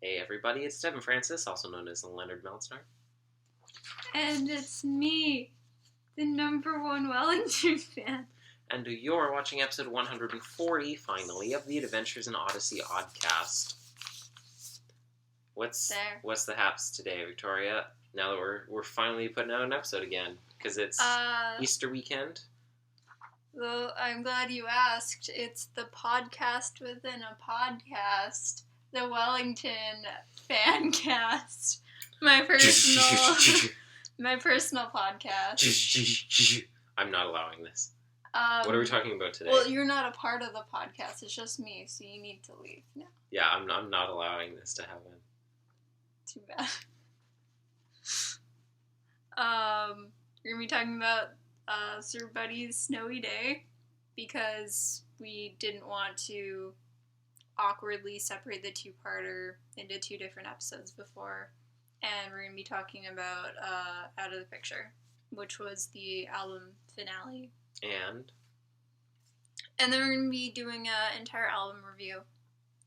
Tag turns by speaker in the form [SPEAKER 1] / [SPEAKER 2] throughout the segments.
[SPEAKER 1] Hey everybody, it's Devin Francis, also known as Leonard Meltzner.
[SPEAKER 2] And it's me, the #1 Wellington fan.
[SPEAKER 1] And you're watching episode 140, finally, of the Adventures in Odyssey Oddcast. What's the haps today, Victoria? Now that we're finally putting out an episode again, because it's Easter weekend.
[SPEAKER 2] Well, I'm glad you asked. It's the podcast within a podcast. The Wellington Fancast. My personal podcast.
[SPEAKER 1] I'm not allowing this. What are we talking about today?
[SPEAKER 2] Well, you're not a part of the podcast. It's just me, so you need to leave now.
[SPEAKER 1] Yeah, I'm not allowing this to happen.
[SPEAKER 2] Too bad. We're going to be talking about Sir Buddy's snowy day because we didn't want to awkwardly separate the two-parter into two different episodes before. And we're going to be talking about Out of the Picture, which was the album finale.
[SPEAKER 1] And
[SPEAKER 2] then we're going to be doing an entire album review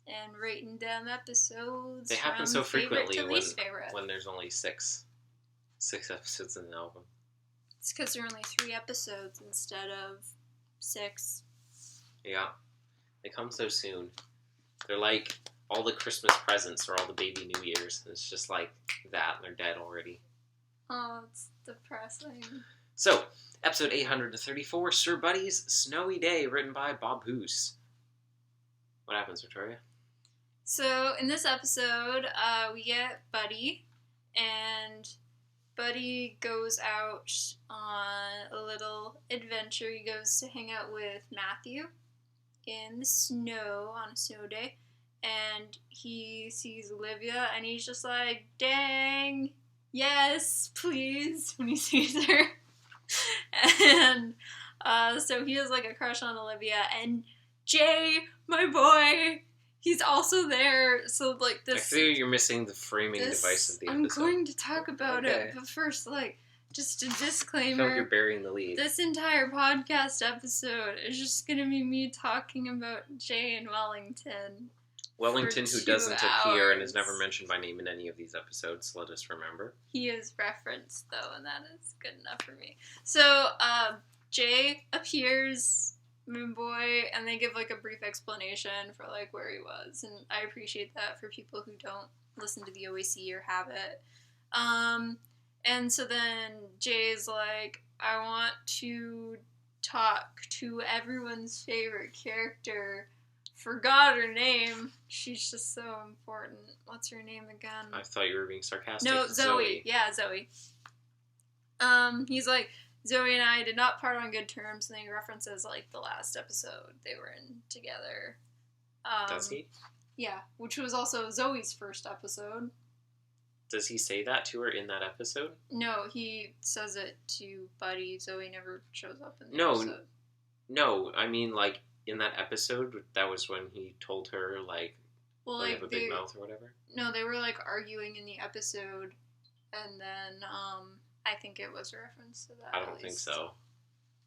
[SPEAKER 2] and rating them episodes.
[SPEAKER 1] They happen so frequently
[SPEAKER 2] when
[SPEAKER 1] there's only six episodes in an album.
[SPEAKER 2] It's because there are only 3 episodes instead of 6.
[SPEAKER 1] Yeah. They come so soon. They're like all the Christmas presents or all the baby New Year's. It's just like that, and they're dead already.
[SPEAKER 2] Oh, it's depressing.
[SPEAKER 1] So, episode 834, Sir Buddy's Snowy Day, written by Bob Hoose. What happens, Victoria?
[SPEAKER 2] So, in this episode, we get Buddy, and Buddy goes out on a little adventure. He goes to hang out with Matthew in the snow on a snow day, and he sees Olivia, and he's just like, dang, yes, please, when he sees her. And so he has like a crush on Olivia, and Jay, my boy, he's also there. So like this,
[SPEAKER 1] I feel you're missing the framing device of the episode.
[SPEAKER 2] I'm going to talk about it, but first, like, just a disclaimer.
[SPEAKER 1] I feel like you're burying the lead.
[SPEAKER 2] This entire podcast episode is just gonna be me talking about Jay and Wellington.
[SPEAKER 1] Wellington, who doesn't appear and is never mentioned by name in any of these episodes, let us remember.
[SPEAKER 2] He is referenced, though, and that is good enough for me. So, Jay appears, my boy, and they give, like, a brief explanation for, like, where he was, and I appreciate that for people who don't listen to the OAC or have it. And so then Jay's like, I want to talk to everyone's favorite character. Forgot her name. She's just so important. What's her name again?
[SPEAKER 1] I thought you were being sarcastic.
[SPEAKER 2] No, Zoe. Yeah, Zoe. He's like, Zoe and I did not part on good terms, and he references, like, the last episode they were in together.
[SPEAKER 1] Does he?
[SPEAKER 2] Yeah, which was also Zoe's first episode.
[SPEAKER 1] Does he say that to her in that episode?
[SPEAKER 2] No, he says it to Buddy. Zoe never shows up in the episode.
[SPEAKER 1] No, I mean, like, in that episode, that was when he told her, like,
[SPEAKER 2] well,
[SPEAKER 1] I have a big mouth or whatever?
[SPEAKER 2] No, they were, like, arguing in the episode, and then, I think it was a reference to that.
[SPEAKER 1] I don't think so.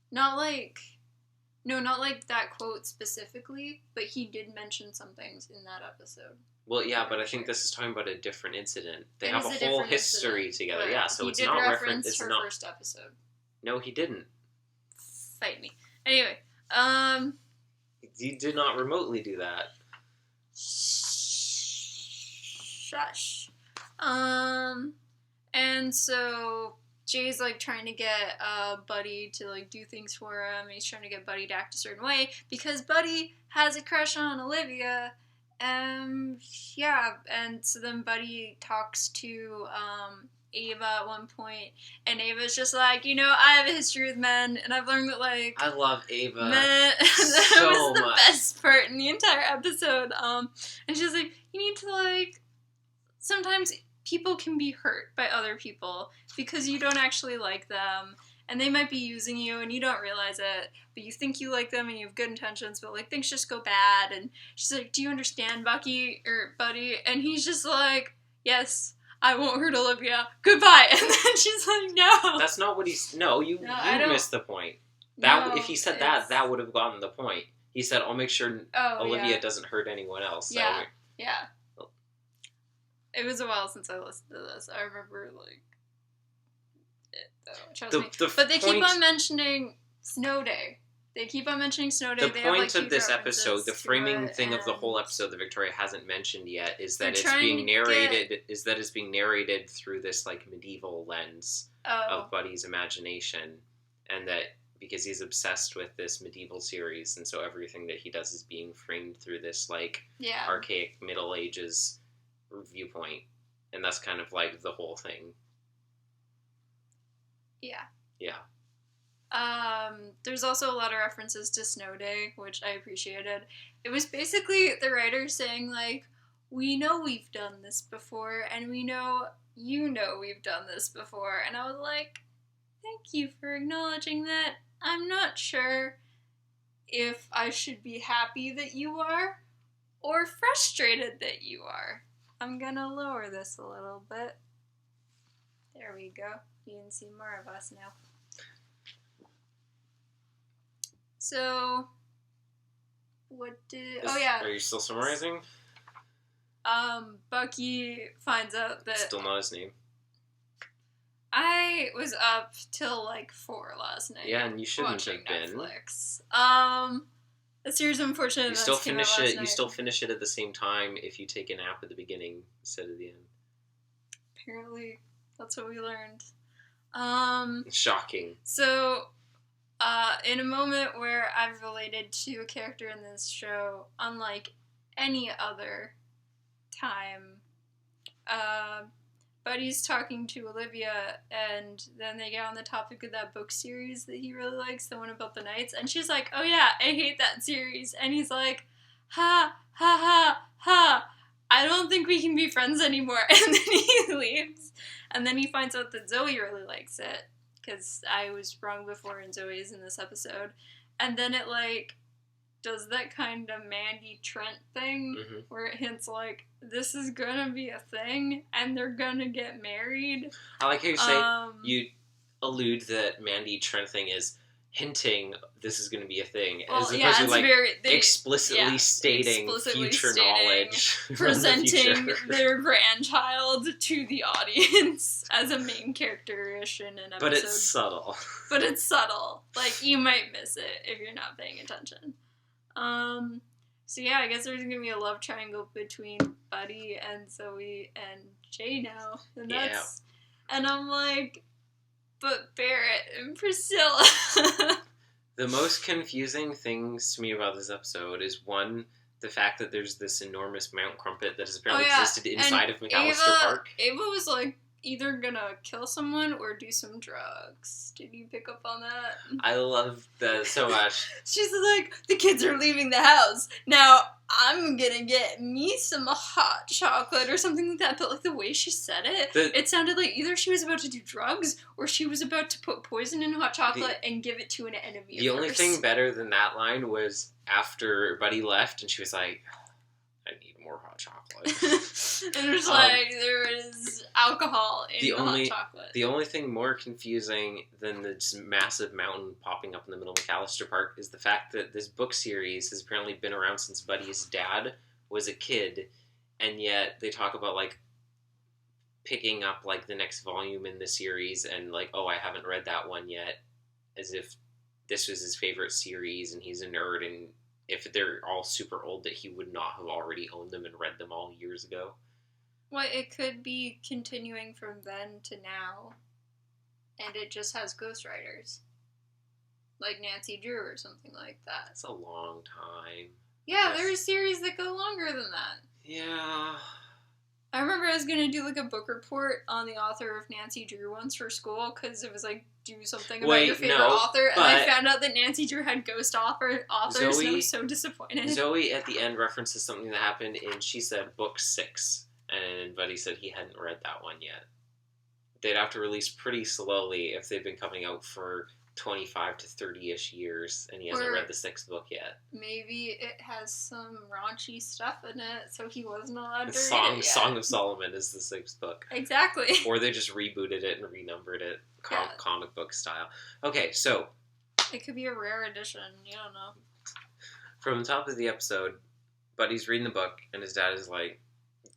[SPEAKER 2] Not like that quote specifically, but he did mention some things in that episode.
[SPEAKER 1] Well, yeah, but I think this is talking about a different incident. They have a whole history together, yeah, so it's not reference. It's not
[SPEAKER 2] first episode.
[SPEAKER 1] No, he didn't.
[SPEAKER 2] Fight me. Anyway,
[SPEAKER 1] he did not remotely do that.
[SPEAKER 2] Shush. And so Jay's, like, trying to get Buddy to, like, do things for him, and he's trying to get Buddy to act a certain way, because Buddy has a crush on Olivia. Yeah, and so then Buddy talks to, Ava at one point, and Ava's just like, I have a history with men, and I've learned that, like...
[SPEAKER 1] I love Ava
[SPEAKER 2] that
[SPEAKER 1] so
[SPEAKER 2] was the
[SPEAKER 1] much.
[SPEAKER 2] best part in the entire episode, and she's like, you need to, like... Sometimes people can be hurt by other people because you don't actually like them, and they might be using you, and you don't realize it, but you think you like them, and you have good intentions, but, like, things just go bad, and she's like, do you understand, Buddy? And he's just like, yes, I won't hurt Olivia, goodbye, and then she's like, no.
[SPEAKER 1] That's not what he's, you missed the point. If he said that would have gotten the point. He said, I'll make sure Olivia doesn't hurt anyone else. So
[SPEAKER 2] yeah. It was a while since I listened to this. I remember, like, it, though. Trust me. But they keep on mentioning Snow Day. They keep on mentioning Snow Day.
[SPEAKER 1] The point of this episode, the framing thing of the whole episode that Victoria hasn't mentioned yet, is that it's being narrated. Is that it's being narrated through this like medieval lens of Buddy's imagination, and that because he's obsessed with this medieval series, and so everything that he does is being framed through this like archaic Middle Ages viewpoint, and that's kind of like the whole thing. Yeah. Yeah.
[SPEAKER 2] There's also a lot of references to Snow Day, which I appreciated. It was basically the writer saying, like, we know we've done this before, and we know you know we've done this before. And I was like, thank you for acknowledging that. I'm not sure if I should be happy that you are, or frustrated that you are. I'm gonna lower this a little bit. There we go. You can see more of us now. So, what did...
[SPEAKER 1] Are you still summarizing?
[SPEAKER 2] Bucky finds out that...
[SPEAKER 1] Still not his name.
[SPEAKER 2] I was up till, like, 4 last night.
[SPEAKER 1] Yeah, and you shouldn't have been.
[SPEAKER 2] Netflix. A series of unfortunate events came out last night.
[SPEAKER 1] You still finish it at the same time if you take a nap at the beginning instead of the end.
[SPEAKER 2] Apparently, that's what we learned.
[SPEAKER 1] Shocking.
[SPEAKER 2] So... in a moment where I've related to a character in this show, unlike any other time, Buddy's talking to Olivia, and then they get on the topic of that book series that he really likes, the one about the knights, and she's like, oh yeah, I hate that series, and he's like, ha, ha, ha, ha, I don't think we can be friends anymore, and then he leaves, and then he finds out that Zoe really likes it. Because I was wrong before and Zoe is in this episode. And then it, like, does that kind of Mandy Trent thing where it hints, like, this is gonna be a thing and they're gonna get married.
[SPEAKER 1] I like how you say, you allude that Mandy Trent thing is hinting this is gonna be a thing. As opposed to, like, explicitly stating future knowledge.
[SPEAKER 2] Presenting their grandchild to the audience as a main character-ish in an episode.
[SPEAKER 1] But it's subtle.
[SPEAKER 2] Like, you might miss it if you're not paying attention. So yeah, I guess there's gonna be a love triangle between Buddy and Zoe and Jay now. And that's... Yeah. And I'm like... But Barrett and Priscilla.
[SPEAKER 1] The most confusing things to me about this episode is, one, the fact that there's this enormous Mount Crumpet that has apparently existed inside of McAlister Park.
[SPEAKER 2] Ava was like either gonna kill someone or do some drugs. Did you pick up on that?
[SPEAKER 1] I love that so much.
[SPEAKER 2] She's like, the kids are leaving the house. Now I'm gonna get me some hot chocolate or something like that. But like the way she said it, it sounded like either she was about to do drugs or she was about to put poison in hot chocolate and give it to an enemy.
[SPEAKER 1] The only thing better than that line was after Buddy left and she was like, I need more hot chocolate.
[SPEAKER 2] And there's like, there is alcohol in the hot chocolate.
[SPEAKER 1] The only thing more confusing than this massive mountain popping up in the middle of McAlister Park is the fact that this book series has apparently been around since Buddy's dad was a kid, and yet they talk about, like, picking up, like, the next volume in the series and, like, oh, I haven't read that one yet, as if this was his favorite series and he's a nerd, and if they're all super old that he would not have already owned them and read them all years ago.
[SPEAKER 2] Well, it could be continuing from then to now, and it just has ghostwriters. Like Nancy Drew or something like that.
[SPEAKER 1] That's a long time.
[SPEAKER 2] Yeah, there are series that go longer than that.
[SPEAKER 1] Yeah.
[SPEAKER 2] I remember I was going to do, like, a book report on the author of Nancy Drew once for school, because it was, like, do something about your favorite author, and I found out that Nancy Drew had ghost authors, and I was so disappointed.
[SPEAKER 1] Zoe, at the end, references something that happened, and she said book 6, and Buddy said he hadn't read that one yet. They'd have to release pretty slowly if they've been coming out for 25 to 30-ish years, and he hasn't read the 6th book yet.
[SPEAKER 2] Maybe it has some raunchy stuff in it, so he wasn't allowed to read it yet.
[SPEAKER 1] Song of Solomon is the 6th book.
[SPEAKER 2] Exactly.
[SPEAKER 1] Or they just rebooted it and renumbered it, comic book style. Okay, so...
[SPEAKER 2] It could be a rare edition, you don't know.
[SPEAKER 1] From the top of the episode, Buddy's reading the book, and his dad is like,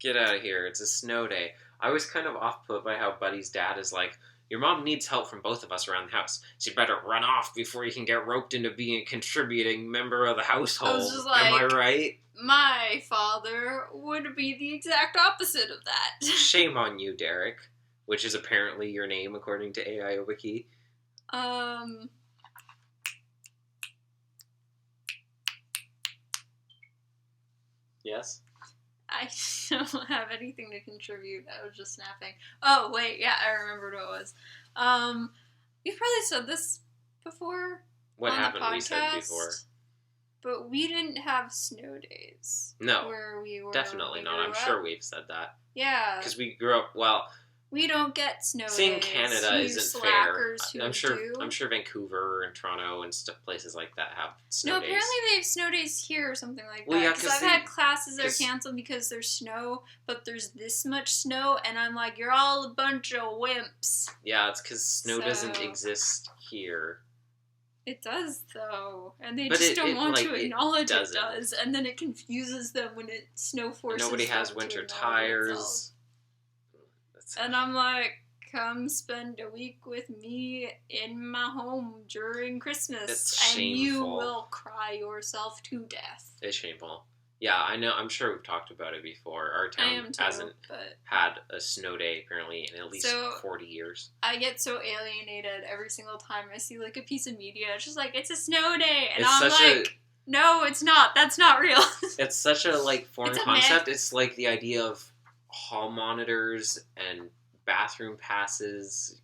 [SPEAKER 1] Get out of here. It's a snow day. I was kind of off-put by how Buddy's dad is like, your mom needs help from both of us around the house. So you better run off before you can get roped into being a contributing member of the household.
[SPEAKER 2] I was just like,
[SPEAKER 1] am I right?
[SPEAKER 2] My father would be the exact opposite of that.
[SPEAKER 1] Shame on you, Derek. Which is apparently your name, according to AIOO Wiki. Yes?
[SPEAKER 2] I don't have anything to contribute. I was just snapping. Oh, wait, yeah, I remembered what it was. You've probably said this before.
[SPEAKER 1] What
[SPEAKER 2] on
[SPEAKER 1] haven't
[SPEAKER 2] the podcast,
[SPEAKER 1] we said before?
[SPEAKER 2] But we didn't have snow days.
[SPEAKER 1] No.
[SPEAKER 2] Where we were.
[SPEAKER 1] Definitely not. I'm sure we've said that.
[SPEAKER 2] Yeah.
[SPEAKER 1] Because we grew up, well...
[SPEAKER 2] We don't get snow
[SPEAKER 1] saying
[SPEAKER 2] days.
[SPEAKER 1] Canada isn't
[SPEAKER 2] slackers
[SPEAKER 1] fair.
[SPEAKER 2] Who
[SPEAKER 1] I'm sure.
[SPEAKER 2] do.
[SPEAKER 1] I'm sure Vancouver and Toronto and places like that have snow
[SPEAKER 2] No,
[SPEAKER 1] days.
[SPEAKER 2] apparently they have snow days here or something like
[SPEAKER 1] Well,
[SPEAKER 2] that.
[SPEAKER 1] yeah,
[SPEAKER 2] Because I've had classes that are canceled because there's snow, but there's this much snow, and I'm like, you're all a bunch of wimps.
[SPEAKER 1] Yeah, it's because snow doesn't exist here.
[SPEAKER 2] It does, though. And they
[SPEAKER 1] But
[SPEAKER 2] just don't want
[SPEAKER 1] like,
[SPEAKER 2] to acknowledge it
[SPEAKER 1] doesn't.
[SPEAKER 2] does. And then it confuses them when it snow forces
[SPEAKER 1] And nobody
[SPEAKER 2] them
[SPEAKER 1] has
[SPEAKER 2] to
[SPEAKER 1] winter
[SPEAKER 2] acknowledge
[SPEAKER 1] tires.
[SPEAKER 2] itself. And I'm like, come spend a week with me in my home during Christmas.
[SPEAKER 1] It's
[SPEAKER 2] and you
[SPEAKER 1] shameful.
[SPEAKER 2] will cry yourself to death.
[SPEAKER 1] It's shameful. Yeah, I know. I'm sure we've talked about it before. Our town hasn't had a snow day, apparently, in at least 40 years.
[SPEAKER 2] I get so alienated every single time I see, like, a piece of media. It's just like, it's a snow day. And I'm like, no, it's not. That's not real.
[SPEAKER 1] It's such a, like, foreign concept. It's like the idea of hall monitors and bathroom passes,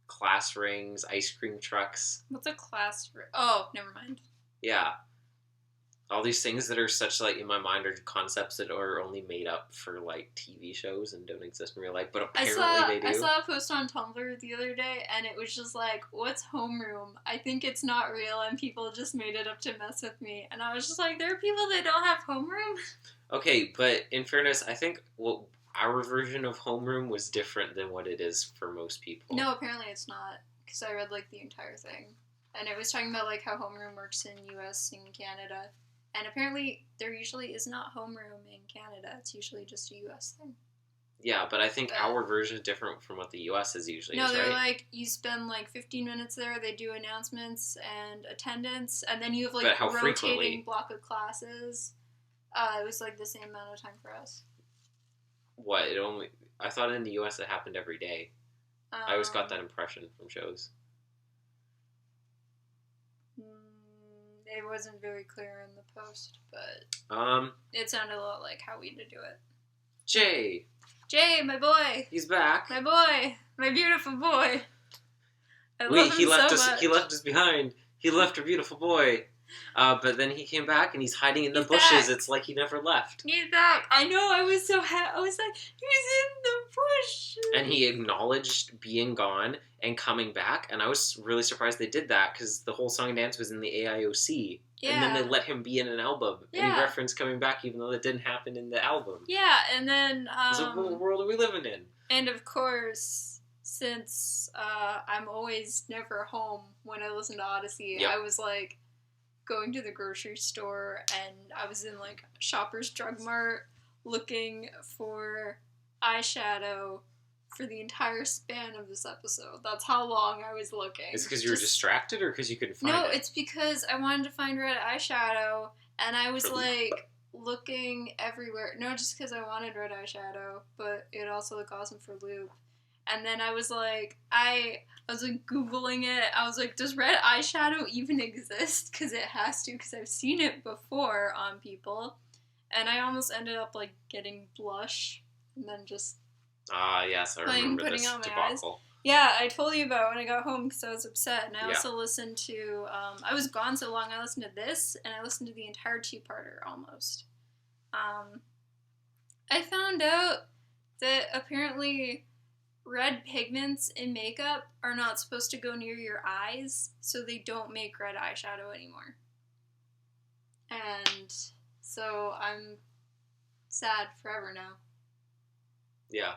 [SPEAKER 1] class rings, ice cream trucks.
[SPEAKER 2] What's a class ring? Oh, never mind.
[SPEAKER 1] Yeah. All these things that are such, like, in my mind, are concepts that are only made up for, like, TV shows and don't exist in real life, but apparently they do.
[SPEAKER 2] I saw a post on Tumblr the other day, and it was just like, what's homeroom? I think it's not real, and people just made it up to mess with me. And I was just like, there are people that don't have homeroom?
[SPEAKER 1] Okay, but in fairness, I think our version of homeroom was different than what it is for most people.
[SPEAKER 2] No, apparently it's not, because I read, like, the entire thing. And it was talking about, like, how homeroom works in US and Canada. And apparently there usually is not homeroom in Canada. It's usually just a US thing.
[SPEAKER 1] Yeah, but I think our version is different from what the US is usually.
[SPEAKER 2] No, they're like, you spend, like, 15 minutes there, they do announcements and attendance, and then you have, like, a rotating block of classes. It was, like, the same amount of time for us.
[SPEAKER 1] What? I thought in the US it happened every day. I always got that impression from shows.
[SPEAKER 2] It wasn't very clear in the post, but it sounded a lot like how we did do it.
[SPEAKER 1] Jay,
[SPEAKER 2] my boy.
[SPEAKER 1] He's back.
[SPEAKER 2] My boy, my beautiful boy.
[SPEAKER 1] He left us behind. He left our beautiful boy. But then he came back and he's hiding in the bushes. Back. It's like he never left.
[SPEAKER 2] He's back. I know. I was so happy. I was like, he was in the bush.
[SPEAKER 1] And he acknowledged being gone and coming back. And I was really surprised they did that because the whole song and dance was in the AIOC. Yeah. And then they let him be in an album. Yeah. And he referenced coming back even though that didn't happen in the album.
[SPEAKER 2] Yeah. And then...
[SPEAKER 1] so what world are we living in?
[SPEAKER 2] And of course, since I'm always never home when I listen to Odyssey, I was like... going to the grocery store, and I was in, like, Shoppers Drug Mart looking for eyeshadow for the entire span of this episode. That's how long I was looking.
[SPEAKER 1] Is it because you were distracted, or because you couldn't find it?
[SPEAKER 2] No, it's because I wanted to find red eyeshadow, and I was, like, looking everywhere. No, just because I wanted red eyeshadow, but it also looked awesome for Loop. And then I was like, I was like Googling it. I was like, does red eyeshadow even exist? Because it has to, because I've seen it before on people. And I almost ended up like getting blush and then just
[SPEAKER 1] yes, I remember this debacle.
[SPEAKER 2] Yeah, I told you about it when I got home because I was upset. And I also listened to, I was gone so long, I listened to this and I listened to the entire two-parter almost. I found out that apparently... red pigments in makeup are not supposed to go near your eyes, so they don't make red eyeshadow anymore. And so I'm sad forever now.
[SPEAKER 1] Yeah.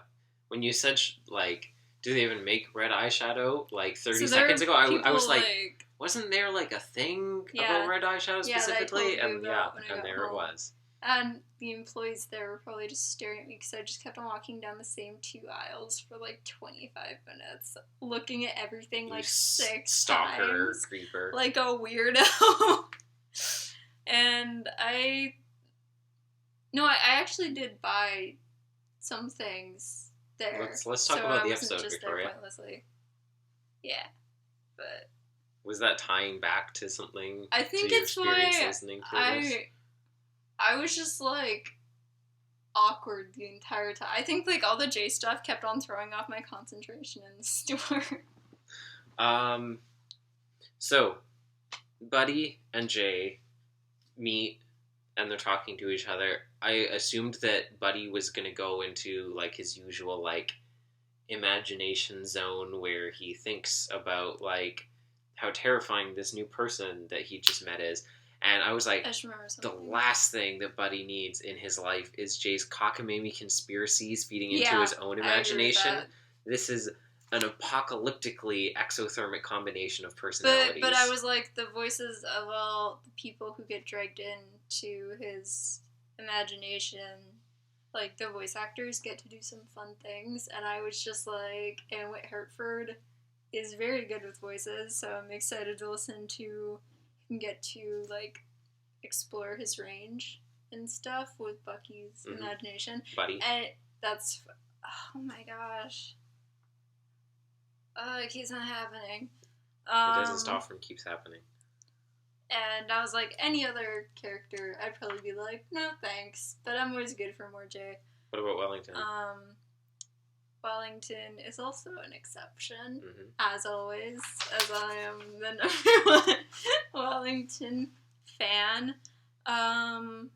[SPEAKER 1] When you said, like, do they even make red eyeshadow? Like, 30 seconds ago, I was like, wasn't there, like, a thing about red eyeshadow specifically? And there it was.
[SPEAKER 2] And the employees there were probably just staring at me because I just kept on walking down the same 2 aisles for like 25 minutes, looking at everything like 6
[SPEAKER 1] stalker
[SPEAKER 2] times.
[SPEAKER 1] Creeper.
[SPEAKER 2] Like a weirdo. And I actually did buy some things there.
[SPEAKER 1] Let's talk about
[SPEAKER 2] I
[SPEAKER 1] the
[SPEAKER 2] wasn't
[SPEAKER 1] episode,
[SPEAKER 2] just
[SPEAKER 1] Victoria.
[SPEAKER 2] there pointlessly. Yeah, but
[SPEAKER 1] was that tying back to something?
[SPEAKER 2] I think
[SPEAKER 1] to your
[SPEAKER 2] it's
[SPEAKER 1] experience
[SPEAKER 2] why
[SPEAKER 1] listening to this?
[SPEAKER 2] I was just like awkward the entire time. I think like all the J stuff kept on throwing off my concentration in the store.
[SPEAKER 1] So Buddy and Jay meet and they're talking to each other. I assumed that Buddy was going to go into like his usual like imagination zone where he thinks about like how terrifying this new person that he just met is. And I was like, the last thing that Buddy needs in his life is Jay's cockamamie conspiracies feeding into his own imagination. This is an apocalyptically exothermic combination of personalities.
[SPEAKER 2] But I was like, the voices of all the people who get dragged into his imagination, like the voice actors get to do some fun things, and I was just like, and Whit Hertford is very good with voices, so I'm excited to listen to him get to like explore his range and stuff with Bucky's imagination.
[SPEAKER 1] Buddy.
[SPEAKER 2] And that's, oh my gosh. It keeps not happening.
[SPEAKER 1] It doesn't stop from keeps happening.
[SPEAKER 2] And I was like, any other character, I'd probably be like, no thanks. But I'm always good for more Jay.
[SPEAKER 1] What about Wellington?
[SPEAKER 2] Wellington is also an exception,
[SPEAKER 1] mm-hmm.
[SPEAKER 2] as always, as I am the number 1 Wellington fan. The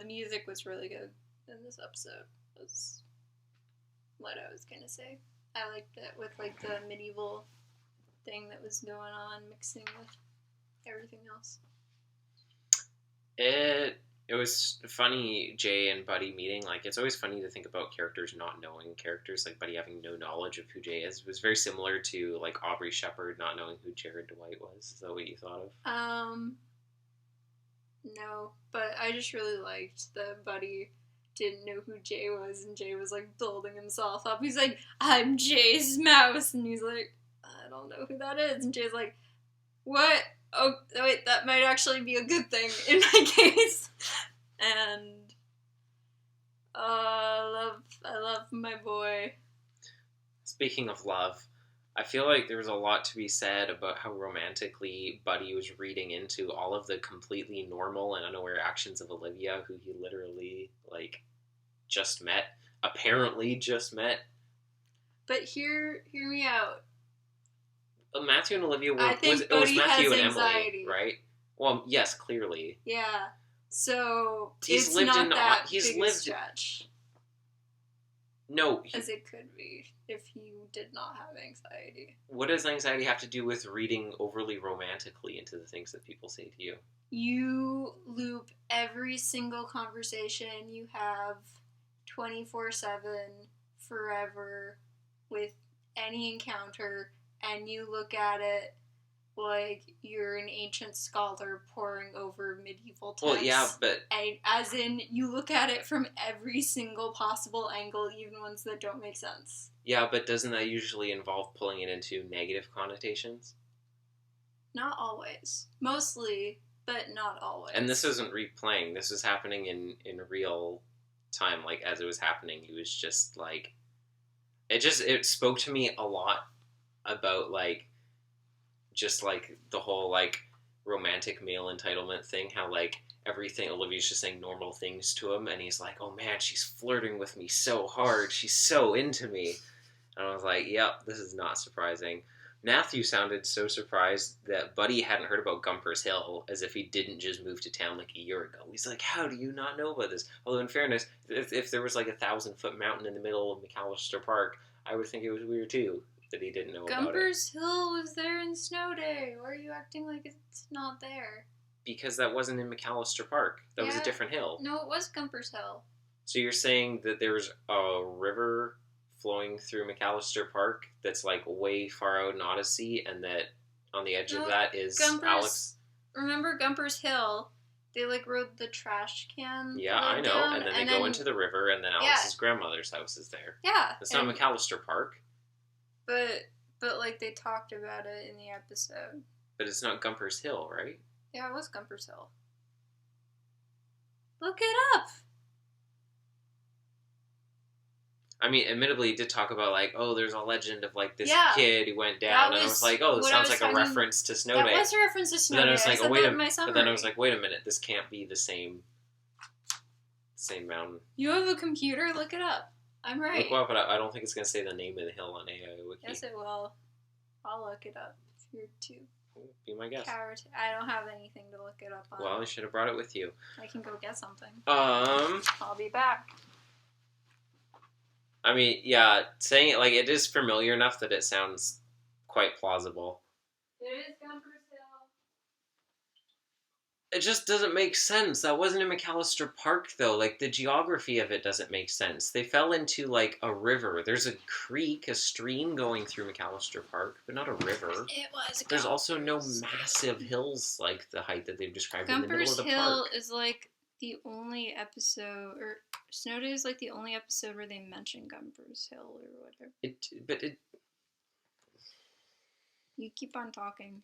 [SPEAKER 2] music was really good in this episode. Was what I was gonna say. I liked it with like the medieval thing that was going on mixing with everything else.
[SPEAKER 1] It was funny, Jay and Buddy meeting. Like, it's always funny to think about characters not knowing characters, like Buddy having no knowledge of who Jay is. It was very similar to like Aubrey Shepard not knowing who Jared Dwight was. Is that what you thought of?
[SPEAKER 2] No, but I just really liked that Buddy didn't know who Jay was, and Jay was like building himself up. He's like, I'm Jay's mouse, and he's like, I don't know who that is, and Jay's like, what? Oh, wait, that might actually be a good thing in my case. And I love my boy.
[SPEAKER 1] Speaking of love, I feel like there was a lot to be said about how romantically Buddy was reading into all of the completely normal and unaware actions of Olivia, who he literally, like, apparently just met.
[SPEAKER 2] But hear me out.
[SPEAKER 1] Matthew and Olivia
[SPEAKER 2] it was
[SPEAKER 1] Matthew and Emily, right? Well, yes, clearly.
[SPEAKER 2] Yeah. So
[SPEAKER 1] he's
[SPEAKER 2] it's
[SPEAKER 1] lived
[SPEAKER 2] not
[SPEAKER 1] in
[SPEAKER 2] that
[SPEAKER 1] he's
[SPEAKER 2] big
[SPEAKER 1] lived
[SPEAKER 2] a stretch.
[SPEAKER 1] No,
[SPEAKER 2] as it could be if he did not have anxiety.
[SPEAKER 1] What does anxiety have to do with reading overly romantically into the things that people say to you?
[SPEAKER 2] You loop every single conversation you have 24/7 forever with any encounter, and you look at it like you're an ancient scholar poring over medieval texts.
[SPEAKER 1] Well, yeah, but...
[SPEAKER 2] as in, you look at it from every single possible angle, even ones that don't make sense.
[SPEAKER 1] Yeah, but doesn't that usually involve pulling it into negative connotations?
[SPEAKER 2] Not always. Mostly, but not always.
[SPEAKER 1] And this isn't replaying. This was happening in real time, like, as it was happening. He was just, like... It spoke to me a lot about, like, just, like, the whole, like, romantic male entitlement thing, how, like, everything, Olivia's just saying normal things to him, and he's like, oh man, she's flirting with me so hard, she's so into me. And I was like, yep, this is not surprising. Matthew sounded so surprised that Buddy hadn't heard about Gumper's Hill, as if he didn't just move to town like a year ago. He's like, how do you not know about this? Although, in fairness, if there was, like, 1,000-foot mountain in the middle of McAlister Park, I would think it was weird, too, that he didn't know about it.
[SPEAKER 2] Gumper's Hill was there in Snow Day. Why are you acting like it's not there?
[SPEAKER 1] Because that wasn't in McAlister Park. That was a different hill.
[SPEAKER 2] No, it was Gumper's Hill.
[SPEAKER 1] So you're saying that there's a river flowing through McAlister Park that's, like, way far out in Odyssey, and that on the edge of that is Alex...
[SPEAKER 2] Remember Gumper's Hill They, like, rode the trash can.
[SPEAKER 1] Yeah, I know.
[SPEAKER 2] Down,
[SPEAKER 1] and then they go into the river, and then Alice's grandmother's house is there.
[SPEAKER 2] Yeah.
[SPEAKER 1] It's not McAlister Park.
[SPEAKER 2] But, like, they talked about it in the episode.
[SPEAKER 1] But it's not Gumper's Hill, right?
[SPEAKER 2] Yeah, it was Gumper's Hill. Look it up!
[SPEAKER 1] I mean, admittedly, it did talk about, like, oh, there's a legend of, like, this kid who went down, and I was like, oh, this sounds like a reference to Snow Day.
[SPEAKER 2] That was a reference to Snow Day.
[SPEAKER 1] But then I was like,
[SPEAKER 2] but then
[SPEAKER 1] I was like, wait a minute, this can't be the same mountain.
[SPEAKER 2] You have a computer? Look it up. I'm right.
[SPEAKER 1] Look up, but I don't think it's going to say the name of the hill on AIOO Wiki.
[SPEAKER 2] Yes, it will. I'll look it up. If you're too.
[SPEAKER 1] Be my guest.
[SPEAKER 2] I don't have anything to look it up on.
[SPEAKER 1] Well, I should have brought it with you.
[SPEAKER 2] I can go get something.
[SPEAKER 1] I'll
[SPEAKER 2] be back.
[SPEAKER 1] I mean, yeah, saying it, like, it is familiar enough that it sounds quite plausible.
[SPEAKER 2] It is Gumper's Hill.
[SPEAKER 1] It just doesn't make sense. That wasn't in McAlister Park, though. Like, the geography of it doesn't make sense. They fell into, like, a river. There's a creek, a stream going through McAlister Park, but not a river.
[SPEAKER 2] It was
[SPEAKER 1] There's also no massive hills like the height that they've described in the middle of the park.
[SPEAKER 2] Gumper's Hill is, like, the only episode, or Snow Day is, like, the only episode where they mention Gumper's Hill or whatever. You keep on talking.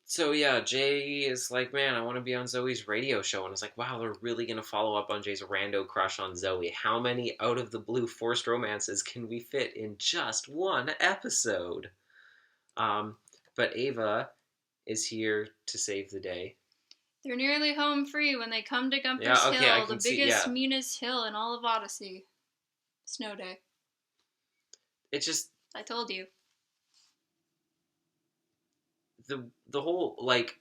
[SPEAKER 1] So yeah, Jay is like, man, I want to be on Zoe's radio show. And it's like, wow, they're really going to follow up on Jay's rando crush on Zoe. How many out of the blue forced romances can we fit in just one episode? But Ava is here to save the day.
[SPEAKER 2] They're nearly home free when they come to Gumper's Hill, the biggest, meanest hill in all of Odyssey. Snow Day.
[SPEAKER 1] It just...
[SPEAKER 2] I told you.
[SPEAKER 1] The whole, like,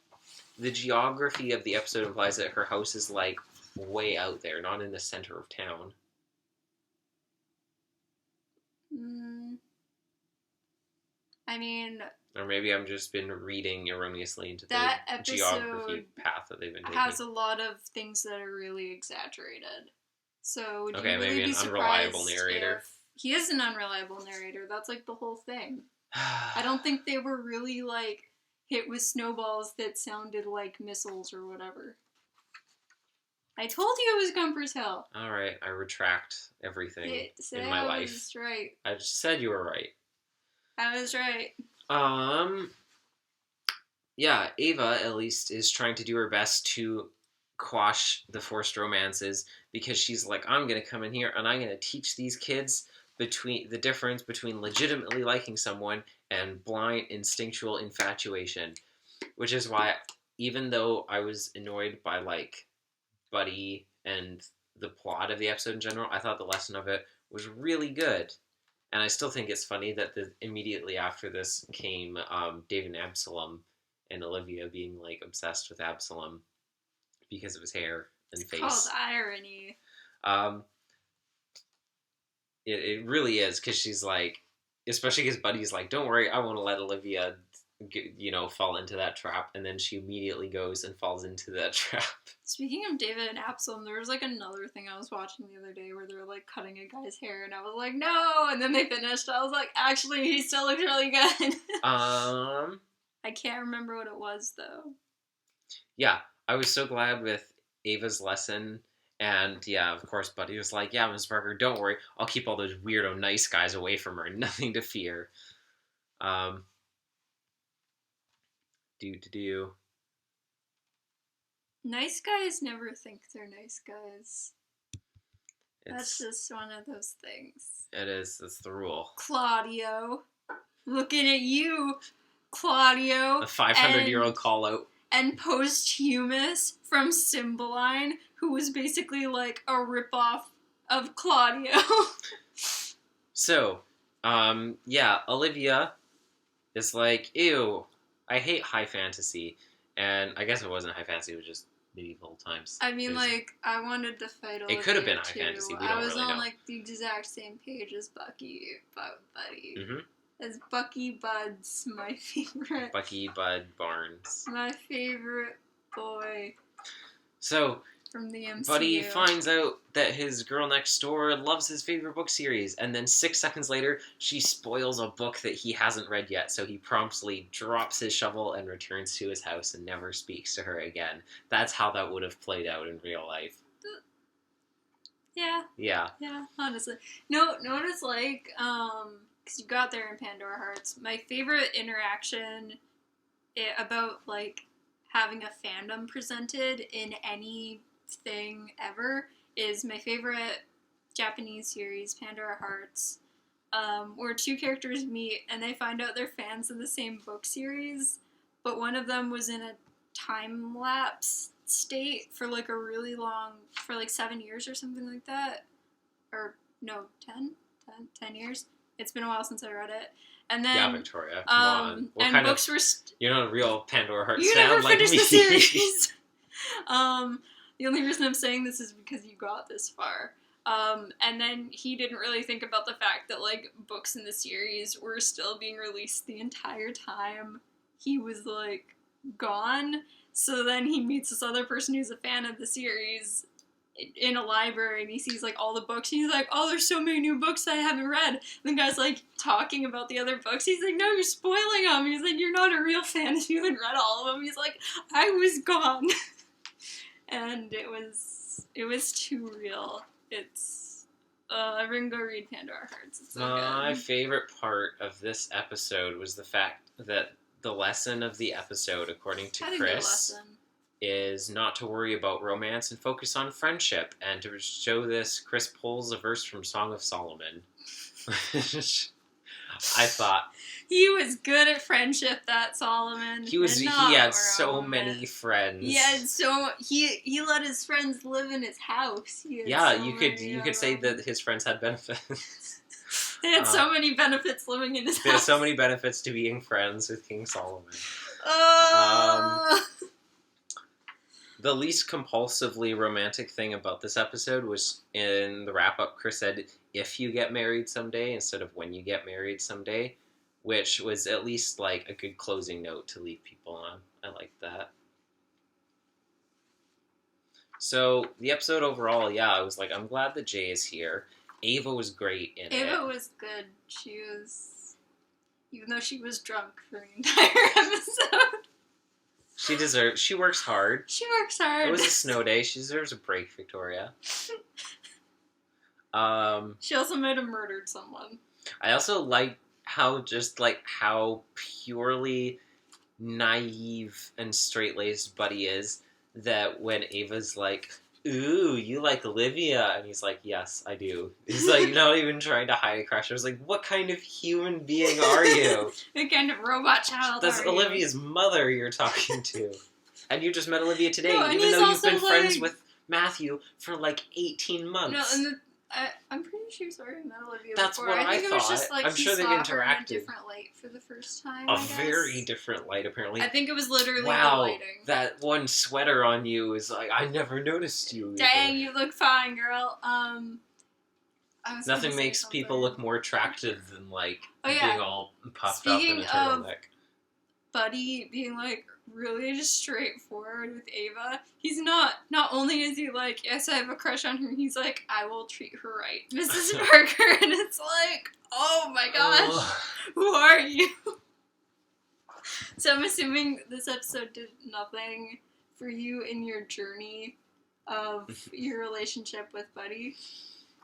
[SPEAKER 1] the geography of the episode implies that her house is, like, way out there, not in the center of town.
[SPEAKER 2] I mean...
[SPEAKER 1] Or maybe I've just been reading erroneously into the geography path that they've been taking.
[SPEAKER 2] Has a lot of things that are really exaggerated. So would you really
[SPEAKER 1] maybe
[SPEAKER 2] be
[SPEAKER 1] an unreliable narrator.
[SPEAKER 2] He is an unreliable narrator. That's, like, the whole thing. I don't think they were really, like, hit with snowballs that sounded like missiles or whatever. I told you it was Gumper's Hill.
[SPEAKER 1] Alright, I retract everything in my life.
[SPEAKER 2] I was right.
[SPEAKER 1] I just said you were right.
[SPEAKER 2] I was right.
[SPEAKER 1] Yeah, Ava, at least, is trying to do her best to quash the forced romances because she's like, I'm going to come in here and I'm going to teach these kids the difference between legitimately liking someone and blind instinctual infatuation. Which is why, even though I was annoyed by, like, Buddy and the plot of the episode in general, I thought the lesson of it was really good. And I still think it's funny that immediately after this came David and Absalom and Olivia being, like, obsessed with Absalom because of his hair and face.
[SPEAKER 2] It's called irony.
[SPEAKER 1] It really is, because she's like, especially because Buddy's like, don't worry, I won't let Olivia, fall into that trap. And then she immediately goes and falls into that trap.
[SPEAKER 2] Speaking of David and Absalom, there was, like, another thing I was watching the other day where they were, like, cutting a guy's hair, and I was like, no! And then they finished. I was like, actually, he still looks really good.
[SPEAKER 1] I
[SPEAKER 2] can't remember what it was, though.
[SPEAKER 1] Yeah, I was so glad with Ava's lesson. And, yeah, of course, Buddy was like, yeah, Ms. Parker, don't worry. I'll keep all those weirdo nice guys away from her. Nothing to fear.
[SPEAKER 2] Nice guys never think they're nice guys. That's just one of those things.
[SPEAKER 1] It is. That's the rule.
[SPEAKER 2] Claudio. Looking at you, Claudio.
[SPEAKER 1] A 500-year-old call-out.
[SPEAKER 2] And Posthumous from Cymbeline, who was basically, like, a ripoff of Claudio.
[SPEAKER 1] So, Olivia is like, ew, I hate high fantasy. And I guess it wasn't high fantasy, it was just medieval times.
[SPEAKER 2] I mean, I wanted to fight Olivia,
[SPEAKER 1] it could have been high fantasy, we don't really know.
[SPEAKER 2] I was on, like, the exact same page as Buddy.
[SPEAKER 1] Mm-hmm.
[SPEAKER 2] As Bucky Bud's my favorite.
[SPEAKER 1] Bucky Bud Barnes.
[SPEAKER 2] My favorite boy.
[SPEAKER 1] So,
[SPEAKER 2] from the MCU.
[SPEAKER 1] Buddy finds out that his girl next door loves his favorite book series, and then 6 seconds later, she spoils a book that he hasn't read yet, so he promptly drops his shovel and returns to his house and never speaks to her again. That's how that would have played out in real life.
[SPEAKER 2] Yeah.
[SPEAKER 1] Yeah.
[SPEAKER 2] Yeah, honestly. No, what it's like, because you got there in Pandora Hearts, my favorite interaction about, like, having a fandom presented in anything ever is my favorite Japanese series, Pandora Hearts, where 2 characters meet and they find out they're fans of the same book series, but one of them was in a time-lapse state for, like, a really long, for, like, 7 years or something like that. Or, no, 10 years. It's been a while since I read it. And then,
[SPEAKER 1] yeah, Victoria, come on. What
[SPEAKER 2] and
[SPEAKER 1] kind
[SPEAKER 2] books
[SPEAKER 1] of,
[SPEAKER 2] were...
[SPEAKER 1] you're not a real Pandora Hearts
[SPEAKER 2] You
[SPEAKER 1] fan
[SPEAKER 2] never
[SPEAKER 1] like
[SPEAKER 2] finished
[SPEAKER 1] me.
[SPEAKER 2] the series! The only reason I'm saying this is because you got this far. And then he didn't really think about the fact that, like, books in the series were still being released the entire time he was, like, gone. So then he meets this other person who's a fan of the series in a library, and he sees, like, all the books, and he's like, oh, there's so many new books I haven't read. And the guy's, like, talking about the other books. He's like, no, you're spoiling them. He's like, you're not a real fan if you haven't read all of them. He's like, I was gone. And it was too real. It's, everyone go read Pandora Hearts. It's so
[SPEAKER 1] My
[SPEAKER 2] good.
[SPEAKER 1] favorite part of this episode was the fact that the lesson of the episode, according to Chris, is not to worry about romance and focus on friendship. And to show this, Chris pulls a verse from Song of Solomon. I thought
[SPEAKER 2] he was good at friendship, that Solomon.
[SPEAKER 1] He had so many friends.
[SPEAKER 2] He let his friends live in his house.
[SPEAKER 1] You could say that his friends had benefits.
[SPEAKER 2] They had so many benefits living in his house.
[SPEAKER 1] There are so many benefits to being friends with King Solomon. The least compulsively romantic thing about this episode was in the wrap-up, Chris said, if you get married someday, instead of when you get married someday, which was at least, like, a good closing note to leave people on. I like that. So, the episode overall, I was like, I'm glad that Jay is here. Ava was great in it.
[SPEAKER 2] Ava was good. She was... Even though she was drunk for the entire episode.
[SPEAKER 1] She works hard.
[SPEAKER 2] She works hard.
[SPEAKER 1] It was a snow day. She deserves a break, Victoria.
[SPEAKER 2] She also might have murdered someone.
[SPEAKER 1] I also like how purely naive and straight-laced Buddy is, that when Ava's like, ooh, you like Olivia, and he's like, yes, I do. He's like not even trying to hide a crush. I was like, what kind of human being are you?
[SPEAKER 2] What kind of robot child
[SPEAKER 1] That's
[SPEAKER 2] are you?
[SPEAKER 1] Olivia's mother you're talking to. And you just met Olivia today,
[SPEAKER 2] no,
[SPEAKER 1] even though you've been friends with Matthew for like 18 months.
[SPEAKER 2] No, and I'm pretty sure he's already met Olivia
[SPEAKER 1] That's
[SPEAKER 2] before.
[SPEAKER 1] what I
[SPEAKER 2] think
[SPEAKER 1] thought.
[SPEAKER 2] It was just like
[SPEAKER 1] I'm
[SPEAKER 2] he
[SPEAKER 1] sure they've
[SPEAKER 2] saw her in a
[SPEAKER 1] interacted.
[SPEAKER 2] different light for the first time.
[SPEAKER 1] A very different light, apparently.
[SPEAKER 2] I think it was literally the lighting.
[SPEAKER 1] That one sweater on you is like, I never noticed you.
[SPEAKER 2] Dang, you look fine, girl.
[SPEAKER 1] Nothing makes people look more attractive than, like, being all puffed
[SPEAKER 2] Speaking
[SPEAKER 1] up in a turtleneck.
[SPEAKER 2] Buddy being, like, really just straightforward with Ava. He's not only is he like, yes, I have a crush on her, he's like, I will treat her right, Mrs. Parker. And it's like, oh my gosh, who are you? So I'm assuming this episode did nothing for you in your journey of your relationship with Buddy.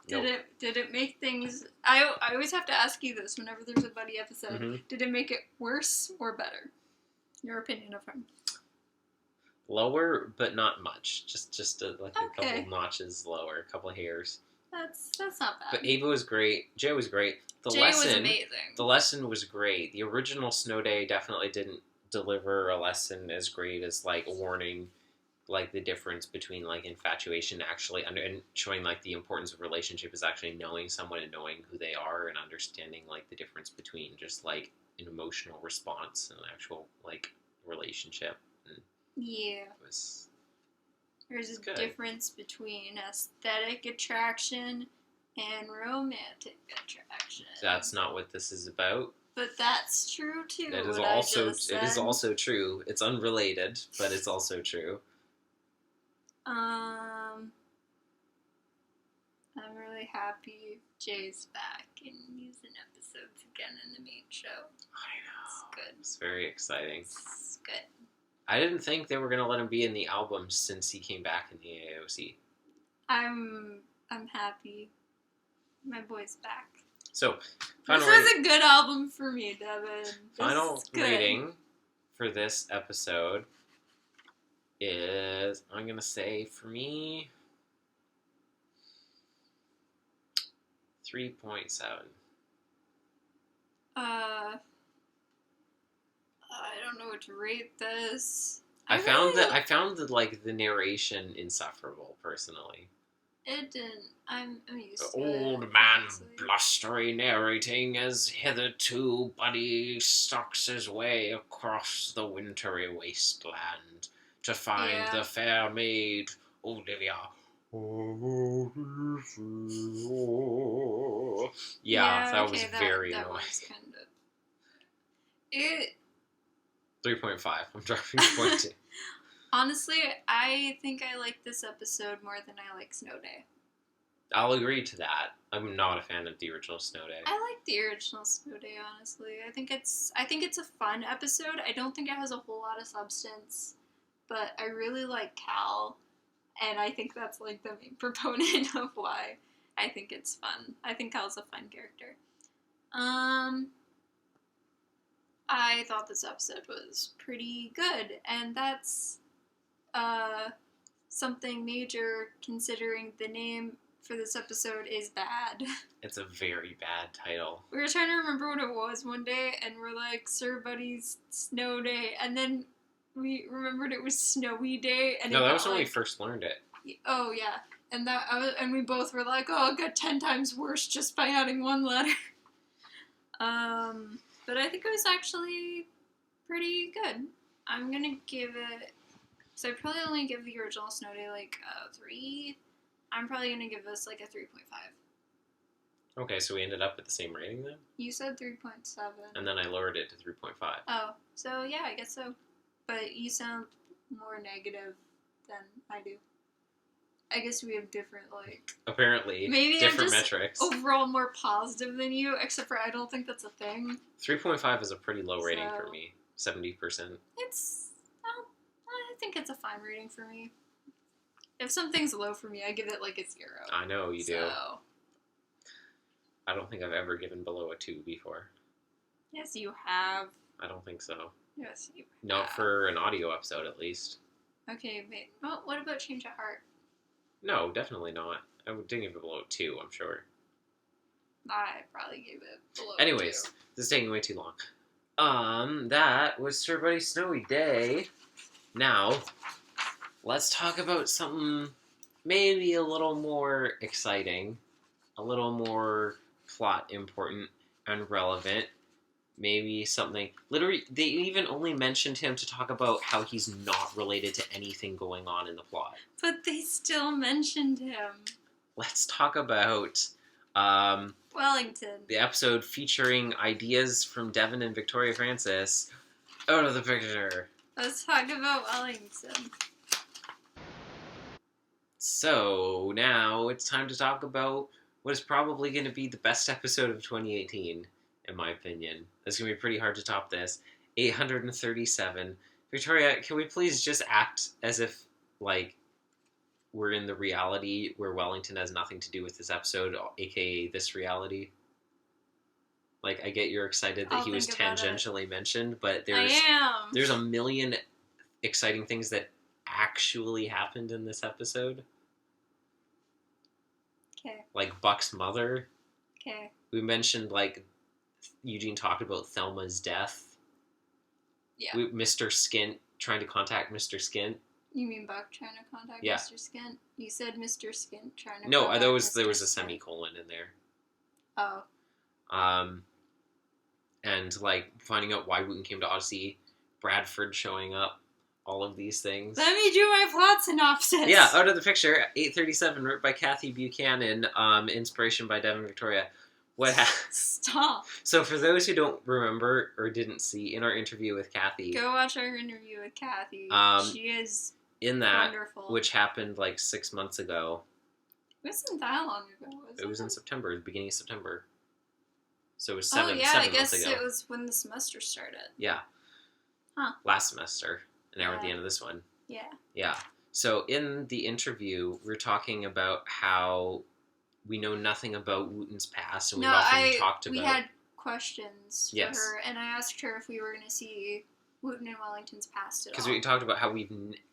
[SPEAKER 2] Did it make things... I always have to ask you this whenever there's a Buddy episode. Mm-hmm. Did it make it worse or better? Your opinion of him.
[SPEAKER 1] Lower, but not much. Just a couple notches lower, a couple hairs.
[SPEAKER 2] That's not bad.
[SPEAKER 1] But Ava was great. Jay was great.
[SPEAKER 2] Jay was amazing.
[SPEAKER 1] The lesson was great. The original Snow Day definitely didn't deliver a lesson as great as, like, warning, like, the difference between, like, infatuation actually and showing, like, the importance of relationship is actually knowing someone and knowing who they are and understanding, like, the difference between just, like, an emotional response and an actual, like, relationship. And
[SPEAKER 2] there's a difference between aesthetic attraction and romantic attraction.
[SPEAKER 1] That's not what this is about.
[SPEAKER 2] But that's true too.
[SPEAKER 1] It is also true. It's unrelated, but it's also true.
[SPEAKER 2] I'm really happy Jay's back and he's in episodes again in the main show.
[SPEAKER 1] I know.
[SPEAKER 2] It's good.
[SPEAKER 1] It's very exciting.
[SPEAKER 2] It's good.
[SPEAKER 1] I didn't think they were going to let him be in the album since he came back in the AIOC.
[SPEAKER 2] I'm happy. My boy's back.
[SPEAKER 1] So,
[SPEAKER 2] this was a good album for me, Devin.
[SPEAKER 1] Final rating for this episode is, I'm going to say, for me, 3.7.
[SPEAKER 2] I don't know what to rate this.
[SPEAKER 1] I found the narration insufferable, personally.
[SPEAKER 2] It didn't. I'm used to
[SPEAKER 1] the old
[SPEAKER 2] it,
[SPEAKER 1] man
[SPEAKER 2] honestly.
[SPEAKER 1] blustery narrating as hitherto Buddy stalks his way across the wintry wasteland to find the fair maid Olivia. That was very annoying.
[SPEAKER 2] Was kind of... It
[SPEAKER 1] 3.5. I'm dropping 0.2.
[SPEAKER 2] Honestly, I think I like this episode more than I like Snow Day.
[SPEAKER 1] I'll agree to that. I'm not a fan of the original Snow Day.
[SPEAKER 2] I like the original Snow Day, honestly. I think it's a fun episode. I don't think it has a whole lot of substance, but I really like Cal, and I think that's like the main proponent of why I think it's fun. I think Cal's a fun character. I thought this episode was pretty good, and that's something major considering the name for this episode is bad.
[SPEAKER 1] It's a very bad title.
[SPEAKER 2] We were trying to remember what it was one day, and we're like, Sir Buddy's Snow Day, and then we remembered it was Snowy Day, and
[SPEAKER 1] that was when we first learned it.
[SPEAKER 2] Oh yeah, and we both were like, oh, it got 10 times worse just by adding one letter. But I think it was actually pretty good. I'm gonna give it. So I'd probably only give the original Snow Day like a 3. I'm probably going to give this like a 3.5.
[SPEAKER 1] Okay, so we ended up with the same rating then?
[SPEAKER 2] You said 3.7.
[SPEAKER 1] And then I lowered it to 3.5.
[SPEAKER 2] Oh, so yeah, I guess so. But you sound more negative than I do. I guess we have different, like...
[SPEAKER 1] Apparently,
[SPEAKER 2] maybe
[SPEAKER 1] different
[SPEAKER 2] I'm just
[SPEAKER 1] metrics.
[SPEAKER 2] Overall more positive than you, except for I don't think that's a thing.
[SPEAKER 1] 3.5 is a pretty low rating for me. 70%.
[SPEAKER 2] It's... I think it's a fine rating for me. If something's low for me, I give it like a 0.
[SPEAKER 1] I know you do. I don't think I've ever given below a 2 before.
[SPEAKER 2] Yes, you have.
[SPEAKER 1] I don't think so.
[SPEAKER 2] Yes, you have.
[SPEAKER 1] Not for an audio episode, at least.
[SPEAKER 2] Okay, wait. Well, what about Change of Heart?
[SPEAKER 1] No, definitely not. I didn't give it below 2, I'm sure.
[SPEAKER 2] I probably gave it below
[SPEAKER 1] Anyways,
[SPEAKER 2] 2.
[SPEAKER 1] this is taking way too long. That was Sir Buddy's Snowy Day. Now, let's talk about something maybe a little more exciting, a little more plot important and relevant. Maybe something... Literally, they even only mentioned him to talk about how he's not related to anything going on in the plot.
[SPEAKER 2] But they still mentioned him.
[SPEAKER 1] Let's talk about...
[SPEAKER 2] Wellington.
[SPEAKER 1] The episode featuring ideas from Devin and Victoria Francis. Out of the picture.
[SPEAKER 2] Let's talk about Wellington.
[SPEAKER 1] So, now it's time to talk about what is probably going to be the best episode of 2018, in my opinion. It's going to be pretty hard to top this. 837. Victoria, can we please just act as if, like, we're in the reality where Wellington has nothing to do with this episode, aka this reality? Like, I get you're excited that he was tangentially mentioned, but there's a million exciting things that actually happened in this episode.
[SPEAKER 2] Okay.
[SPEAKER 1] Like Buck's mother.
[SPEAKER 2] Okay.
[SPEAKER 1] We mentioned, like, Eugene talked about Thelma's death.
[SPEAKER 2] Yeah.
[SPEAKER 1] Mr. Skint trying to contact Mr. Skint.
[SPEAKER 2] You mean Buck trying to contact Mr. Skint? You said Mr. Skint trying to contact
[SPEAKER 1] there was a semicolon in there.
[SPEAKER 2] Oh.
[SPEAKER 1] And, like, finding out why Wooten came to Odyssey, Bradford showing up, all of these things.
[SPEAKER 2] Let me do my plot synopsis!
[SPEAKER 1] Yeah, out of the picture, 837, written by Kathy Buchanan, inspiration by Devin Victoria.
[SPEAKER 2] Stop!
[SPEAKER 1] So for those who don't remember or didn't see, in our interview with Kathy...
[SPEAKER 2] Go watch our interview with Kathy. She is
[SPEAKER 1] in that,
[SPEAKER 2] wonderful.
[SPEAKER 1] which happened like 6 months ago.
[SPEAKER 2] It wasn't that long ago, was it?
[SPEAKER 1] It was in September, the beginning of September. So it was
[SPEAKER 2] Oh, yeah,
[SPEAKER 1] seven
[SPEAKER 2] I guess
[SPEAKER 1] months ago.
[SPEAKER 2] it was when the semester started.
[SPEAKER 1] Yeah.
[SPEAKER 2] Huh.
[SPEAKER 1] Last semester. And now we're at the end of this one.
[SPEAKER 2] Yeah.
[SPEAKER 1] Yeah. So in the interview, we're talking about how we know nothing about Wooten's past, and we've often talked about...
[SPEAKER 2] We had questions for her, and I asked her if we were going to see Wooten and Wellington's past at all.
[SPEAKER 1] Because we talked about how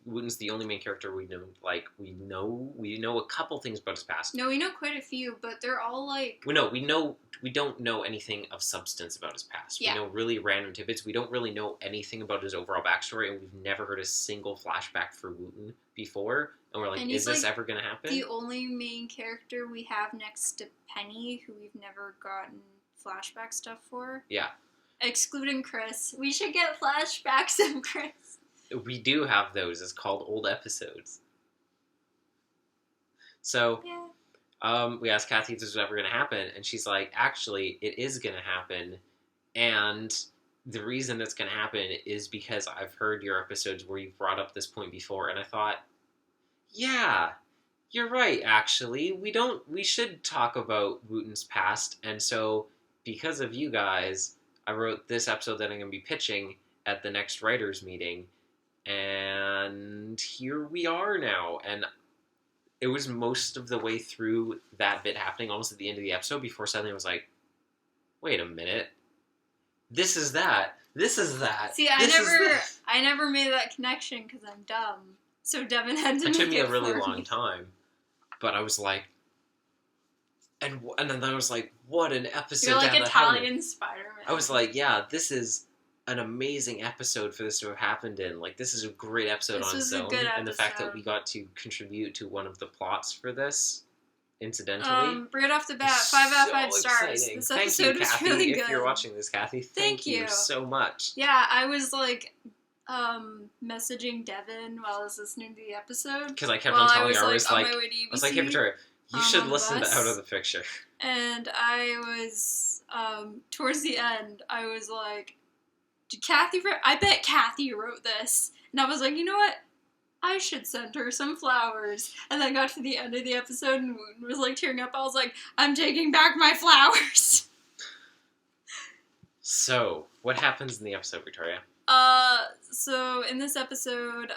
[SPEAKER 1] Wooten's the only main character we know. Like, we know a couple things about his past.
[SPEAKER 2] No, we know quite a few, but they're all like...
[SPEAKER 1] We don't know anything of substance about his past.
[SPEAKER 2] Yeah.
[SPEAKER 1] We know really random tidbits. We don't really know anything about his overall backstory, and we've never heard a single flashback for Wooten before. And we're like, is this ever going to happen?
[SPEAKER 2] The only main character we have next to Penny, who we've never gotten flashback stuff for.
[SPEAKER 1] Yeah.
[SPEAKER 2] Excluding Chris. We should get flashbacks of Chris.
[SPEAKER 1] We do have those. It's called old episodes. So, we asked Kathy if this was ever going to happen, and she's like, actually, it is going to happen, and the reason it's going to happen is because I've heard your episodes where you've brought up this point before, and I thought, yeah, you're right, actually. We should talk about Wooten's past, and so, because of you guys, I wrote this episode that I'm going to be pitching at the next writers' meeting, and here we are now. And it was most of the way through that bit happening, almost at the end of the episode, before suddenly I was like, wait a minute. This is that. This is that.
[SPEAKER 2] See, I never made that connection because I'm dumb. So Devin had to make it.
[SPEAKER 1] It took me a really long time. But I was like, and then I was like, what an episode.
[SPEAKER 2] You're like Italian Spider-Man.
[SPEAKER 1] I was like, yeah, this is an amazing episode for this to have happened in. Like, this is a great episode on its own. And the fact that we got to contribute to one of the plots for this, incidentally.
[SPEAKER 2] Right off the bat, 5 out of 5 stars.
[SPEAKER 1] Exciting.
[SPEAKER 2] This
[SPEAKER 1] Thank
[SPEAKER 2] episode
[SPEAKER 1] you,
[SPEAKER 2] was
[SPEAKER 1] Kathy.
[SPEAKER 2] really good.
[SPEAKER 1] If you're watching this, Kathy, thank you so much.
[SPEAKER 2] Yeah, I was like, messaging Devin while I was listening to the episode.
[SPEAKER 1] Because I kept on telling her, I was like, hey, Victoria, you should listen to Out of the Picture.
[SPEAKER 2] And I was, towards the end, I was like, did Kathy I bet Kathy wrote this. And I was like, you know what? I should send her some flowers. And then I got to the end of the episode and Wooten was like tearing up. I was like, I'm taking back my flowers.
[SPEAKER 1] So, what happens in the episode, Victoria?
[SPEAKER 2] So in this episode,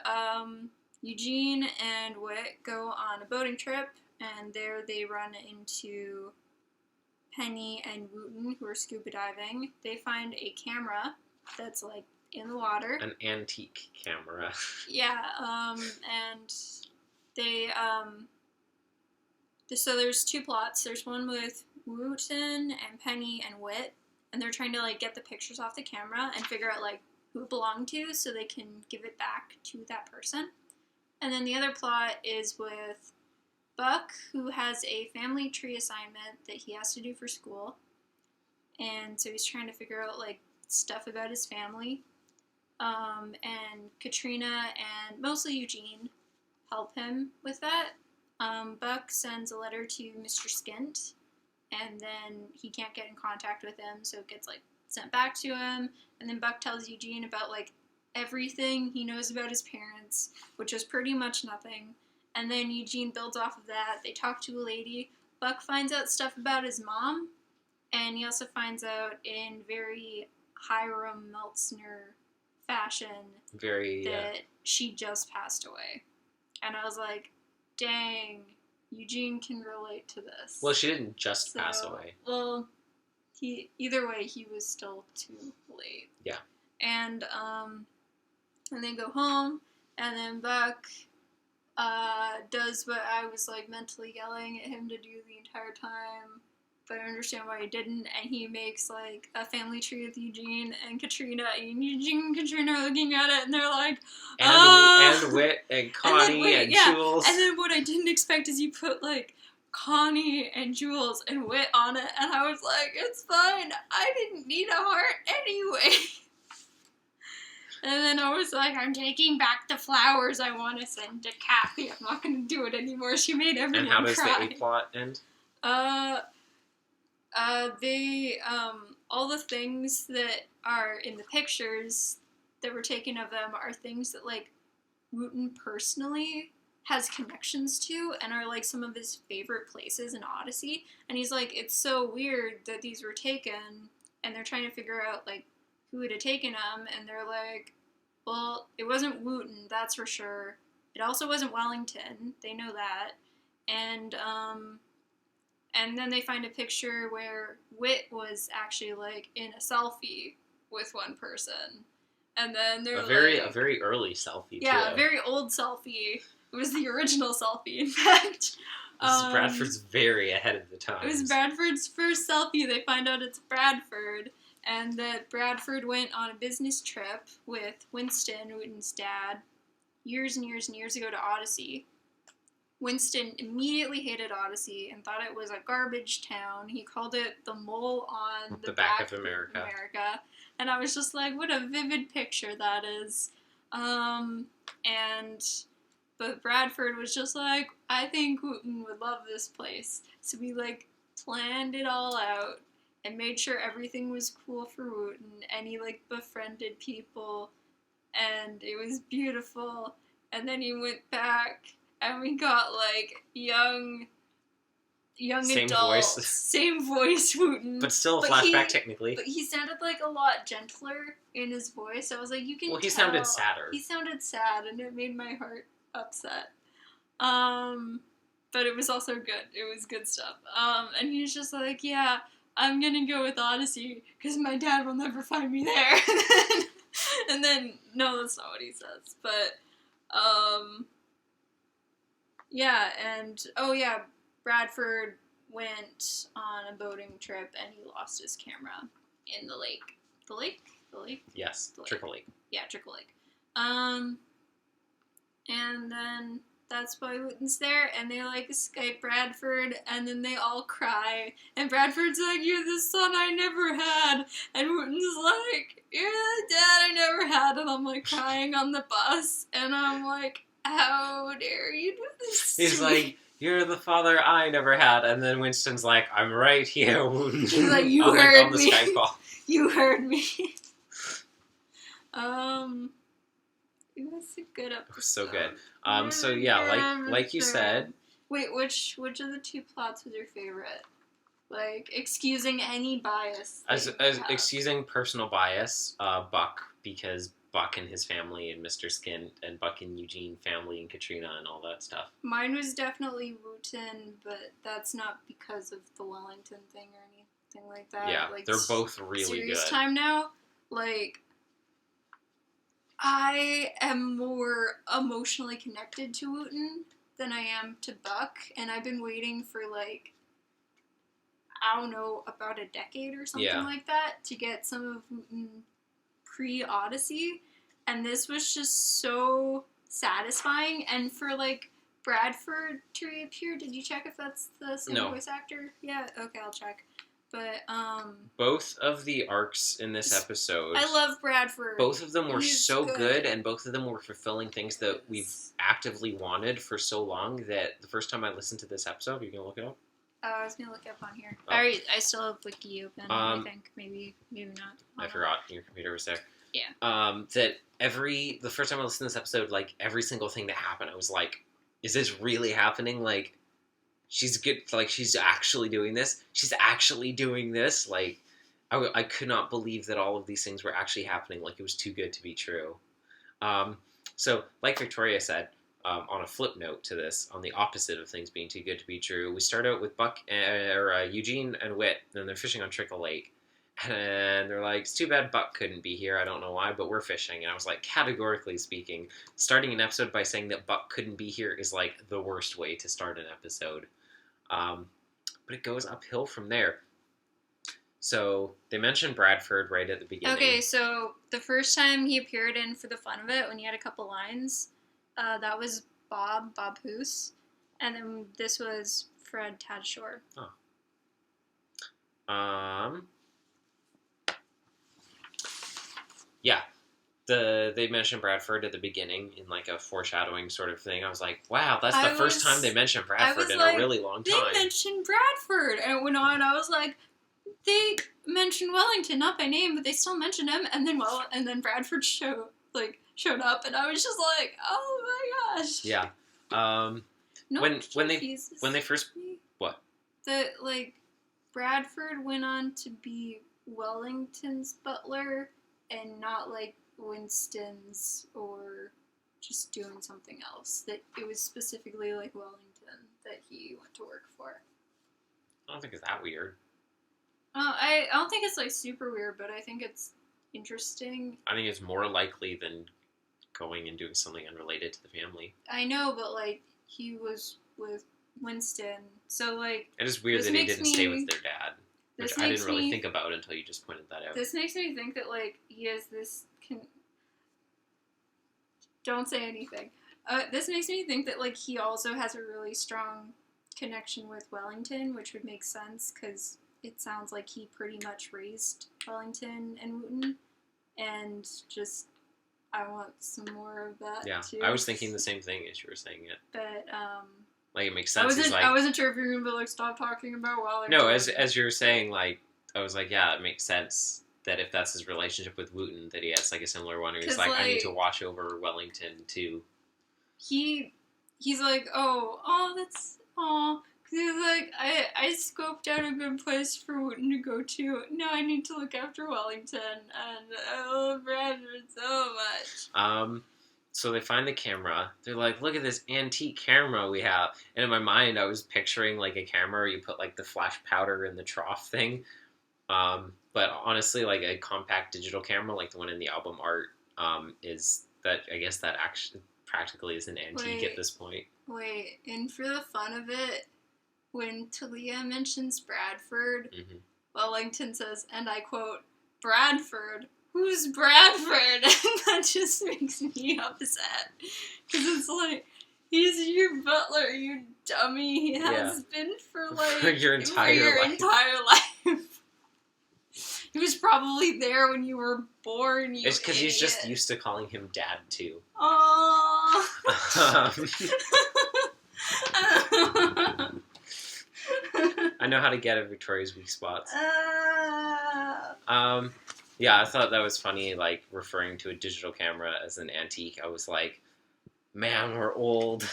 [SPEAKER 2] Eugene and Whit go on a boating trip, and there they run into Penny and Wooten, who are scuba diving. They find a camera that's, like, in the water. An
[SPEAKER 1] antique camera.
[SPEAKER 2] Yeah, and they, so there's two plots. There's one with Wooten and Penny and Whit, and they're trying to, like, get the pictures off the camera and figure out, like, who it belonged to so they can give it back to that person. And then the other plot is with Buck, who has a family tree assignment that he has to do for school. And so he's trying to figure out, like, stuff about his family. And Katrina and mostly Eugene help him with that. Buck sends a letter to Mr. Skint, and then he can't get in contact with him, so it gets, like, sent back to him. And then Buck tells Eugene about, like, everything he knows about his parents, which is pretty much nothing. And then Eugene builds off of that. They talk to a lady. Buck finds out stuff about his mom, and he also finds out in very Hiram Meltzner fashion that she just passed away. And I was like, dang, Eugene can relate to this.
[SPEAKER 1] Well, she didn't just pass away.
[SPEAKER 2] Well, either way, he was still too late.
[SPEAKER 1] Yeah.
[SPEAKER 2] And they go home, and then Buck does what I was, like, mentally yelling at him to do the entire time, but I understand why he didn't, and he makes, like, a family tree with Eugene and Katrina, and Eugene and Katrina are looking at it, and they're like,
[SPEAKER 1] and Whit, and Connie, and Jules.
[SPEAKER 2] And then what I didn't expect is you put, like, Connie and Jules and Whit on it, and I was like, it's fine, I didn't need a heart anyway. And then I was like, I'm taking back the flowers I want to send to Kathy. I'm not going to do it anymore. She made everyone cry.
[SPEAKER 1] And how does the A-plot end?
[SPEAKER 2] They, all the things that are in the pictures that were taken of them are things that, like, Wooten personally has connections to and are, like, some of his favorite places in Odyssey. And he's like, it's so weird that these were taken, and they're trying to figure out, like, who would have taken them, and they're like, well, it wasn't Wooten, that's for sure. It also wasn't Wellington, they know that. And then they find a picture where Whit was actually, like, in a selfie with one person. And then they're
[SPEAKER 1] a very early selfie,
[SPEAKER 2] yeah,
[SPEAKER 1] too.
[SPEAKER 2] a very old selfie. It was the original selfie, in fact.
[SPEAKER 1] Bradford's very ahead of the times.
[SPEAKER 2] It was Bradford's first selfie. They find out it's Bradford, and that Bradford went on a business trip with Winston, Wooten's dad, years and years and years ago to Odyssey. Winston immediately hated Odyssey and thought it was a garbage town. He called it the mole on the back of America. And I was just like, what a vivid picture that is. But Bradford was just like, I think Wooten would love this place. So we, like, planned it all out and made sure everything was cool for Wooten. And he, like, befriended people. And it was beautiful. And then he went back. And we got, like, young
[SPEAKER 1] Same
[SPEAKER 2] adults.
[SPEAKER 1] voice.
[SPEAKER 2] Same voice, Wooten.
[SPEAKER 1] But still a flashback, technically.
[SPEAKER 2] But he sounded, like, a lot gentler in his voice. I was like, you can
[SPEAKER 1] Well, he
[SPEAKER 2] tell.
[SPEAKER 1] sounded sadder.
[SPEAKER 2] He sounded sad, and it made my heart upset. But it was also good. It was good stuff. And he was just like, yeah, I'm gonna go with Odyssey, because my dad will never find me there. And then, no, that's not what he says. But, yeah, and, oh yeah, Bradford went on a boating trip and he lost his camera in the lake. The lake? The lake?
[SPEAKER 1] Yes,
[SPEAKER 2] the lake.
[SPEAKER 1] Trickle Lake.
[SPEAKER 2] Yeah, Trickle Lake. And then that's why Wooten's there, and they, like, Skype Bradford, and then they all cry, and Bradford's like, you're the son I never had, and Wooten's like, you're the dad I never had, and I'm, like, crying on the bus, and I'm like, how dare you do this?
[SPEAKER 1] He's like, you're the father I never had. And then Winston's like, I'm right here, Wooten.
[SPEAKER 2] He's like, you heard me.
[SPEAKER 1] Skype call.
[SPEAKER 2] You heard me. It was a good episode.
[SPEAKER 1] It was so good. So yeah, like you said.
[SPEAKER 2] Wait, which of the two plots was your favorite? Like, excusing any bias.
[SPEAKER 1] As excusing personal bias, Buck, because Buck and his family and Mr. Skin and Buck and Eugene family and Katrina and all that stuff.
[SPEAKER 2] Mine was definitely Wooten, but that's not because of the Wellington thing or anything like that.
[SPEAKER 1] Yeah,
[SPEAKER 2] like,
[SPEAKER 1] they're both really
[SPEAKER 2] serious
[SPEAKER 1] good.
[SPEAKER 2] Time now, like, I am more emotionally connected to Wooten than I am to Buck, and I've been waiting for, like, I don't know, about a decade or something like that to get some of Wooten pre-Odyssey, and this was just so satisfying. And for, like, Bradford to reappear, did you check if that's the same voice actor? Yeah, okay, I'll check. But,
[SPEAKER 1] both of the arcs in this episode,
[SPEAKER 2] I love Bradford.
[SPEAKER 1] Both of them were so good, and both of them were fulfilling things that we've actively wanted for so long that the first time I listened to this episode, are you gonna look it up?
[SPEAKER 2] I was gonna look up on here. Oh. I still have Wiki open, I think. Maybe not.
[SPEAKER 1] I forgot your computer was there.
[SPEAKER 2] Yeah.
[SPEAKER 1] That the first time I listened to this episode, like, every single thing that happened, I was like, is this really happening? Like, she's good, like, she's actually doing this? She's actually doing this? Like, I could not believe that all of these things were actually happening. Like, it was too good to be true. So, like Victoria said, on a flip note to this, on the opposite of things being too good to be true, we start out with Eugene and Whit, and they're fishing on Trickle Lake. And they're like, it's too bad Buck couldn't be here. I don't know why, but we're fishing. And I was like, categorically speaking, starting an episode by saying that Buck couldn't be here is, like, the worst way to start an episode. But it goes uphill from there. So they mentioned Bradford right at the beginning.
[SPEAKER 2] Okay, so the first time he appeared in For the Fun of It, when he had a couple lines, that was Bob Hoose. And then this was Fred Tadshore.
[SPEAKER 1] Oh. Yeah, they mentioned Bradford at the beginning in, like, a foreshadowing sort of thing. I was like, wow, that's the first time they mentioned Bradford in a really long time.
[SPEAKER 2] They mentioned Bradford, and it went on. I was like, they mentioned Wellington, not by name, but they still mentioned him. And then Bradford showed up, and I was just like, oh my gosh.
[SPEAKER 1] Yeah.
[SPEAKER 2] No,
[SPEAKER 1] when they first what?
[SPEAKER 2] That like Bradford went on to be Wellington's butler and not like Winston's or just doing something else. That it was specifically like Wellington that he went to work for.
[SPEAKER 1] I don't think it's that weird.
[SPEAKER 2] I don't think it's like super weird, but I think it's interesting.
[SPEAKER 1] I think it's more likely than going and doing something unrelated to the family.
[SPEAKER 2] I know, but like he was with Winston, so like
[SPEAKER 1] it is weird that he didn't stay with their dad, which I didn't really think about until you just pointed that out.
[SPEAKER 2] This makes me think that like he has this. Don't say anything. This makes me think that like he also has a really strong connection with Wellington, which would make sense because it sounds like he pretty much raised Wellington and Wooten, and just I want some more of that.
[SPEAKER 1] Yeah,
[SPEAKER 2] too.
[SPEAKER 1] I was thinking the same thing as you were saying it.
[SPEAKER 2] But
[SPEAKER 1] like it makes sense.
[SPEAKER 2] I wasn't sure if you were gonna be like stop talking about Wellington.
[SPEAKER 1] No, as you were saying, like I was like, yeah, it makes sense that if that's his relationship with Wooten, that he has like a similar one. Where he's like, I need to watch over Wellington too.
[SPEAKER 2] He's like, that's. Because he's like, I scoped out a good place for Wooten to go to. Now I need to look after Wellington, and I love Bradford so much.
[SPEAKER 1] So they find the camera. They're like, look at this antique camera we have. And in my mind, I was picturing like a camera where you put like the flash powder in the trough thing. But honestly, like a compact digital camera, like the one in the album art, is that, I guess that actually practically is an antique at this point.
[SPEAKER 2] Wait, and for the fun of it, when Talia mentions Bradford, Wellington says, and I quote, Bradford? Who's Bradford? And that just makes me upset. Because it's like, he's your butler, you dummy. He has been for like
[SPEAKER 1] for your entire
[SPEAKER 2] life. He was probably there when you were born, you
[SPEAKER 1] It's because he's just used to calling him Dad, too.
[SPEAKER 2] Aww.
[SPEAKER 1] I know how to get at Victoria's weak spots. Yeah, I thought that was funny, like, referring to a digital camera as an antique. I was like, man, we're old.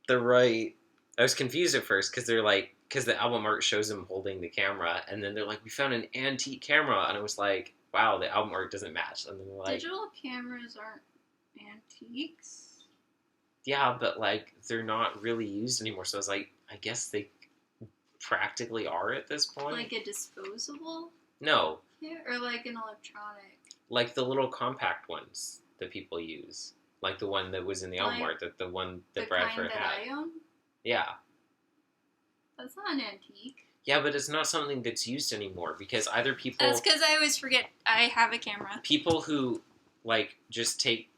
[SPEAKER 1] They're right. I was confused at first, because they're like, because the album art shows him holding the camera, and then they're like, we found an antique camera, and I was like, wow, the album art doesn't match. And then they're like,
[SPEAKER 2] digital cameras aren't antiques?
[SPEAKER 1] Yeah, but, like, they're not really used anymore, so I was like, I guess they practically are at this point.
[SPEAKER 2] Like a disposable?
[SPEAKER 1] No.
[SPEAKER 2] Yeah, or like an electronic?
[SPEAKER 1] Like the little compact ones that people use. Like the one that was in the album art, the one that Bradford had.
[SPEAKER 2] The kind that I own?
[SPEAKER 1] Yeah.
[SPEAKER 2] That's not an antique.
[SPEAKER 1] Yeah, but it's not something that's used anymore, because either people...
[SPEAKER 2] That's because I always forget I have a camera.
[SPEAKER 1] People who, like, just take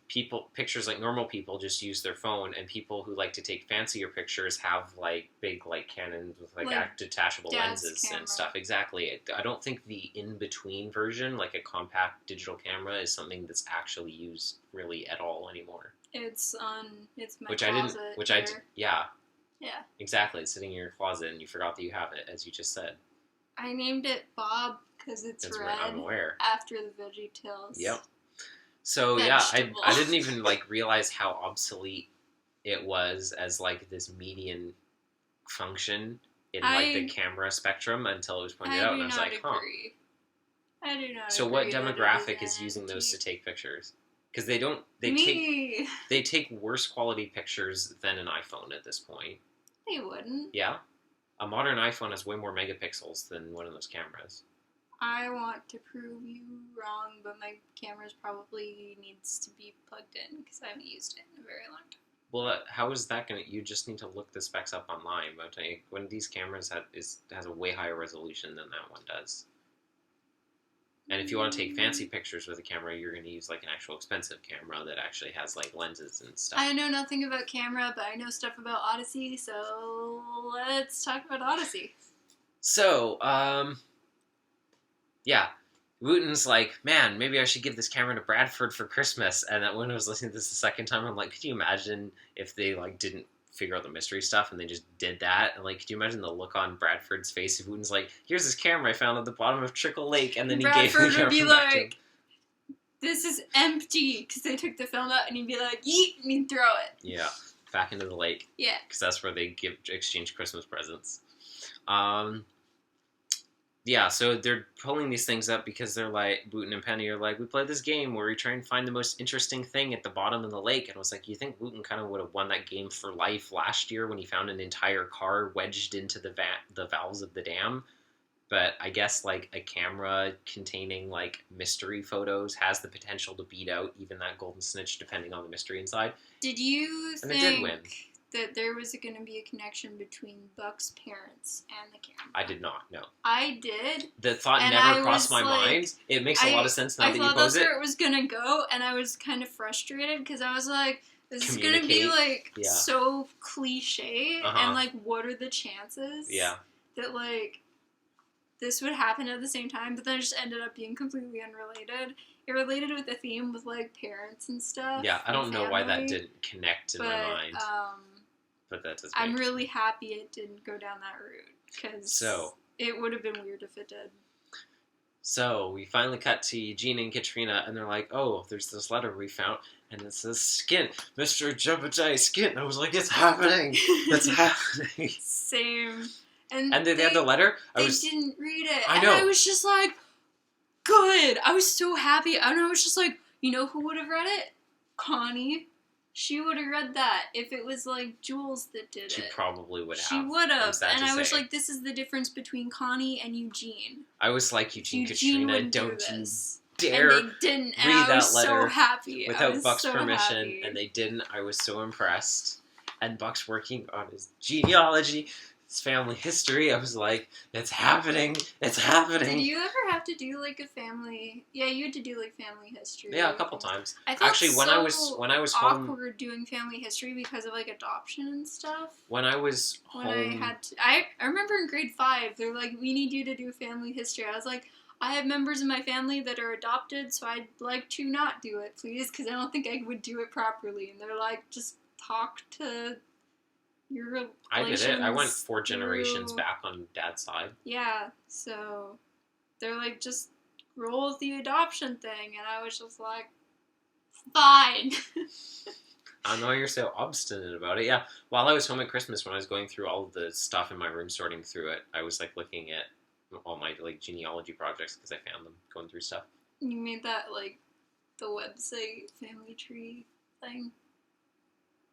[SPEAKER 1] pictures like normal people just use their phone, and people who like to take fancier pictures have, like, big, like, Canons with, like detachable lenses
[SPEAKER 2] camera.
[SPEAKER 1] and stuff. Exactly. I don't think the in-between version, like a compact digital camera, is something that's actually used really at all anymore.
[SPEAKER 2] It's my
[SPEAKER 1] closet. Yeah.
[SPEAKER 2] Yeah.
[SPEAKER 1] Exactly. It's sitting in your closet, and you forgot that you have it, as you just said.
[SPEAKER 2] I named it Bob because it's red.
[SPEAKER 1] I'm aware.
[SPEAKER 2] After the Veggie Tales.
[SPEAKER 1] Yep. So
[SPEAKER 2] Vegetable.
[SPEAKER 1] I didn't even like realize how obsolete it was as like this median function in like the camera spectrum until it was pointed out, and I was like,
[SPEAKER 2] agree. I do not.
[SPEAKER 1] So
[SPEAKER 2] agree
[SPEAKER 1] what demographic is using those to take pictures? Because they take worse quality pictures than an iPhone at this point.
[SPEAKER 2] They wouldn't.
[SPEAKER 1] Yeah, a modern iPhone has way more megapixels than one of those cameras.
[SPEAKER 2] I want to prove you wrong, but my camera probably needs to be plugged in because I haven't used it in a very long time.
[SPEAKER 1] Well, how is that going to... You just need to look the specs up online. But one of these cameras has a way higher resolution than that one does. And if you want to take fancy pictures with a camera, you're going to use like an actual expensive camera that actually has like lenses and stuff.
[SPEAKER 2] I know nothing about camera, but I know stuff about Odyssey, so let's talk about Odyssey.
[SPEAKER 1] So, yeah, Wooten's like, man, maybe I should give this camera to Bradford for Christmas. And then when I was listening to this the second time, I'm like, could you imagine if they like didn't figure out the mystery stuff and they just did that? And like, could you imagine the look on Bradford's face if Wooten's like, here's this camera I found at the bottom of Trickle Lake, and then he gave the camera back to him.
[SPEAKER 2] this is empty, because they took the film out, and he'd be like, yeet, and he'd throw it.
[SPEAKER 1] Yeah, back into the lake.
[SPEAKER 2] Yeah.
[SPEAKER 1] Because that's where they exchange Christmas presents. Yeah, so they're pulling these things up because they're like, Wooten and Penny are like, we played this game where we try and find the most interesting thing at the bottom of the lake. And I was like, you think Wooten kind of would have won that game for life last year when he found an entire car wedged into the valves of the dam? But I guess, like, a camera containing, like, mystery photos has the potential to beat out even that golden snitch, depending on the mystery inside.
[SPEAKER 2] Did you
[SPEAKER 1] And it did win.
[SPEAKER 2] think that there was going to be a connection between Buck's parents and the camera?
[SPEAKER 1] I did not, no.
[SPEAKER 2] I did.
[SPEAKER 1] The thought
[SPEAKER 2] and
[SPEAKER 1] never
[SPEAKER 2] I
[SPEAKER 1] crossed
[SPEAKER 2] was
[SPEAKER 1] my
[SPEAKER 2] like-
[SPEAKER 1] mind. It makes a lot of sense now that you
[SPEAKER 2] I thought
[SPEAKER 1] pose
[SPEAKER 2] that's
[SPEAKER 1] it.
[SPEAKER 2] where it was going to go, and I was kind of frustrated, because I was like, this is going to be, like,
[SPEAKER 1] Yeah.
[SPEAKER 2] so cliche,
[SPEAKER 1] Uh-huh.
[SPEAKER 2] and, like, what are the chances
[SPEAKER 1] Yeah.
[SPEAKER 2] that, like, this would happen at the same time? But then it just ended up being completely unrelated. It related with the theme with, like, parents and stuff.
[SPEAKER 1] Yeah, I don't
[SPEAKER 2] and
[SPEAKER 1] know why that
[SPEAKER 2] family,
[SPEAKER 1] didn't connect in my mind. But that does
[SPEAKER 2] I'm
[SPEAKER 1] make
[SPEAKER 2] really happy it didn't go down that route, because
[SPEAKER 1] So-
[SPEAKER 2] it would have been weird if it did.
[SPEAKER 1] So we finally cut to Eugene and Katrina, and they're like, oh, there's this letter we found, and it says Skin, Mr. Jumbatai Skin. And I was like, it's happening! It's happening!
[SPEAKER 2] Same. And
[SPEAKER 1] And they had the letter?
[SPEAKER 2] They didn't read it.
[SPEAKER 1] I know.
[SPEAKER 2] And I was just like, good. I was so happy. And I was just like, you know who would have read it? Connie. She would have read that if it was, like, Jules that did
[SPEAKER 1] She
[SPEAKER 2] it.
[SPEAKER 1] probably would have.
[SPEAKER 2] She would have. And I was
[SPEAKER 1] say.
[SPEAKER 2] like, this is the difference between Connie and Eugene.
[SPEAKER 1] I was like, Eugene
[SPEAKER 2] Katrina
[SPEAKER 1] Katrina, don't
[SPEAKER 2] do
[SPEAKER 1] you
[SPEAKER 2] this.
[SPEAKER 1] dare
[SPEAKER 2] And they didn't. And
[SPEAKER 1] read
[SPEAKER 2] I was
[SPEAKER 1] that letter
[SPEAKER 2] so happy. I
[SPEAKER 1] without
[SPEAKER 2] was
[SPEAKER 1] Buck's
[SPEAKER 2] so
[SPEAKER 1] permission,
[SPEAKER 2] happy.
[SPEAKER 1] and they didn't. I was so impressed. And Buck's working on his genealogy, his family history. I was like, it's happening! It's happening!
[SPEAKER 2] Did you ever have to do, like, a family... Yeah, you had to do, like, family history.
[SPEAKER 1] Yeah, a couple times.
[SPEAKER 2] I felt
[SPEAKER 1] Actually, when I was home,
[SPEAKER 2] awkward doing family history because of, like, adoption and stuff.
[SPEAKER 1] when I was
[SPEAKER 2] When
[SPEAKER 1] home,
[SPEAKER 2] I had to... I remember in grade 5, they're like, we need you to do family history. I was like, I have members in my family that are adopted, so I'd like to not do it, please, because I don't think I would do it properly. And they're like, just talk to your relations.
[SPEAKER 1] I did it. I went 4 generations
[SPEAKER 2] through-
[SPEAKER 1] back on Dad's side.
[SPEAKER 2] Yeah, so they're like, just roll with the adoption thing, and I was just like, fine.
[SPEAKER 1] I know you're so obstinate about it. Yeah, while I was home at Christmas, when I was going through all of the stuff in my room, sorting through it, I was like looking at all my like genealogy projects because I found them going through stuff.
[SPEAKER 2] You made that, like, the website family tree thing?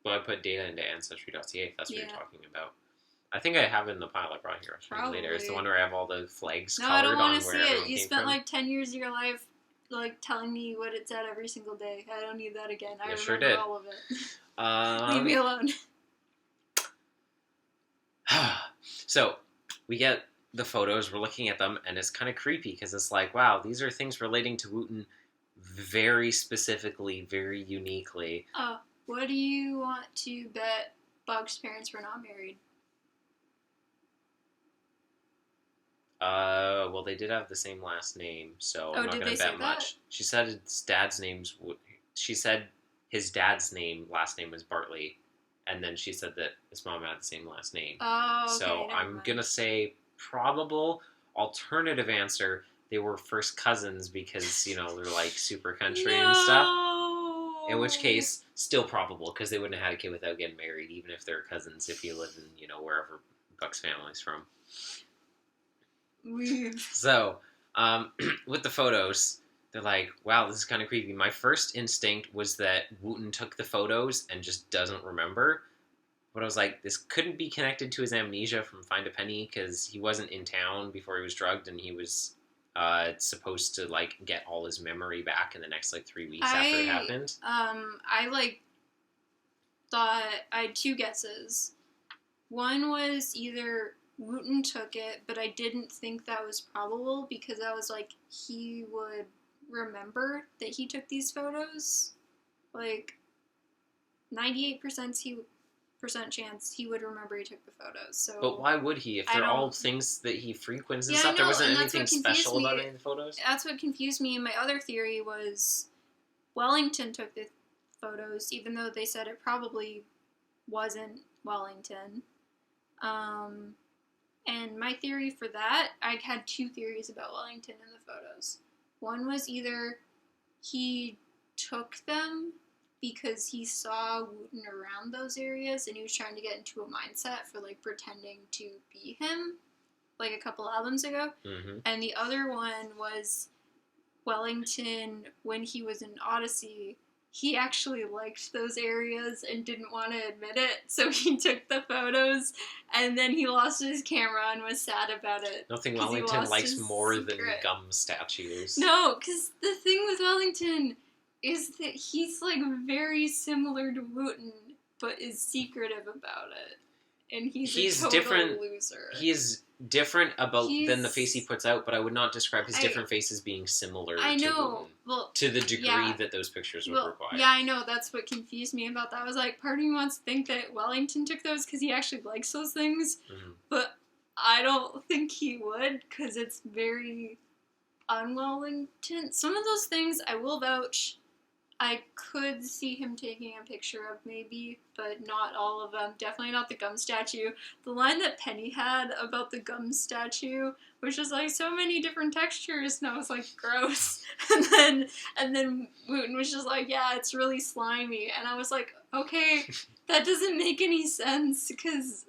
[SPEAKER 1] Well, I put data into ancestry.ca if that's what you're
[SPEAKER 2] Yeah.
[SPEAKER 1] talking about. I think I have it in the pile I brought here. I'll show you later. It's the
[SPEAKER 2] Probably.
[SPEAKER 1] one where I have all the flags
[SPEAKER 2] No, I
[SPEAKER 1] colored
[SPEAKER 2] don't
[SPEAKER 1] on
[SPEAKER 2] want to
[SPEAKER 1] where
[SPEAKER 2] see
[SPEAKER 1] everyone
[SPEAKER 2] it. You
[SPEAKER 1] came
[SPEAKER 2] spent
[SPEAKER 1] from.
[SPEAKER 2] like 10 years of your life, like, telling me what it said every single day. I don't need that again. I
[SPEAKER 1] You
[SPEAKER 2] remember
[SPEAKER 1] sure did.
[SPEAKER 2] all of it. Leave me alone.
[SPEAKER 1] So, we get the photos, we're looking at them, and it's kind of creepy because it's like, wow, these are things relating to Wooten very specifically, very uniquely.
[SPEAKER 2] Oh, what do you want to bet Bug's parents were not married?
[SPEAKER 1] Well, they did have the same last name, so
[SPEAKER 2] Oh,
[SPEAKER 1] I'm not
[SPEAKER 2] did
[SPEAKER 1] going
[SPEAKER 2] they
[SPEAKER 1] to
[SPEAKER 2] say
[SPEAKER 1] bet
[SPEAKER 2] that?
[SPEAKER 1] much. She said his dad's name's. She said his dad's last name was Bartley, and then she said that his mom had the same last name.
[SPEAKER 2] Oh, okay,
[SPEAKER 1] So
[SPEAKER 2] never
[SPEAKER 1] I'm
[SPEAKER 2] mind.
[SPEAKER 1] gonna say probable. Alternative answer: they were first cousins because they're like super country and stuff. In which case, still probable because they wouldn't have had a kid without getting married, even if they're cousins. If you live in wherever Buck's family's from.
[SPEAKER 2] Weird.
[SPEAKER 1] So, with the photos, they're like, wow, this is kind of creepy. My first instinct was that Wooten took the photos and just doesn't remember. But I was like, this couldn't be connected to his amnesia from Find a Penny because he wasn't in town before he was drugged and he was supposed to, like, get all his memory back in the next, 3 weeks after it happened.
[SPEAKER 2] I thought I had 2 guesses. One was either Wooten took it, but I didn't think that was probable because I was like, he would remember that he took these photos. 98% chance he would remember he took the photos. So,
[SPEAKER 1] But why would he? If
[SPEAKER 2] I
[SPEAKER 1] they're all
[SPEAKER 2] don't-
[SPEAKER 1] things that he frequents and
[SPEAKER 2] Yeah, I
[SPEAKER 1] stuff, there
[SPEAKER 2] know,
[SPEAKER 1] wasn't
[SPEAKER 2] and that's what
[SPEAKER 1] anything
[SPEAKER 2] confused
[SPEAKER 1] special about
[SPEAKER 2] me.
[SPEAKER 1] any of the photos?
[SPEAKER 2] that's what confused me. And my other theory was Wellington took the photos, even though they said it probably wasn't Wellington. And my theory for that, I had 2 theories about Wellington in the photos. One was either he took them because he saw Wooten around those areas, and he was trying to get into a mindset for, like, pretending to be him, like, a couple albums ago.
[SPEAKER 1] Mm-hmm.
[SPEAKER 2] And the other one was Wellington, when he was in Odyssey, he actually liked those areas and didn't want to admit it, so he took the photos, and then he lost his camera and was sad about it.
[SPEAKER 1] Nothing Wellington likes more than gum statues.
[SPEAKER 2] No, because the thing with Wellington is that he's, like, very similar to Wooten, but is secretive about it. And he's a total
[SPEAKER 1] different,
[SPEAKER 2] loser.
[SPEAKER 1] He's different than the face he puts out, but I would not describe his different faces being similar to Wooten.
[SPEAKER 2] Well,
[SPEAKER 1] to the degree that those pictures would require.
[SPEAKER 2] Yeah, I know. That's what confused me about that. I was like, part of me wants to think that Wellington took those because he actually likes those things, but I don't think he would, because it's very un-Wellington. Some of those things, I will vouch, I could see him taking a picture of maybe, but not all of them. Definitely not the gum statue. The line that Penny had about the gum statue, which was like so many different textures, and I was like, gross. And then Wooten was just like, yeah, it's really slimy. And I was like, okay, that doesn't make any sense, because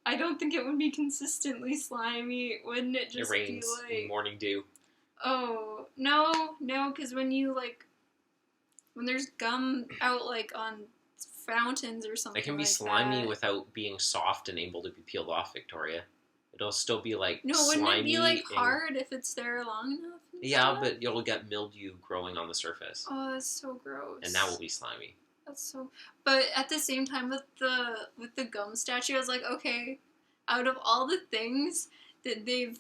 [SPEAKER 2] I don't think it would be consistently slimy. Wouldn't it just
[SPEAKER 1] be like... morning dew.
[SPEAKER 2] Oh, no, because when you, like, when there's gum out, like, on fountains or something,
[SPEAKER 1] it can be
[SPEAKER 2] like
[SPEAKER 1] slimy
[SPEAKER 2] that.
[SPEAKER 1] Without being soft and able to be peeled off, Victoria. It'll still be, like,
[SPEAKER 2] no,
[SPEAKER 1] slimy.
[SPEAKER 2] Wouldn't it be, like, hard if it's there long enough?
[SPEAKER 1] Yeah, but you'll get mildew growing on the surface.
[SPEAKER 2] Oh, that's so gross.
[SPEAKER 1] And that will be slimy.
[SPEAKER 2] That's so... But at the same time, with the gum statue, I was like, okay, out of all the things that they've,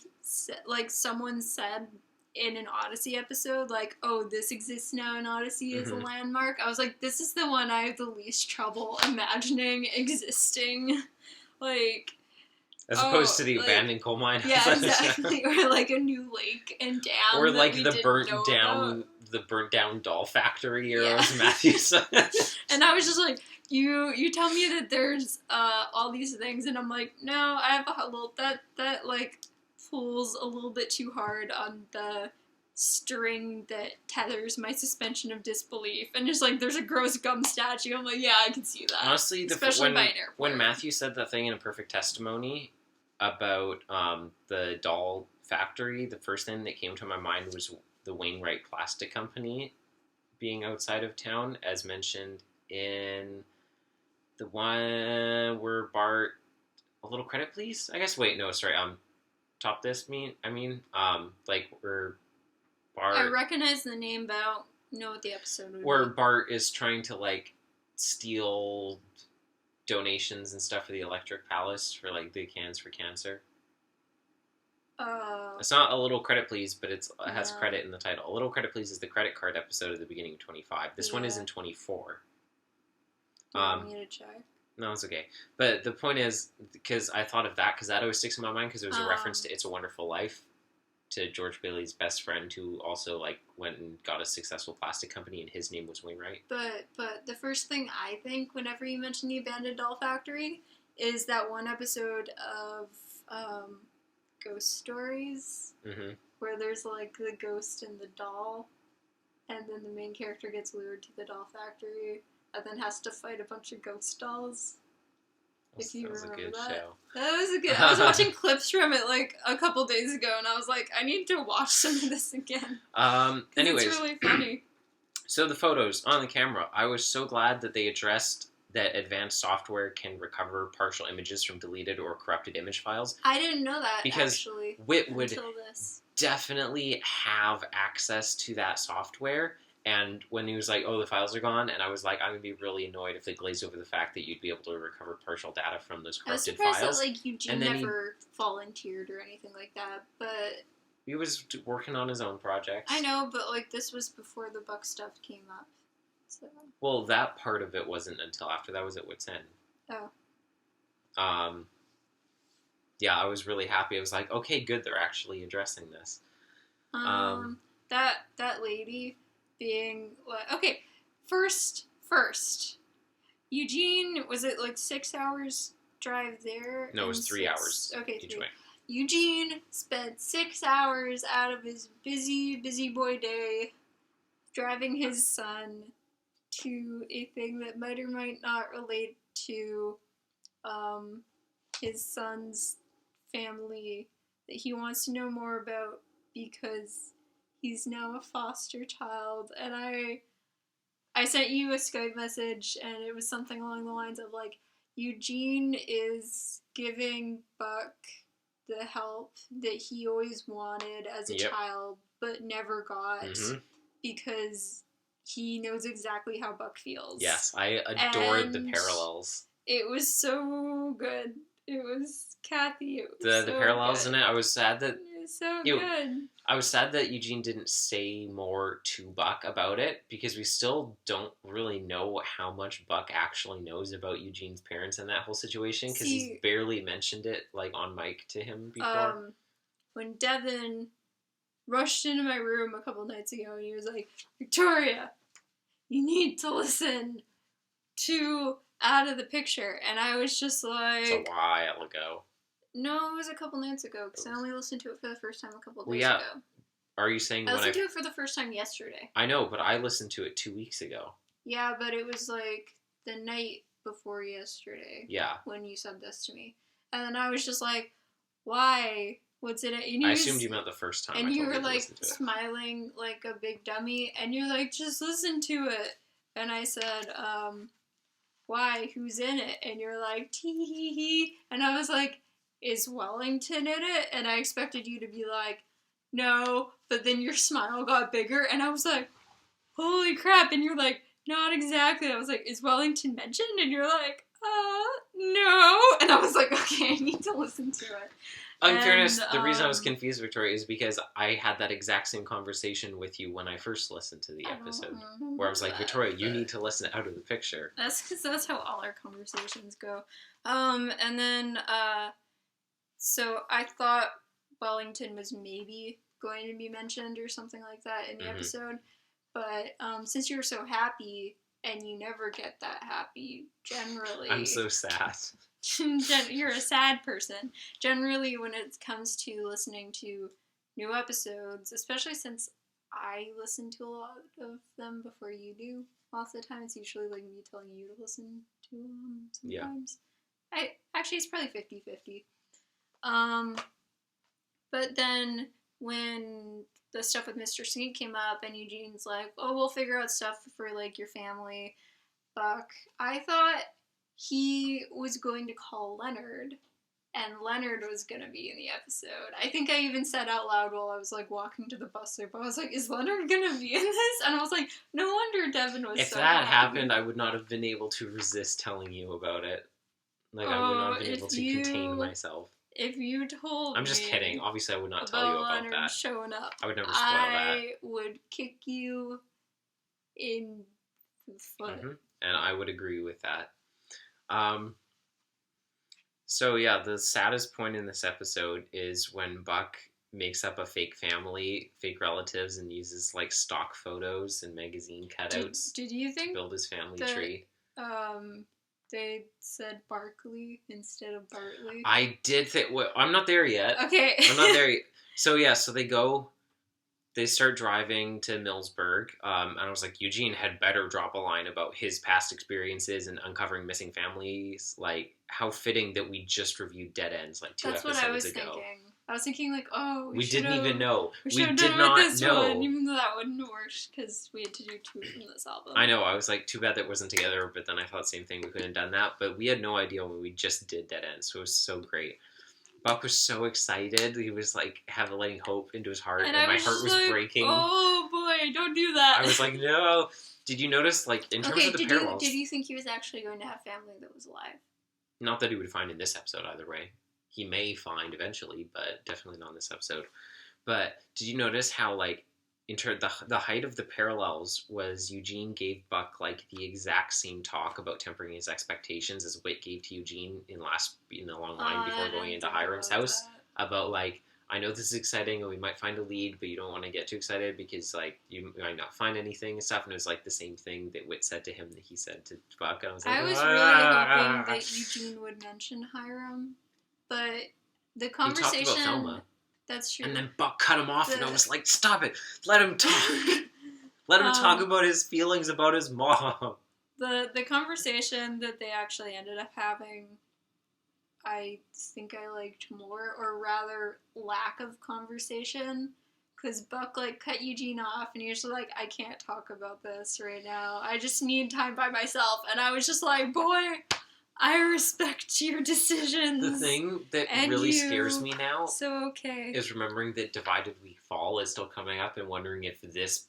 [SPEAKER 2] like, someone said in an Odyssey episode, like, oh, this exists now in Odyssey as a landmark, I was like, this is the one I have the least trouble imagining existing. Like...
[SPEAKER 1] As opposed to the abandoned coal mine.
[SPEAKER 2] Yeah, exactly. Or like a new lake and dam.
[SPEAKER 1] Or like the burnt down doll factory, or as Matthew said.
[SPEAKER 2] And I was just like, you tell me that there's all these things, and I'm like, no, I have a little that like pulls a little bit too hard on the string that tethers my suspension of disbelief, and just like there's a gross gum statue. I'm like, yeah, I can see that.
[SPEAKER 1] Honestly,
[SPEAKER 2] especially by an airport.
[SPEAKER 1] When Matthew said that thing in A Perfect Testimony about the doll factory, the first thing that came to my mind was the Wainwright Plastic Company being outside of town, as mentioned in the one where Bart... A little credit, please? I guess, wait, no, sorry, top this, like, where Bart...
[SPEAKER 2] I recognize the name, but I don't know what the episode would be.
[SPEAKER 1] Where Bart is trying to, like, steal donations and stuff for the Electric Palace for, like, the Cans for Cancer. It's not A Little Credit Please, but it has credit in the title. A Little Credit Please is the credit card episode at the beginning of 25. This one is in 24.
[SPEAKER 2] Do you want me to check?
[SPEAKER 1] No, it's okay. But the point is, because I thought of that, because that always sticks in my mind, because it was a reference to It's a Wonderful Life, to George Bailey's best friend, who also, like, went and got a successful plastic company, and his name was Wainwright.
[SPEAKER 2] But the first thing I think whenever you mention the abandoned doll factory is that one episode of Ghost Stories, where there's, like, the ghost and the doll, and then the main character gets lured to the doll factory, and then has to fight a bunch of ghost dolls. If you remember that. That was a good... I was watching clips from it, like, a couple days ago, and I was like, I need to watch some of this again.
[SPEAKER 1] Anyways.
[SPEAKER 2] It's really funny.
[SPEAKER 1] So the photos on the camera, I was so glad that they addressed that advanced software can recover partial images from deleted or corrupted image files.
[SPEAKER 2] I didn't know that,
[SPEAKER 1] because
[SPEAKER 2] actually.
[SPEAKER 1] Whit would definitely have access to that software. And when he was like, oh, the files are gone, and I was like, I'm going to be really annoyed if they glazed over the fact that you'd be able to recover partial data from those corrupted files.
[SPEAKER 2] I was surprised that, like, Eugene never volunteered or anything like that, but...
[SPEAKER 1] He was working on his own projects.
[SPEAKER 2] I know, but, like, this was before the Buck stuff came up, so...
[SPEAKER 1] Well, that part of it wasn't until after that was at Wit's End.
[SPEAKER 2] Oh.
[SPEAKER 1] Yeah, I was really happy. I was like, okay, good, they're actually addressing this.
[SPEAKER 2] That lady... being like, okay, first, Eugene, was it like 6 hours drive there?
[SPEAKER 1] No, it was 3 hours.
[SPEAKER 2] Okay,
[SPEAKER 1] each way.
[SPEAKER 2] Eugene spent 6 hours out of his busy boy day driving his son to a thing that might or might not relate to his son's family that he wants to know more about because he's now a foster child. And I sent you a Skype message, and it was something along the lines of, like, Eugene is giving Buck the help that he always wanted as a child, but never got because he knows exactly how Buck feels.
[SPEAKER 1] Yes, I adored the parallels.
[SPEAKER 2] It was so good. It was Kathy. It was
[SPEAKER 1] the parallels in it. I was sad that
[SPEAKER 2] it was so good.
[SPEAKER 1] I was sad that Eugene didn't say more to Buck about it, because we still don't really know how much Buck actually knows about Eugene's parents in that whole situation, because he's barely mentioned it, like, on mic to him before.
[SPEAKER 2] When Devin rushed into my room a couple nights ago and he was like, Victoria, you need to listen to Out of the Picture. And I was just like...
[SPEAKER 1] It's a while ago.
[SPEAKER 2] No, it was a couple nights ago, because I only listened to it for the first time a couple days ago.
[SPEAKER 1] Are you saying
[SPEAKER 2] I listened to it for the first time yesterday.
[SPEAKER 1] I know, but I listened to it 2 weeks ago.
[SPEAKER 2] Yeah, but it was like the night before yesterday.
[SPEAKER 1] Yeah.
[SPEAKER 2] When you said this to me. And then I was just like, why? What's in it?
[SPEAKER 1] I assumed you meant the first time.
[SPEAKER 2] And you were like smiling like a big dummy, and you're like, just listen to it. And I said, why? Who's in it? And you're like, tee hee hee. And I was like, is Wellington in it? And I expected you to be like, no. But then your smile got bigger, and I was like, holy crap. And you're like, not exactly. I was like, is Wellington mentioned? And you're like, no. And I was like, okay, I need to listen to it.
[SPEAKER 1] In fairness, the reason I was confused, Victoria, is because I had that exact same conversation with you when I first listened to the episode. Where I was like, Victoria, you need to listen Out of the Picture.
[SPEAKER 2] That's because that's how all our conversations go. And then, so I thought Wellington was maybe going to be mentioned or something like that in the episode. But since you were so happy, and you never get that happy, generally...
[SPEAKER 1] I'm so sad.
[SPEAKER 2] You're a sad person. Generally, when it comes to listening to new episodes, especially since I listen to a lot of them before you do, most of the time it's usually like me telling you to listen to them sometimes. Yeah. It's probably 50-50. But then when the stuff with Mr. Sneak came up and Eugene's like, oh, we'll figure out stuff for like your family, Buck, I thought he was going to call Leonard, and Leonard was going to be in the episode. I think I even said out loud while I was, like, walking to the bus stop, I was like, is Leonard going to be in this? And I was like, no wonder Devin was
[SPEAKER 1] if
[SPEAKER 2] so
[SPEAKER 1] that
[SPEAKER 2] happy.
[SPEAKER 1] happened, I would not have been able to resist telling you about it. Like, I would not have been able to contain myself.
[SPEAKER 2] If you told me...
[SPEAKER 1] I'm just kidding. Obviously, I would not tell you about
[SPEAKER 2] Leonard
[SPEAKER 1] that.
[SPEAKER 2] showing up,
[SPEAKER 1] I would never spoil that.
[SPEAKER 2] I would kick you in the foot.
[SPEAKER 1] And I would agree with that. So yeah, the saddest point in this episode is when Buck makes up a fake family, fake relatives, and uses like stock photos and magazine cutouts
[SPEAKER 2] did you think
[SPEAKER 1] to build his family tree.
[SPEAKER 2] They said Barkley instead of Bartley?
[SPEAKER 1] I did think... Well, I'm not there yet.
[SPEAKER 2] Okay.
[SPEAKER 1] I'm not there yet. So yeah, so they start driving to Millsburg, and I was like, Eugene had better drop a line about his past experiences and uncovering missing families. Like, how fitting that we just reviewed Dead Ends like 2 episodes ago. That's what I was
[SPEAKER 2] thinking. I was thinking like, oh,
[SPEAKER 1] we didn't even know.
[SPEAKER 2] We did not know. One, even though that wouldn't have worked because we had to do 2 from this album.
[SPEAKER 1] I know. I was like, too bad that wasn't together. But then I thought same thing. We couldn't have done that. But we had no idea when we just did Dead Ends. So it was so great. Buck was so excited. He was like letting hope into his heart, and my heart was like, breaking.
[SPEAKER 2] Oh boy, don't do that.
[SPEAKER 1] I was like, no. Did you notice, like, in terms of the parallels?
[SPEAKER 2] Did you think he was actually going to have family that was alive?
[SPEAKER 1] Not that he would find in this episode, either way. He may find eventually, but definitely not in this episode. But did you notice how, like, the height of the parallels was Eugene gave Buck, like, the exact same talk about tempering his expectations as Whit gave to Eugene in the long line before going into Hiram's house. About, like, I know this is exciting and we might find a lead, but you don't want to get too excited because, like, you might not find anything and stuff. And it was, like, the same thing that Whit said to him that he said to Buck. And I was like,
[SPEAKER 2] really hoping that Eugene would mention Hiram, but the conversation...
[SPEAKER 1] He talked about Thelma.
[SPEAKER 2] That's true.
[SPEAKER 1] And then Buck cut him off, and I was like, stop it. Let him talk. Let him talk about his feelings about his mom.
[SPEAKER 2] The conversation that they actually ended up having, I think I liked more, or rather lack of conversation, because Buck like cut Eugene off and he was like, I can't talk about this right now, I just need time by myself. And I was just like, boy, I respect your decisions.
[SPEAKER 1] The thing that really scares me now is remembering that Divided We Fall is still coming up and wondering if this...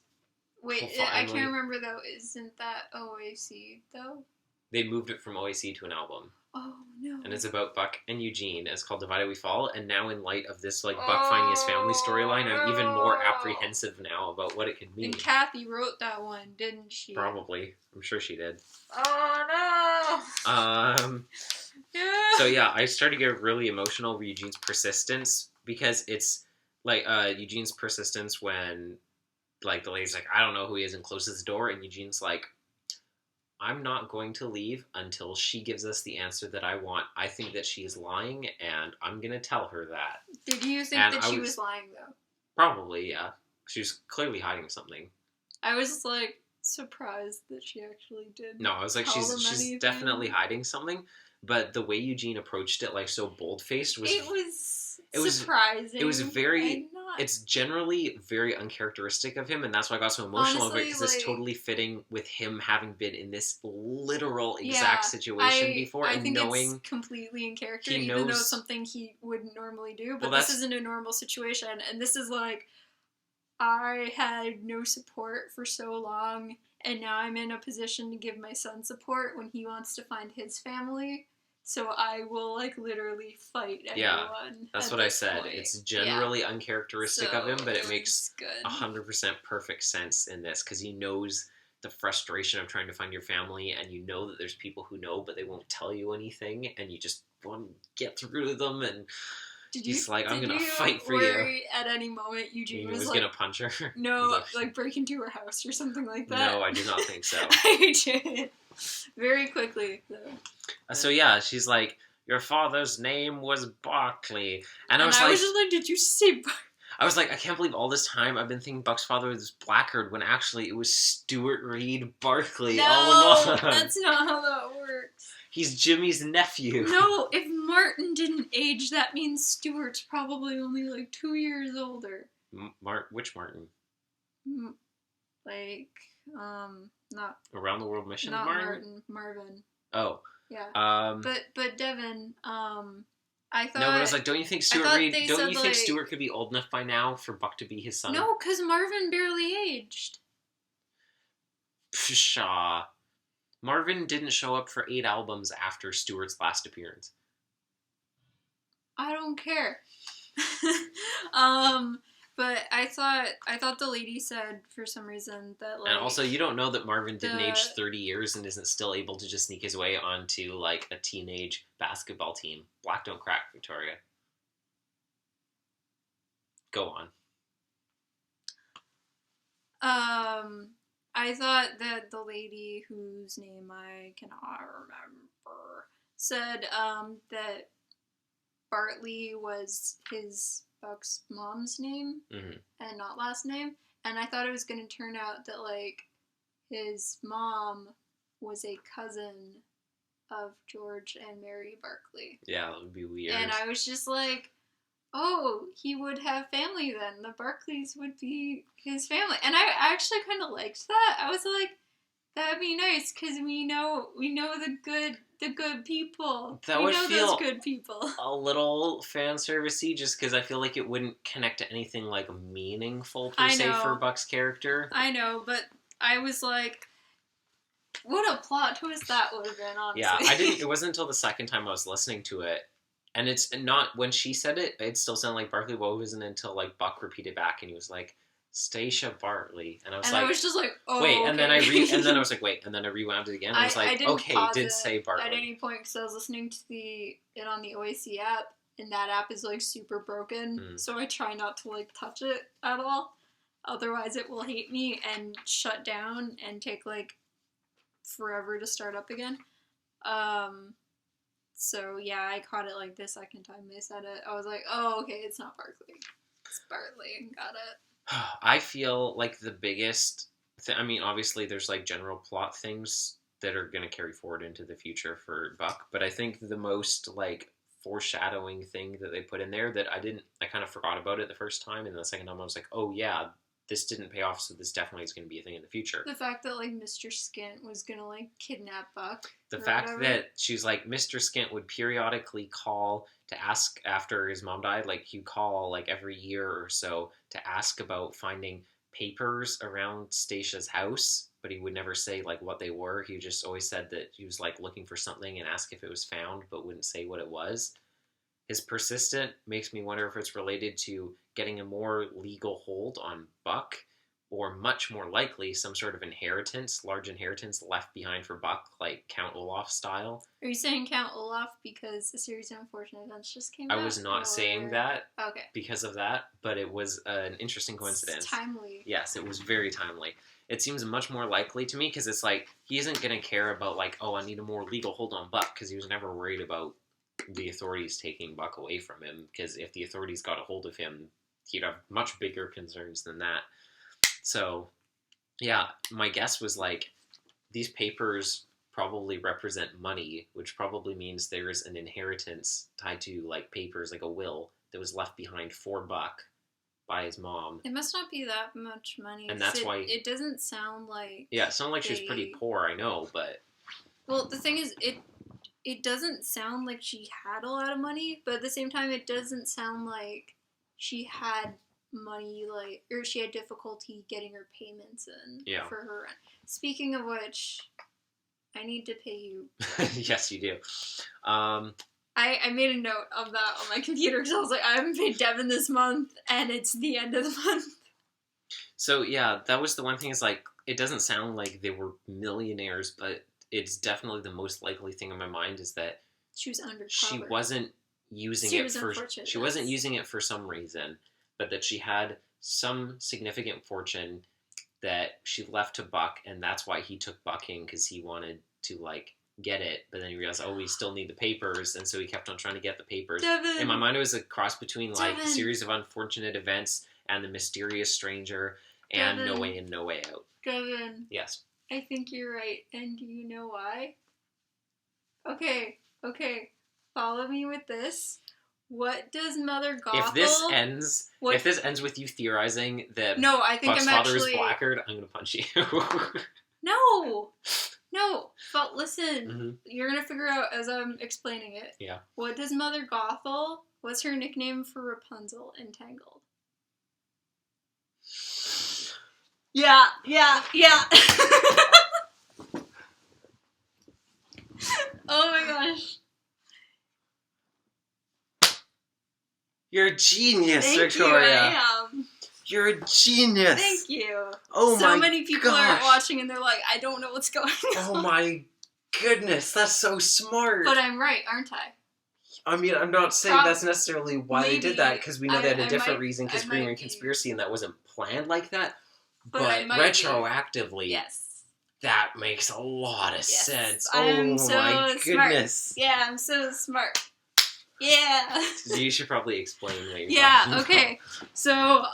[SPEAKER 2] Wait, I can't remember though. Isn't that OAC though?
[SPEAKER 1] They moved it from OAC to an album.
[SPEAKER 2] Oh, no.
[SPEAKER 1] And it's about Buck and Eugene. It's called Divided We Fall. And now in light of this like Buck finding his family storyline, I'm even more apprehensive now about what it could mean.
[SPEAKER 2] And Kathy wrote that one, didn't she?
[SPEAKER 1] Probably. I'm sure she did.
[SPEAKER 2] Oh, no!
[SPEAKER 1] Yeah. So yeah, I started to get really emotional over Eugene's persistence, because it's like Eugene's persistence when like the lady's like, I don't know who he is, and closes the door, and Eugene's like, I'm not going to leave until she gives us the answer that I want. I think that she is lying, and I'm going to tell her that.
[SPEAKER 2] Did you think that she was lying, though?
[SPEAKER 1] Probably, yeah. She was clearly hiding something.
[SPEAKER 2] I was, like, surprised that she actually did.
[SPEAKER 1] No, I was like, she's definitely hiding something, but the way Eugene approached it, like, so bold-faced was...
[SPEAKER 2] It was surprising.
[SPEAKER 1] It was very... It's generally very uncharacteristic of him, and that's why I got so emotional over it, because it's totally fitting with him having been in this literal exact situation before, and
[SPEAKER 2] think
[SPEAKER 1] knowing
[SPEAKER 2] it's completely in character, even though it's something he wouldn't normally do. But this isn't a normal situation, and this is like, I had no support for so long, and now I'm in a position to give my son support when he wants to find his family. So I will, like, literally fight anyone.
[SPEAKER 1] Yeah, that's what I said. Point. It's generally uncharacteristic of him, but it makes 100% perfect sense in this, because he knows the frustration of trying to find your family, and you know that there's people who know, but they won't tell you anything, and you just want to get through to them, and he's like, I'm going to fight for you.
[SPEAKER 2] At any moment Eugene was
[SPEAKER 1] going to punch her?
[SPEAKER 2] No, like break into her house or something like that?
[SPEAKER 1] No, I do not think so.
[SPEAKER 2] I did. Very quickly, though.
[SPEAKER 1] So yeah, she's like, your father's name was Barkley. And I was
[SPEAKER 2] just like, did you say Barkley?
[SPEAKER 1] I was like, I can't believe all this time I've been thinking Buck's father was Blackguard, when actually it was Stuart Reed Barkley all along.
[SPEAKER 2] No, that's not how that works.
[SPEAKER 1] He's Jimmy's nephew.
[SPEAKER 2] No, if Martin didn't age, that means Stuart's probably only like 2 years older.
[SPEAKER 1] Which Martin?
[SPEAKER 2] Like, not...
[SPEAKER 1] Around the World Mission
[SPEAKER 2] not
[SPEAKER 1] Martin?
[SPEAKER 2] Marvin.
[SPEAKER 1] Oh.
[SPEAKER 2] Yeah. But Devin, I thought...
[SPEAKER 1] No, but I was like, don't you think Stuart could be old enough by now for Buck to be his son?
[SPEAKER 2] No, because Marvin barely aged.
[SPEAKER 1] Pshaw. Marvin didn't show up for 8 albums after Stuart's last appearance.
[SPEAKER 2] I don't care. But I thought the lady said for some reason that, like...
[SPEAKER 1] And also, you don't know that Marvin didn't age 30 years and isn't still able to just sneak his way onto, like, a teenage basketball team. Black don't crack, Victoria. Go on.
[SPEAKER 2] I thought that the lady whose name I cannot remember said, that Bartley was Buck's mom's name, and not last name, and I thought it was going to turn out that, like, his mom was a cousin of George and Mary Barkley.
[SPEAKER 1] Yeah, that would be weird.
[SPEAKER 2] And I was just like, oh, he would have family then. The Barkleys would be his family. And I actually kind of liked that. I was like, that would be nice, because we know the good people.
[SPEAKER 1] That would feel
[SPEAKER 2] those good people.
[SPEAKER 1] A little fan servicey, just because I feel like it wouldn't connect to anything like meaningful per se for Buck's character.
[SPEAKER 2] I know, but I was like, what a plot twist that would have been, honestly.
[SPEAKER 1] Yeah, it wasn't until the second time I was listening to it, and it's not, when she said it, it still sounded like Barkley, but it wasn't until, like, Buck repeated back, and he was like, Stacia Bartley, and I was just like, oh, wait, okay. and then I was like, wait, and then I rewound it again, and I was like, okay, it did say Bartley.
[SPEAKER 2] At any point, because I was listening to it on the OAC app, and that app is, like, super broken, so I try not to, like, touch it at all, otherwise it will hate me and shut down and take, like, forever to start up again. So yeah, I caught it like the second time they said it. I was like, oh, okay, it's not Barkley. It's Bartley. Got it.
[SPEAKER 1] I feel like the biggest I mean, obviously, there's like general plot things that are going to carry forward into the future for Buck, but I think the most like foreshadowing thing that they put in there that I kind of forgot about it the first time, and the second time I was like, oh yeah, this didn't pay off, so this definitely is going to be a thing in the future.
[SPEAKER 2] The fact that like Mr. Skint was gonna like kidnap Buck.
[SPEAKER 1] The fact that she's like, Mr. Skint would periodically call to ask after his mom died, like he'd call like every year or so to ask about finding papers around Stacia's house, but he would never say like what they were. He just always said that he was like looking for something and asked if it was found, but wouldn't say what it was. His persistent makes me wonder if it's related to getting a more legal hold on Buck, or much more likely some sort of inheritance, large inheritance left behind for Buck, like Count Olaf style.
[SPEAKER 2] Are you saying Count Olaf because a series of unfortunate events just came out?
[SPEAKER 1] I was not saying that
[SPEAKER 2] okay.
[SPEAKER 1] because of that, but it was an interesting coincidence.
[SPEAKER 2] It's timely.
[SPEAKER 1] Yes, it was very timely. It seems much more likely to me because it's like, he isn't going to care about like, oh, I need a more legal hold on Buck, because he was never worried about the authorities taking Buck away from him, because if the authorities got a hold of him, he'd have much bigger concerns than that. So, yeah, my guess was like, these papers probably represent money, which probably means there's an inheritance tied to like papers, like a will that was left behind for Buck by his mom.
[SPEAKER 2] It must not be that much money.
[SPEAKER 1] And that's why...
[SPEAKER 2] It doesn't sound like...
[SPEAKER 1] Yeah, it sounded like she was pretty poor, I know, but...
[SPEAKER 2] Well, the thing is, it doesn't sound like she had a lot of money, but at the same time, it doesn't sound like she had money, like, or she had difficulty getting her payments in for her rent. Speaking of which, I need to pay you.
[SPEAKER 1] Yes, you do.
[SPEAKER 2] I made a note of that on my computer because I was like, I haven't paid Devin this month, and it's the end of the month.
[SPEAKER 1] So, yeah, that was the one thing is, like, it doesn't sound like they were millionaires, but it's definitely the most likely thing in my mind is that
[SPEAKER 2] she was undercover.
[SPEAKER 1] She wasn't using it for some reason, but that she had some significant fortune that she left to Buck, and that's why he took Buck in, because he wanted to, like, get it, but then he realized, oh, we still need the papers, and so he kept on trying to get the papers.
[SPEAKER 2] Devin.
[SPEAKER 1] In my mind, it was a cross between, like, a series of unfortunate events and the mysterious stranger and
[SPEAKER 2] Devin.
[SPEAKER 1] No Way In, No Way Out.
[SPEAKER 2] Devin.
[SPEAKER 1] Yes.
[SPEAKER 2] I think you're right, and do you know why? Okay, follow me with this. What does Mother Gothel... If this ends with you theorizing that Buck's father is Blackguard, I'm gonna punch you. No, but listen, you're gonna figure out as I'm explaining it.
[SPEAKER 1] Yeah.
[SPEAKER 2] What does Mother Gothel... What's her nickname for Rapunzel in Tangled? Yeah. Oh my gosh.
[SPEAKER 1] You're a genius,
[SPEAKER 2] Thank
[SPEAKER 1] Victoria.
[SPEAKER 2] You, I am.
[SPEAKER 1] You're a genius.
[SPEAKER 2] Thank you.
[SPEAKER 1] Oh my gosh.
[SPEAKER 2] So many people are watching and they're like, I don't know what's going on.
[SPEAKER 1] Oh my goodness, that's so smart.
[SPEAKER 2] But I'm right, aren't I?
[SPEAKER 1] I mean, I'm not saying that's necessarily why they did that, because we know they had a different reason, because Greenland Conspiracy, and that wasn't planned like that. But retroactively,
[SPEAKER 2] yes,
[SPEAKER 1] that makes a lot of sense.
[SPEAKER 2] I'm so
[SPEAKER 1] my goodness.
[SPEAKER 2] Smart. Yeah, I'm so smart. Yeah.
[SPEAKER 1] You should probably explain what you're
[SPEAKER 2] talking about. Okay. So,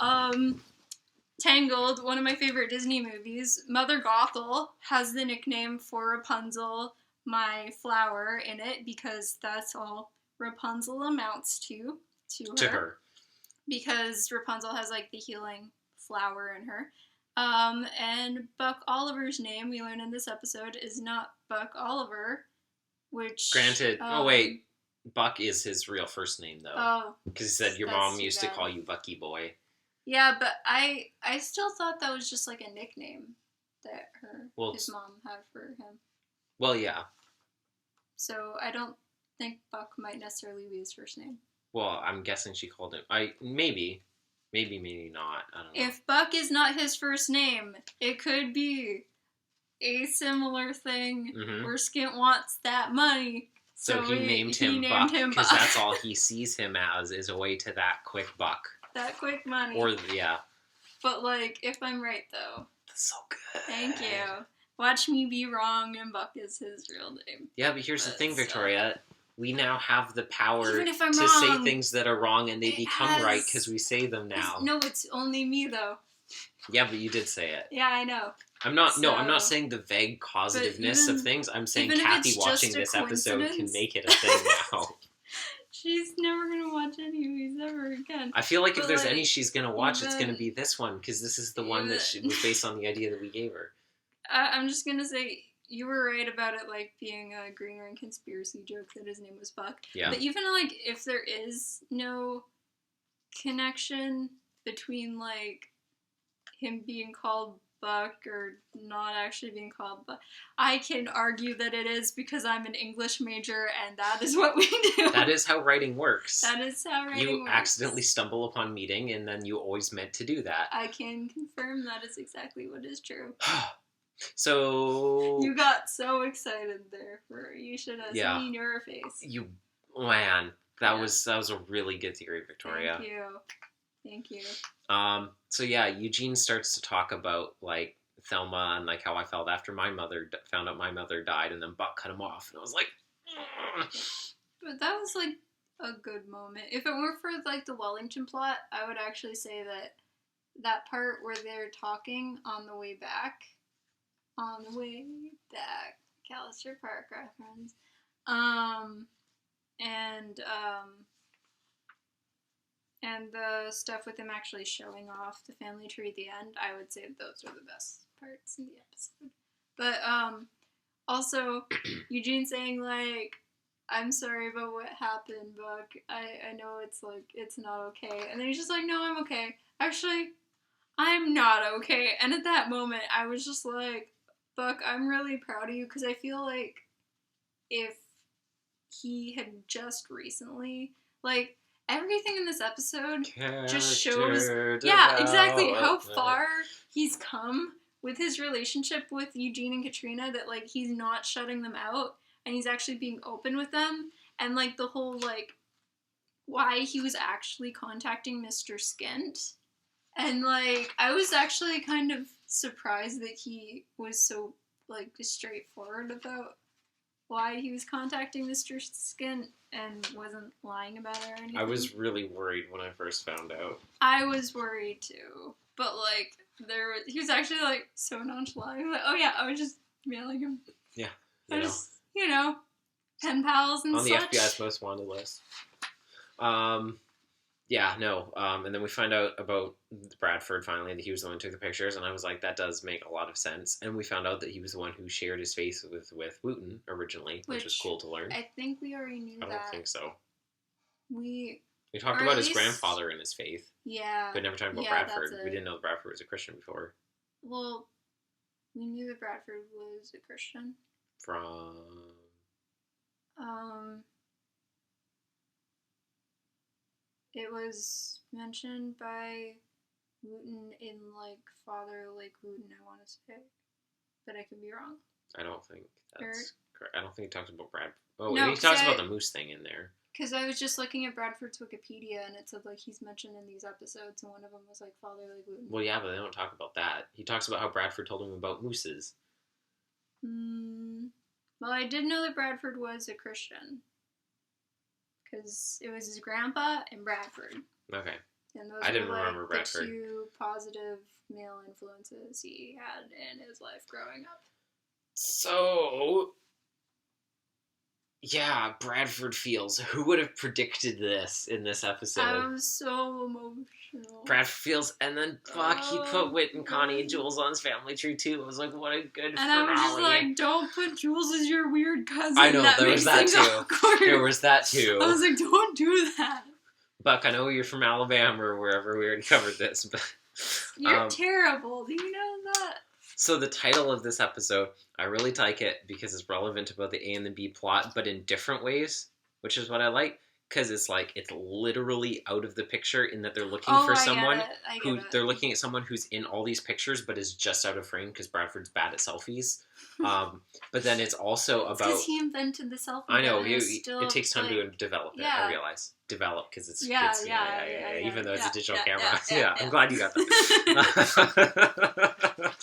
[SPEAKER 2] Tangled, one of my favorite Disney movies, Mother Gothel has the nickname for Rapunzel, my flower, in it, because that's all Rapunzel amounts to her. Because Rapunzel has, like, the healing flower in her. And Buck Oliver's name, we learn in this episode, is not Buck Oliver, which...
[SPEAKER 1] Granted. Buck is his real first name, though. Oh. Because he said your mom used to call you Bucky Boy.
[SPEAKER 2] Yeah, but I still thought that was just, like, a nickname that his mom had for him.
[SPEAKER 1] Well, yeah.
[SPEAKER 2] So I don't think Buck might necessarily be his first name.
[SPEAKER 1] Well, I'm guessing she called him... Maybe not. I don't know.
[SPEAKER 2] If Buck is not his first name, it could be a similar thing where Skint wants that money.
[SPEAKER 1] So he named him Buck, because that's all he sees him as, is a way to that quick buck.
[SPEAKER 2] That quick money.
[SPEAKER 1] Yeah.
[SPEAKER 2] But, like, if I'm right, though.
[SPEAKER 1] That's so good.
[SPEAKER 2] Thank you. Watch me be wrong and Buck is his real name.
[SPEAKER 1] Yeah, but here's the thing, Victoria. We now have the power to say things that are wrong and they become right because we say them now.
[SPEAKER 2] No, it's only me, though.
[SPEAKER 1] Yeah, but you did say it.
[SPEAKER 2] Yeah, I know.
[SPEAKER 1] I'm not saying the vague causativeness of things. I'm saying Kathy watching this episode can make it a thing now.
[SPEAKER 2] She's never going to watch any of these ever again.
[SPEAKER 1] I feel like if there's any she's going to watch, it's going to be this one, because this is the one that was based on the idea that we gave her.
[SPEAKER 2] I'm just going to say, you were right about it, like, being a Green Ring conspiracy joke that his name was Buck.
[SPEAKER 1] Yeah.
[SPEAKER 2] But even, like, if there is no connection between, like, him being called Buck or not actually being called Buck, I can argue that it is because I'm an English major and that is what we do.
[SPEAKER 1] That is how writing works.
[SPEAKER 2] That is how writing works.
[SPEAKER 1] You accidentally stumble upon meeting and then you always meant to do that.
[SPEAKER 2] I can confirm that is exactly what is true.
[SPEAKER 1] So...
[SPEAKER 2] You got so excited there. You should have seen your face.
[SPEAKER 1] That was a really good theory, Victoria.
[SPEAKER 2] Thank you.
[SPEAKER 1] So yeah, Eugene starts to talk about, like, Thelma and, like, how I felt after found out my mother died, and then Buck cut him off, and I was like...
[SPEAKER 2] But that was, like, a good moment. If it weren't for, like, the Wellington plot, I would actually say that part where they're talking on the way back, McAlister Park reference, and the stuff with him actually showing off the family tree at the end, I would say those are the best parts in the episode. But also, Eugene saying, like, I'm sorry about what happened, Buck. I know it's, like, it's not okay. And then he's just like, no, I'm okay. Actually, I'm not okay. And at that moment, I was just like, Buck, I'm really proud of you, because I feel like if he had just recently, like, everything in this episode just shows, exactly how far he's come with his relationship with Eugene and Katrina, that, like, he's not shutting them out, and he's actually being open with them, and, like, the whole, like, why he was actually contacting Mr. Skint, and, like, I was actually kind of surprised that he was so, like, straightforward about why he was contacting Mr. Skint and wasn't lying about it or anything.
[SPEAKER 1] I was really worried when I first found out.
[SPEAKER 2] I was worried too. But, like, he was actually, like, so nonchalant. He was like, oh yeah, I was just mailing him.
[SPEAKER 1] Yeah.
[SPEAKER 2] Pen pals and such.
[SPEAKER 1] On the FBI's most wanted list. And then we find out about Bradford finally, that he was the one who took the pictures, and I was like, that does make a lot of sense. And we found out that he was the one who shared his face with Wooten originally, which was cool to learn.
[SPEAKER 2] I think we already knew that.
[SPEAKER 1] I don't think so.
[SPEAKER 2] We
[SPEAKER 1] talked about his grandfather and his faith.
[SPEAKER 2] Yeah.
[SPEAKER 1] But never talked about Bradford. We didn't know that Bradford was a Christian before.
[SPEAKER 2] Well, we knew that Bradford was a Christian. It was mentioned by Wooten in, like, Father Lake Wooten, I want to say. But I could be wrong.
[SPEAKER 1] I don't think that's correct. I don't think he talks about Bradford. Oh,
[SPEAKER 2] no,
[SPEAKER 1] he talks about the moose thing in there.
[SPEAKER 2] Because I was just looking at Bradford's Wikipedia, and it said, like, he's mentioned in these episodes, and one of them was, like, Father Lake Wooten.
[SPEAKER 1] Well, yeah, but they don't talk about that. He talks about how Bradford told him about mooses.
[SPEAKER 2] Well, I did know that Bradford was a Christian. Because it was his grandpa and Bradford.
[SPEAKER 1] Okay.
[SPEAKER 2] And those
[SPEAKER 1] I didn't
[SPEAKER 2] were, like,
[SPEAKER 1] remember Bradford.
[SPEAKER 2] The two positive male influences he had in his life growing up.
[SPEAKER 1] So, yeah, Bradford feels. Who would have predicted this in this episode?
[SPEAKER 2] I was so emotional.
[SPEAKER 1] Bradford feels, and then he put Whit and Connie and Jules on his family tree too. I was like, what a good finale.
[SPEAKER 2] And I was just like, don't put Jules as your weird cousin.
[SPEAKER 1] I know, there was that too.
[SPEAKER 2] Awkward.
[SPEAKER 1] There was that too.
[SPEAKER 2] I was like, don't do that.
[SPEAKER 1] Buck, I know you're from Alabama or wherever. We already covered this, but
[SPEAKER 2] you're terrible. Do you know that?
[SPEAKER 1] So the title of this episode, I really like it because it's relevant about the A and the B plot, but in different ways, which is what I like. Because it's like, it's literally out of the picture in that they're looking for someone they're looking at someone who's in all these pictures but is just out of frame because Bradford's bad at selfies. But then it's also about...
[SPEAKER 2] Because he invented the selfie.
[SPEAKER 1] I know, it takes time to develop it, I realize. Develop, because it's... Even though it's a digital camera. I'm glad you got that.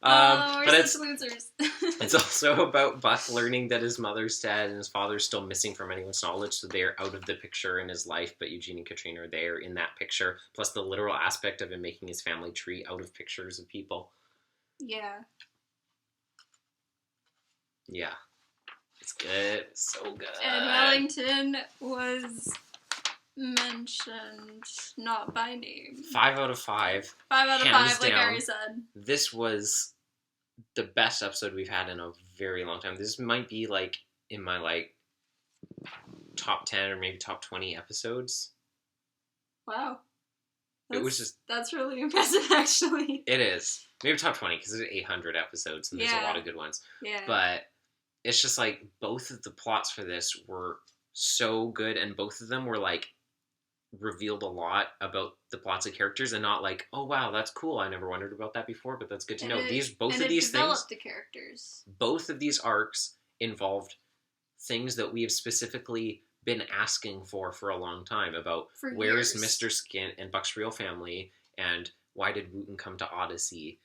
[SPEAKER 2] We're
[SPEAKER 1] But
[SPEAKER 2] such losers.
[SPEAKER 1] it's also about Buck learning that his mother's dead and his father's still missing from anyone's knowledge, so they're out of the picture in his life, but Eugene and Katrina are there in that picture, plus the literal aspect of him making his family tree out of pictures of people.
[SPEAKER 2] Yeah.
[SPEAKER 1] Yeah. It's good. So good.
[SPEAKER 2] And Wellington was mentioned not by name.
[SPEAKER 1] 5 out of 5.
[SPEAKER 2] 5 out of
[SPEAKER 1] Hands
[SPEAKER 2] 5, like
[SPEAKER 1] down.
[SPEAKER 2] Ari said.
[SPEAKER 1] This was the best episode we've had in a very long time. This might be like in my like top 10 or maybe top 20 episodes.
[SPEAKER 2] Wow.
[SPEAKER 1] That's
[SPEAKER 2] really impressive, actually.
[SPEAKER 1] It is. Maybe top 20 because there's 800 episodes and there's a lot of good ones.
[SPEAKER 2] Yeah.
[SPEAKER 1] But it's just like both of the plots for this were so good, and both of them were like revealed a lot about the plots of characters, and not like, oh wow, that's cool, I never wondered about that before, but that's good to know. Both of these things,
[SPEAKER 2] the characters.
[SPEAKER 1] both of these arcs involved things that we have specifically been asking for a long time about where is Mr. Skin and Buck's real family, and why did Wooten come to Odyssey.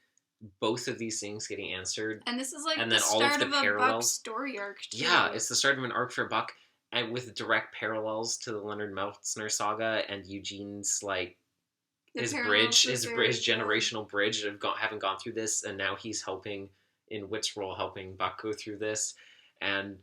[SPEAKER 1] Both of these things getting answered,
[SPEAKER 2] and this is like
[SPEAKER 1] and
[SPEAKER 2] the
[SPEAKER 1] then all
[SPEAKER 2] start
[SPEAKER 1] of the
[SPEAKER 2] of
[SPEAKER 1] parallels.
[SPEAKER 2] a Buck story arc too.
[SPEAKER 1] Yeah, it's the start of an arc for Buck, and with direct parallels to the Leonard Meltzner saga and Eugene's like his generational bridge of having gone through this, and now he's helping in Whit's role, helping Buck go through this. And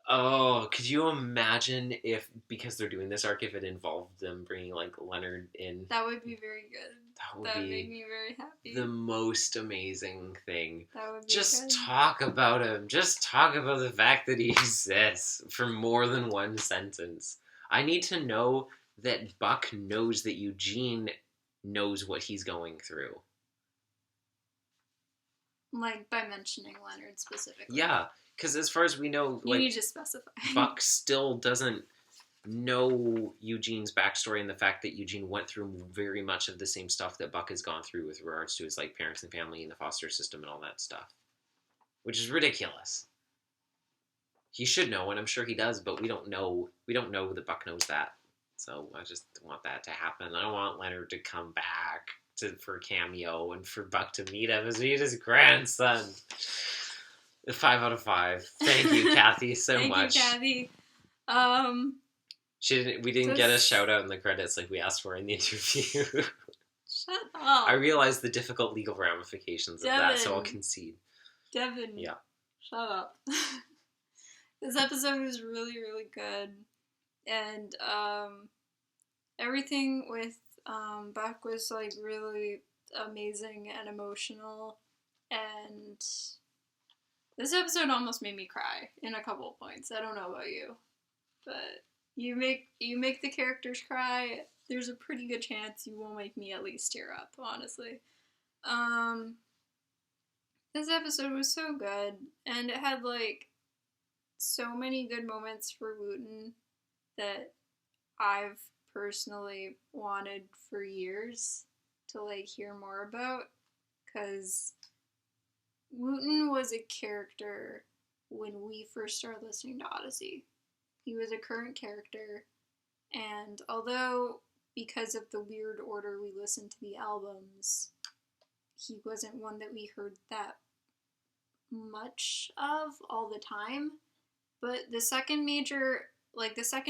[SPEAKER 1] oh, could you imagine if, because they're doing this arc, if it involved them bringing like Leonard in?
[SPEAKER 2] That would be very good.
[SPEAKER 1] That would
[SPEAKER 2] make me very happy.
[SPEAKER 1] The most amazing thing.
[SPEAKER 2] That would be
[SPEAKER 1] just
[SPEAKER 2] good.
[SPEAKER 1] Talk about him. Just talk about the fact that he exists for more than one sentence. I need to know that Buck knows that Eugene knows what he's going through.
[SPEAKER 2] Like by mentioning Leonard specifically.
[SPEAKER 1] Yeah, because as far as we know,
[SPEAKER 2] you need to specify.
[SPEAKER 1] Buck still doesn't know Eugene's backstory, and the fact that Eugene went through very much of the same stuff that Buck has gone through with regards to his like parents and family and the foster system and all that stuff, which is ridiculous. He should know, and I'm sure he does, but we don't know that Buck knows that. So I just want that to happen. I don't want Leonard to come back for a cameo and for Buck to meet his grandson. 5 out of 5. Thank you, Kathy, so much.
[SPEAKER 2] Thank you, Kathy.
[SPEAKER 1] We didn't get a shout out in the credits like we asked for in the interview.
[SPEAKER 2] Shut up.
[SPEAKER 1] I realized the difficult legal ramifications of that, so I'll concede.
[SPEAKER 2] Devin.
[SPEAKER 1] Yeah.
[SPEAKER 2] Shut up. This episode was really, really good. And everything with Buck was like really amazing and emotional. And this episode almost made me cry in a couple of points. I don't know about you, but you make the characters cry. There's a pretty good chance you will make me at least tear up, honestly. This episode was so good, and it had like so many good moments for Wooten that I've personally wanted for years to like hear more about, because Wooten was a character when we first started listening to Odyssey. He was a current character, and although because of the weird order we listened to the albums, he wasn't one that we heard that much of all the time. But the second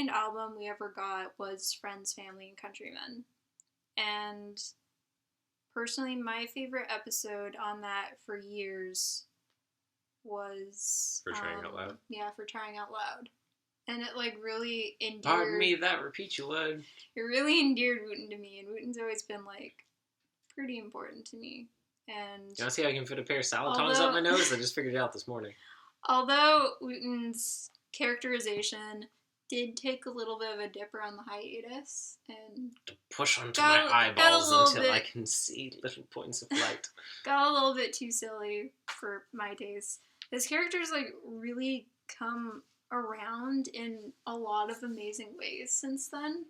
[SPEAKER 2] album we ever got was Friends, Family, and Countrymen. And personally, my favorite episode on that for years was...
[SPEAKER 1] For Trying Out Loud?
[SPEAKER 2] Yeah, For Trying Out Loud. And it, like, really endeared...
[SPEAKER 1] Pardon me, that repeat you would.
[SPEAKER 2] It really endeared Wooten to me, and Wooten's always been, like, pretty important to me. And...
[SPEAKER 1] You want to see how I can fit a pair of salad tongs up my nose? I just figured it out this morning. Although
[SPEAKER 2] Wooten's characterization did take a little bit of a dip around the hiatus, and...
[SPEAKER 1] To push onto my eyeballs until I can see little points of light.
[SPEAKER 2] Got a little bit too silly for my taste. His characters, like, really come around in a lot of amazing ways since then.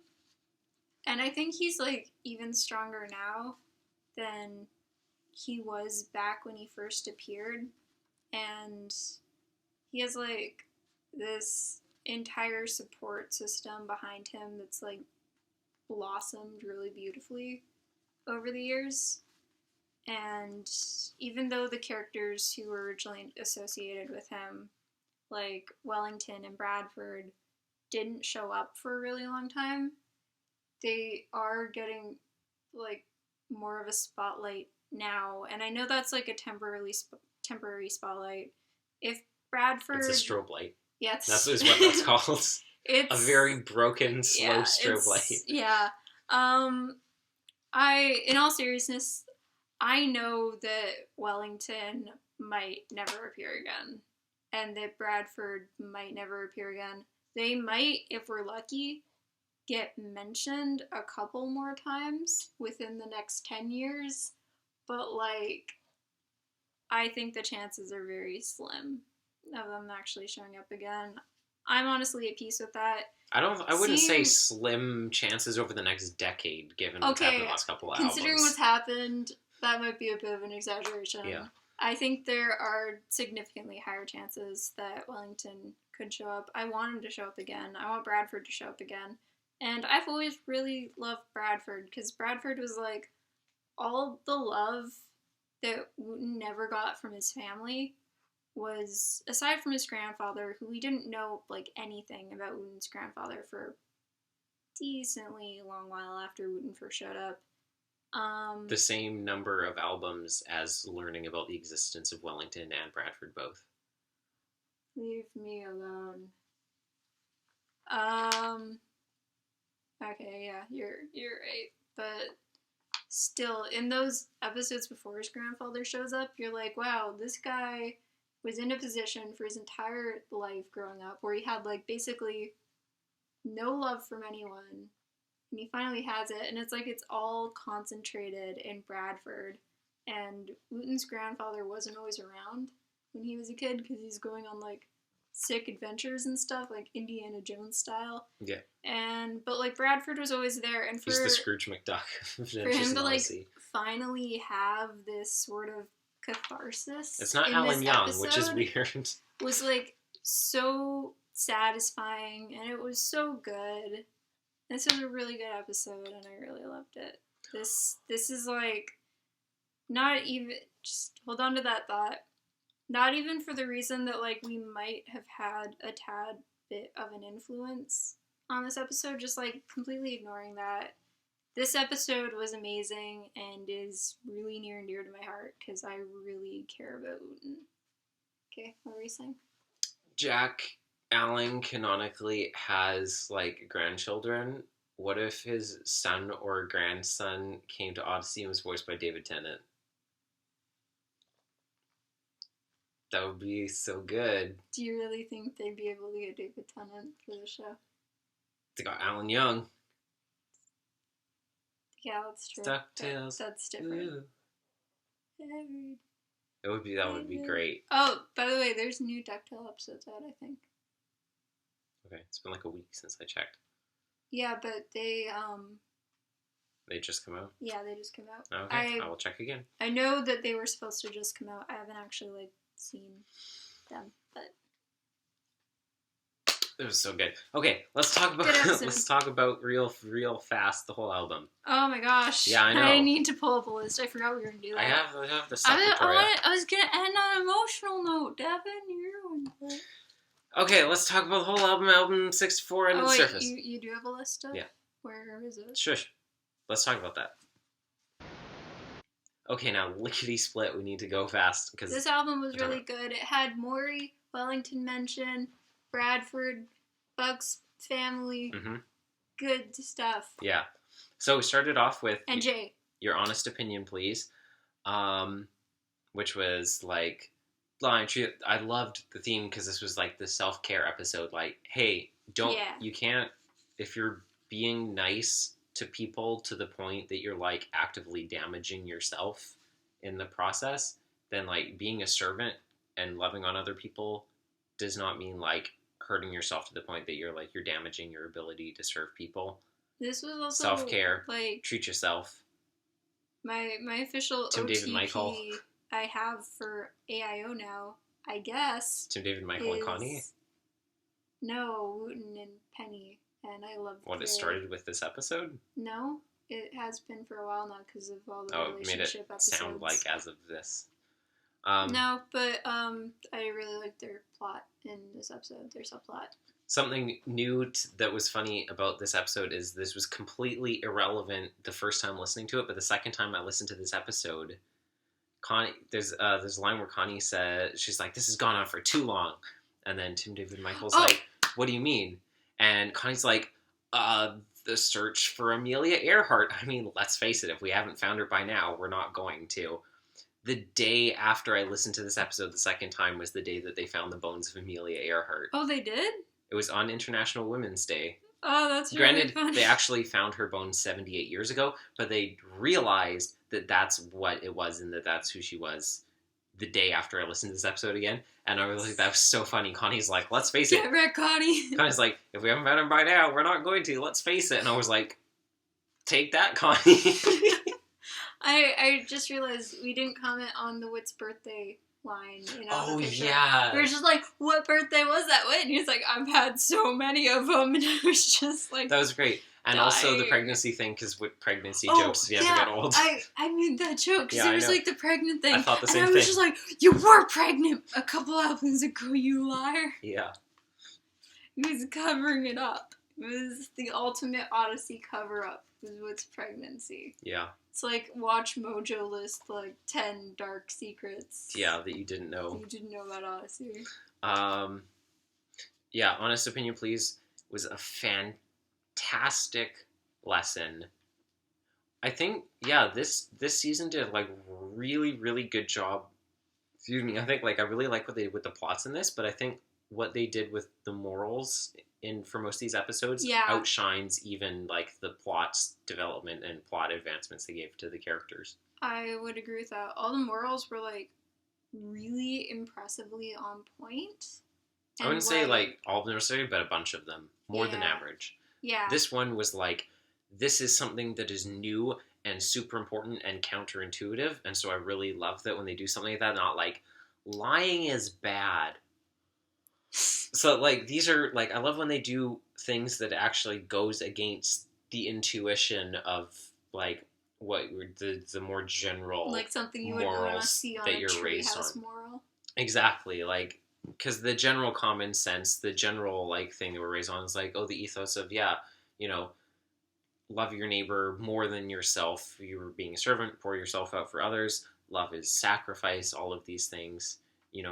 [SPEAKER 2] And I think he's, like, even stronger now than he was back when he first appeared. And he has, like, this entire support system behind him that's, like, blossomed really beautifully over the years. And even though the characters who were originally associated with him, like Wellington and Bradford, didn't show up for a really long time, they are getting like more of a spotlight now. And I know that's like a temporary spotlight. If Bradford,
[SPEAKER 1] It's a strobe light.
[SPEAKER 2] Yeah,
[SPEAKER 1] that's what that's called.
[SPEAKER 2] It's
[SPEAKER 1] a very broken, slow strobe light.
[SPEAKER 2] Yeah. In all seriousness, I know that Wellington might never appear again, and that Bradford might never appear again. They might, if we're lucky, get mentioned a couple more times within the next 10 years, but, like, I think the chances are very slim of them actually showing up again. I'm honestly at peace with that.
[SPEAKER 1] I wouldn't say slim chances over the next decade, given what's happened the last couple of albums.
[SPEAKER 2] Considering what's happened, that might be a bit of an exaggeration.
[SPEAKER 1] Yeah.
[SPEAKER 2] I think there are significantly higher chances that Wellington could show up. I want him to show up again. I want Bradford to show up again. And I've always really loved Bradford, because Bradford was like all the love that Wooten never got from his family was, aside from his grandfather, who we didn't know like anything about Wooten's grandfather for a decently long while after Wooten first showed up.
[SPEAKER 1] The same number of albums as learning about the existence of Wellington and Bradford both.
[SPEAKER 2] Leave me alone. Okay, yeah, you're right. But still, in those episodes before his grandfather shows up, you're like, wow, this guy was in a position for his entire life growing up where he had like basically no love from anyone. And he finally has it, and it's like it's all concentrated in Bradford. And Wooten's grandfather wasn't always around when he was a kid because he's going on like sick adventures and stuff, like Indiana Jones style.
[SPEAKER 1] Yeah.
[SPEAKER 2] But like Bradford was always there, and
[SPEAKER 1] he's the Scrooge McDuck.
[SPEAKER 2] For him to like finally have this sort of catharsis.
[SPEAKER 1] It's not Alan Young, which is weird.
[SPEAKER 2] Was like so satisfying, and it was so good. This was a really good episode, and I really loved it. This is like not even, just hold on to that thought. Not even for the reason that like we might have had a tad bit of an influence on this episode, just like completely ignoring that. This episode was amazing and is really near and dear to my heart because I really care about Wooten. Okay, what were you saying?
[SPEAKER 1] Jack Allen canonically has like grandchildren. What if his son or grandson came to Odyssey and was voiced by David Tennant? That would be so good.
[SPEAKER 2] Do you really think they'd be able to get David Tennant for the show?
[SPEAKER 1] They got Alan Young.
[SPEAKER 2] Yeah, that's true.
[SPEAKER 1] DuckTales.
[SPEAKER 2] That's different.
[SPEAKER 1] That would be great.
[SPEAKER 2] Oh, by the way, there's new DuckTale episodes out, I think.
[SPEAKER 1] Okay, it's been like a week since I checked.
[SPEAKER 2] Yeah, but they
[SPEAKER 1] just come out?
[SPEAKER 2] Yeah, they just came out.
[SPEAKER 1] Okay, I will check again.
[SPEAKER 2] I know that they were supposed to just come out. I haven't actually like seen them, but
[SPEAKER 1] it was so good. Okay, let's talk about real fast the whole album.
[SPEAKER 2] Oh my gosh!
[SPEAKER 1] Yeah, I know.
[SPEAKER 2] I need to pull up a list. I forgot we were gonna do that.
[SPEAKER 1] I have the stuff.
[SPEAKER 2] I was gonna end on an emotional note. Devin, you ruined it.
[SPEAKER 1] Okay, let's talk about the whole album. Album 64 and the surface.
[SPEAKER 2] You do have a list of?
[SPEAKER 1] Yeah.
[SPEAKER 2] Where is it?
[SPEAKER 1] Shush. Let's talk about that. Okay, now lickety split. We need to go fast because
[SPEAKER 2] this album was really good. It had Maury, Wellington mention, Bradford, Bugs family, good stuff.
[SPEAKER 1] Yeah. So we started off with
[SPEAKER 2] and Jay.
[SPEAKER 1] Your honest opinion, please, which was like, I loved the theme because this was like the self-care episode. Like, hey, you can't, if you're being nice to people to the point that you're like actively damaging yourself in the process, then like being a servant and loving on other people does not mean like hurting yourself to the point that you're damaging your ability to serve people.
[SPEAKER 2] This was also
[SPEAKER 1] self-care,
[SPEAKER 2] like
[SPEAKER 1] treat yourself.
[SPEAKER 2] My official
[SPEAKER 1] Tim
[SPEAKER 2] OTP
[SPEAKER 1] David Michael
[SPEAKER 2] I have for AIOO now, I guess.
[SPEAKER 1] Tim David Michael and Connie?
[SPEAKER 2] No, Wooten and Penny. And I love
[SPEAKER 1] what it started with this episode?
[SPEAKER 2] No. it has been for a while now because of all the
[SPEAKER 1] it made it
[SPEAKER 2] relationship episodes.
[SPEAKER 1] sound like as of this.
[SPEAKER 2] No, but I really liked their plot in this episode, their subplot.
[SPEAKER 1] Something new that was funny about this episode is this was completely irrelevant the first time listening to it, but the second time I listened to this episode, Connie, there's a line where Connie says, she's like, this has gone on for too long. And then Tim David Michael's like, what do you mean? And Connie's like, the search for Amelia Earhart. I mean, let's face it, if we haven't found her by now, we're not going to. The day after I listened to this episode the second time was the day that they found the bones of Amelia Earhart.
[SPEAKER 2] Oh, they did?
[SPEAKER 1] It was on International Women's Day.
[SPEAKER 2] Oh, that's
[SPEAKER 1] Granted,
[SPEAKER 2] really funny.
[SPEAKER 1] they actually found her bones 78 years ago, but they realized that that's what it was and that that's who she was the day after I listened to this episode again. And I was like, that was so funny. Connie's like, let's face it.
[SPEAKER 2] Get wrecked, Connie.
[SPEAKER 1] Connie's like, if we haven't found her by now, we're not going to. Let's face it. And I was like, take that, Connie.
[SPEAKER 2] I just realized we didn't comment on the Whit's birthday line.
[SPEAKER 1] Oh,
[SPEAKER 2] the picture.
[SPEAKER 1] yeah.
[SPEAKER 2] We were just like, what birthday was that, Whit? And he's like, I've had so many of them. And it was just like...
[SPEAKER 1] That was great. And also the pregnancy thing, because with pregnancy jokes, you never get old.
[SPEAKER 2] I made that joke, because it was like the pregnant thing.
[SPEAKER 1] I thought the same thing.
[SPEAKER 2] And I was just like, you were pregnant a couple albums ago, you liar.
[SPEAKER 1] Yeah.
[SPEAKER 2] He was covering it up. It was the ultimate Odyssey cover-up. Was Whit's pregnancy.
[SPEAKER 1] Yeah.
[SPEAKER 2] It's like Watch Mojo list like 10 dark secrets.
[SPEAKER 1] Yeah, that you didn't know.
[SPEAKER 2] That you didn't know about Odyssey.
[SPEAKER 1] Yeah, Honest Opinion Please was a fantastic lesson. I think, this season did like really, really good job. Excuse me. I think I really like what they did with the plots in this, but I think what they did with the morals for most of these episodes outshines even like the plot's development and plot advancements they gave to the characters.
[SPEAKER 2] I would agree with that. All the morals were like really impressively on point.
[SPEAKER 1] I wouldn't say like all of them necessarily, but a bunch of them. More than average.
[SPEAKER 2] Yeah.
[SPEAKER 1] This one was like, this is something that is new and super important and counterintuitive, and so I really love that when they do something like that, not like, lying is bad. So, these are, I love when they do things that actually goes against the intuition of, what the more general
[SPEAKER 2] like something you would want to see on
[SPEAKER 1] that
[SPEAKER 2] a
[SPEAKER 1] you're raised on.
[SPEAKER 2] Moral.
[SPEAKER 1] Exactly, because the general common sense, the general, thing that we're raised on is, the ethos of, love your neighbor more than yourself. You're being a servant, pour yourself out for others. Love is sacrifice, all of these things.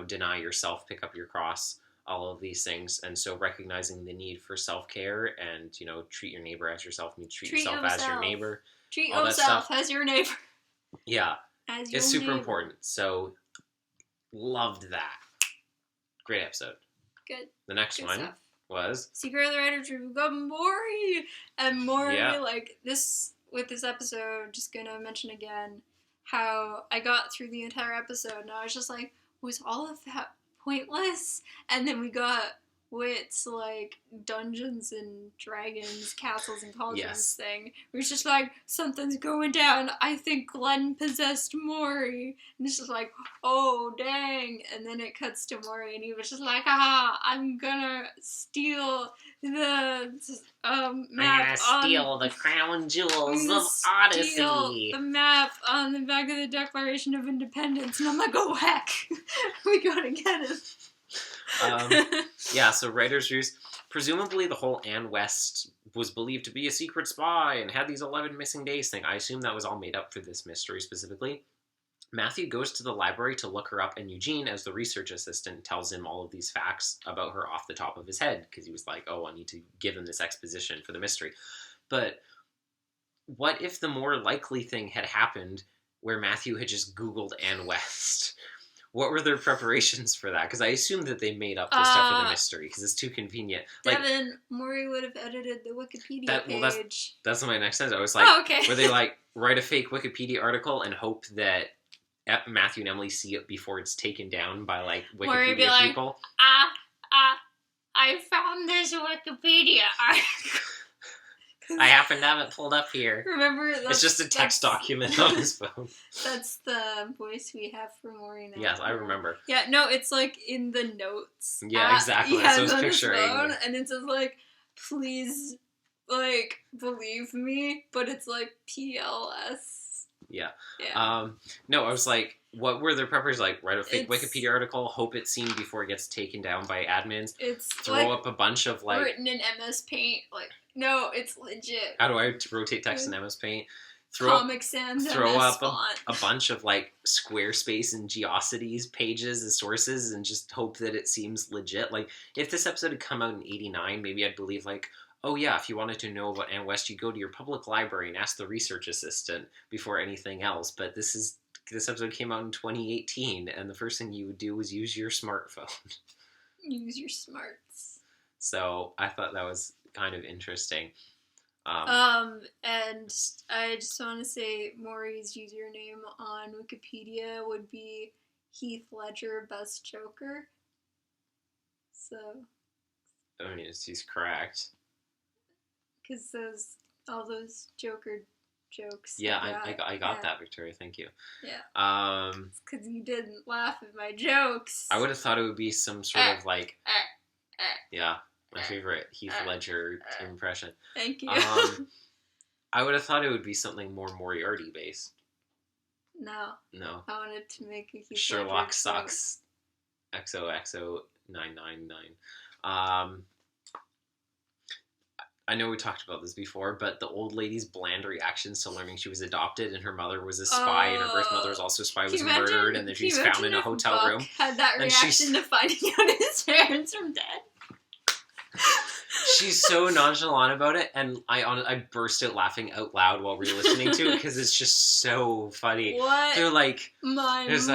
[SPEAKER 1] Deny yourself, pick up your cross. All of these things, and so recognizing the need for self-care and, treat your neighbor as yourself means treat yourself as your neighbor.
[SPEAKER 2] Treat yourself as your neighbor.
[SPEAKER 1] Yeah.
[SPEAKER 2] As your
[SPEAKER 1] it's super
[SPEAKER 2] neighbor.
[SPEAKER 1] important. So, loved that. Great episode.
[SPEAKER 2] Good.
[SPEAKER 1] The next
[SPEAKER 2] Good
[SPEAKER 1] one
[SPEAKER 2] stuff.
[SPEAKER 1] was...
[SPEAKER 2] Secret of the Writer's Room. Got Maury! And Maury, with this episode, just gonna mention again how I got through the entire episode, and I was just like, was all of that pointless? And then we got Whit's Dungeons and Dragons, Castles and Cauldrons thing. It was just like, something's going down. I think Glenn possessed Maury. And it's just like, oh dang. And then it cuts to Maury and he was just like, I'm gonna steal the map.
[SPEAKER 1] I'm gonna steal the crown jewels of Odyssey.
[SPEAKER 2] The map on the back of the Declaration of Independence. And I'm like, oh heck. We gotta get him.
[SPEAKER 1] So Writer's Roost, presumably the whole Anne West was believed to be a secret spy and had these 11 missing days thing. I assume that was all made up for this mystery specifically. Matthew goes to the library to look her up, and Eugene, as the research assistant, tells him all of these facts about her off the top of his head, because he was like, oh, I need to give him this exposition for the mystery. But what if the more likely thing had happened where Matthew had just Googled Anne West? What were their preparations for that? Because I assume that they made up the stuff for the mystery, because it's too convenient.
[SPEAKER 2] Devin, Maury would have edited the Wikipedia page.
[SPEAKER 1] That's my next sentence. I was like, where they write a fake Wikipedia article and hope that Matthew and Emily see it before it's taken down by Wikipedia people. I found this Wikipedia article. I happen to have it pulled up here.
[SPEAKER 2] Remember,
[SPEAKER 1] it's just a text document on his phone.
[SPEAKER 2] That's the voice we have for Maury now.
[SPEAKER 1] Yes, I remember.
[SPEAKER 2] Yeah, no, it's in the notes.
[SPEAKER 1] Yeah, exactly.
[SPEAKER 2] He has
[SPEAKER 1] so
[SPEAKER 2] on
[SPEAKER 1] his picture.
[SPEAKER 2] His phone, and it says please like, believe me, but it's like PLS.
[SPEAKER 1] Yeah.
[SPEAKER 2] Yeah.
[SPEAKER 1] No, I was like, what were their preppers like? Write a fake Wikipedia article, hope it's seen before it gets taken down by admins.
[SPEAKER 2] It's
[SPEAKER 1] throw up a bunch of like
[SPEAKER 2] written in MS Paint. Like, no, it's legit.
[SPEAKER 1] How do I rotate text in MS Paint?
[SPEAKER 2] Comic Sans
[SPEAKER 1] throw
[SPEAKER 2] MS
[SPEAKER 1] up
[SPEAKER 2] font.
[SPEAKER 1] a bunch of like Squarespace and Geocities pages as sources and just hope that it seems legit. Like if this episode had come out in '89, maybe I'd believe like, oh yeah, if you wanted to know about Anne West, you go to your public library and ask the research assistant before anything else. But this episode came out in 2018, and the first thing you would do was use your smartphone.
[SPEAKER 2] Use your smarts.
[SPEAKER 1] So I thought that was kind of interesting.
[SPEAKER 2] And I just want to say Maury's username on Wikipedia would be Heath Ledger Best Joker. So.
[SPEAKER 1] I mean, he's correct.
[SPEAKER 2] Because all those Joker jokes.
[SPEAKER 1] Yeah, I got that, Victoria. Thank you.
[SPEAKER 2] Yeah. Because you didn't laugh at my jokes.
[SPEAKER 1] I would have thought it would be some sort of like. Yeah. My favorite Heath Ledger impression.
[SPEAKER 2] Thank you.
[SPEAKER 1] I would have thought it would be something more Moriarty based.
[SPEAKER 2] No. I wanted to make a Heath
[SPEAKER 1] Sherlock
[SPEAKER 2] Ledger
[SPEAKER 1] sucks. XOXO 999. I know we talked about this before, but the old lady's bland reactions to learning she was adopted and her mother was a spy and her birth mother was also a spy, was murdered, and then she's found in a hotel room.
[SPEAKER 2] Had that reaction to finding out his parents were dead.
[SPEAKER 1] She's so nonchalant about it, and I burst out laughing out loud while we were listening to it because it's just so funny.
[SPEAKER 2] What?
[SPEAKER 1] They're like,
[SPEAKER 2] there's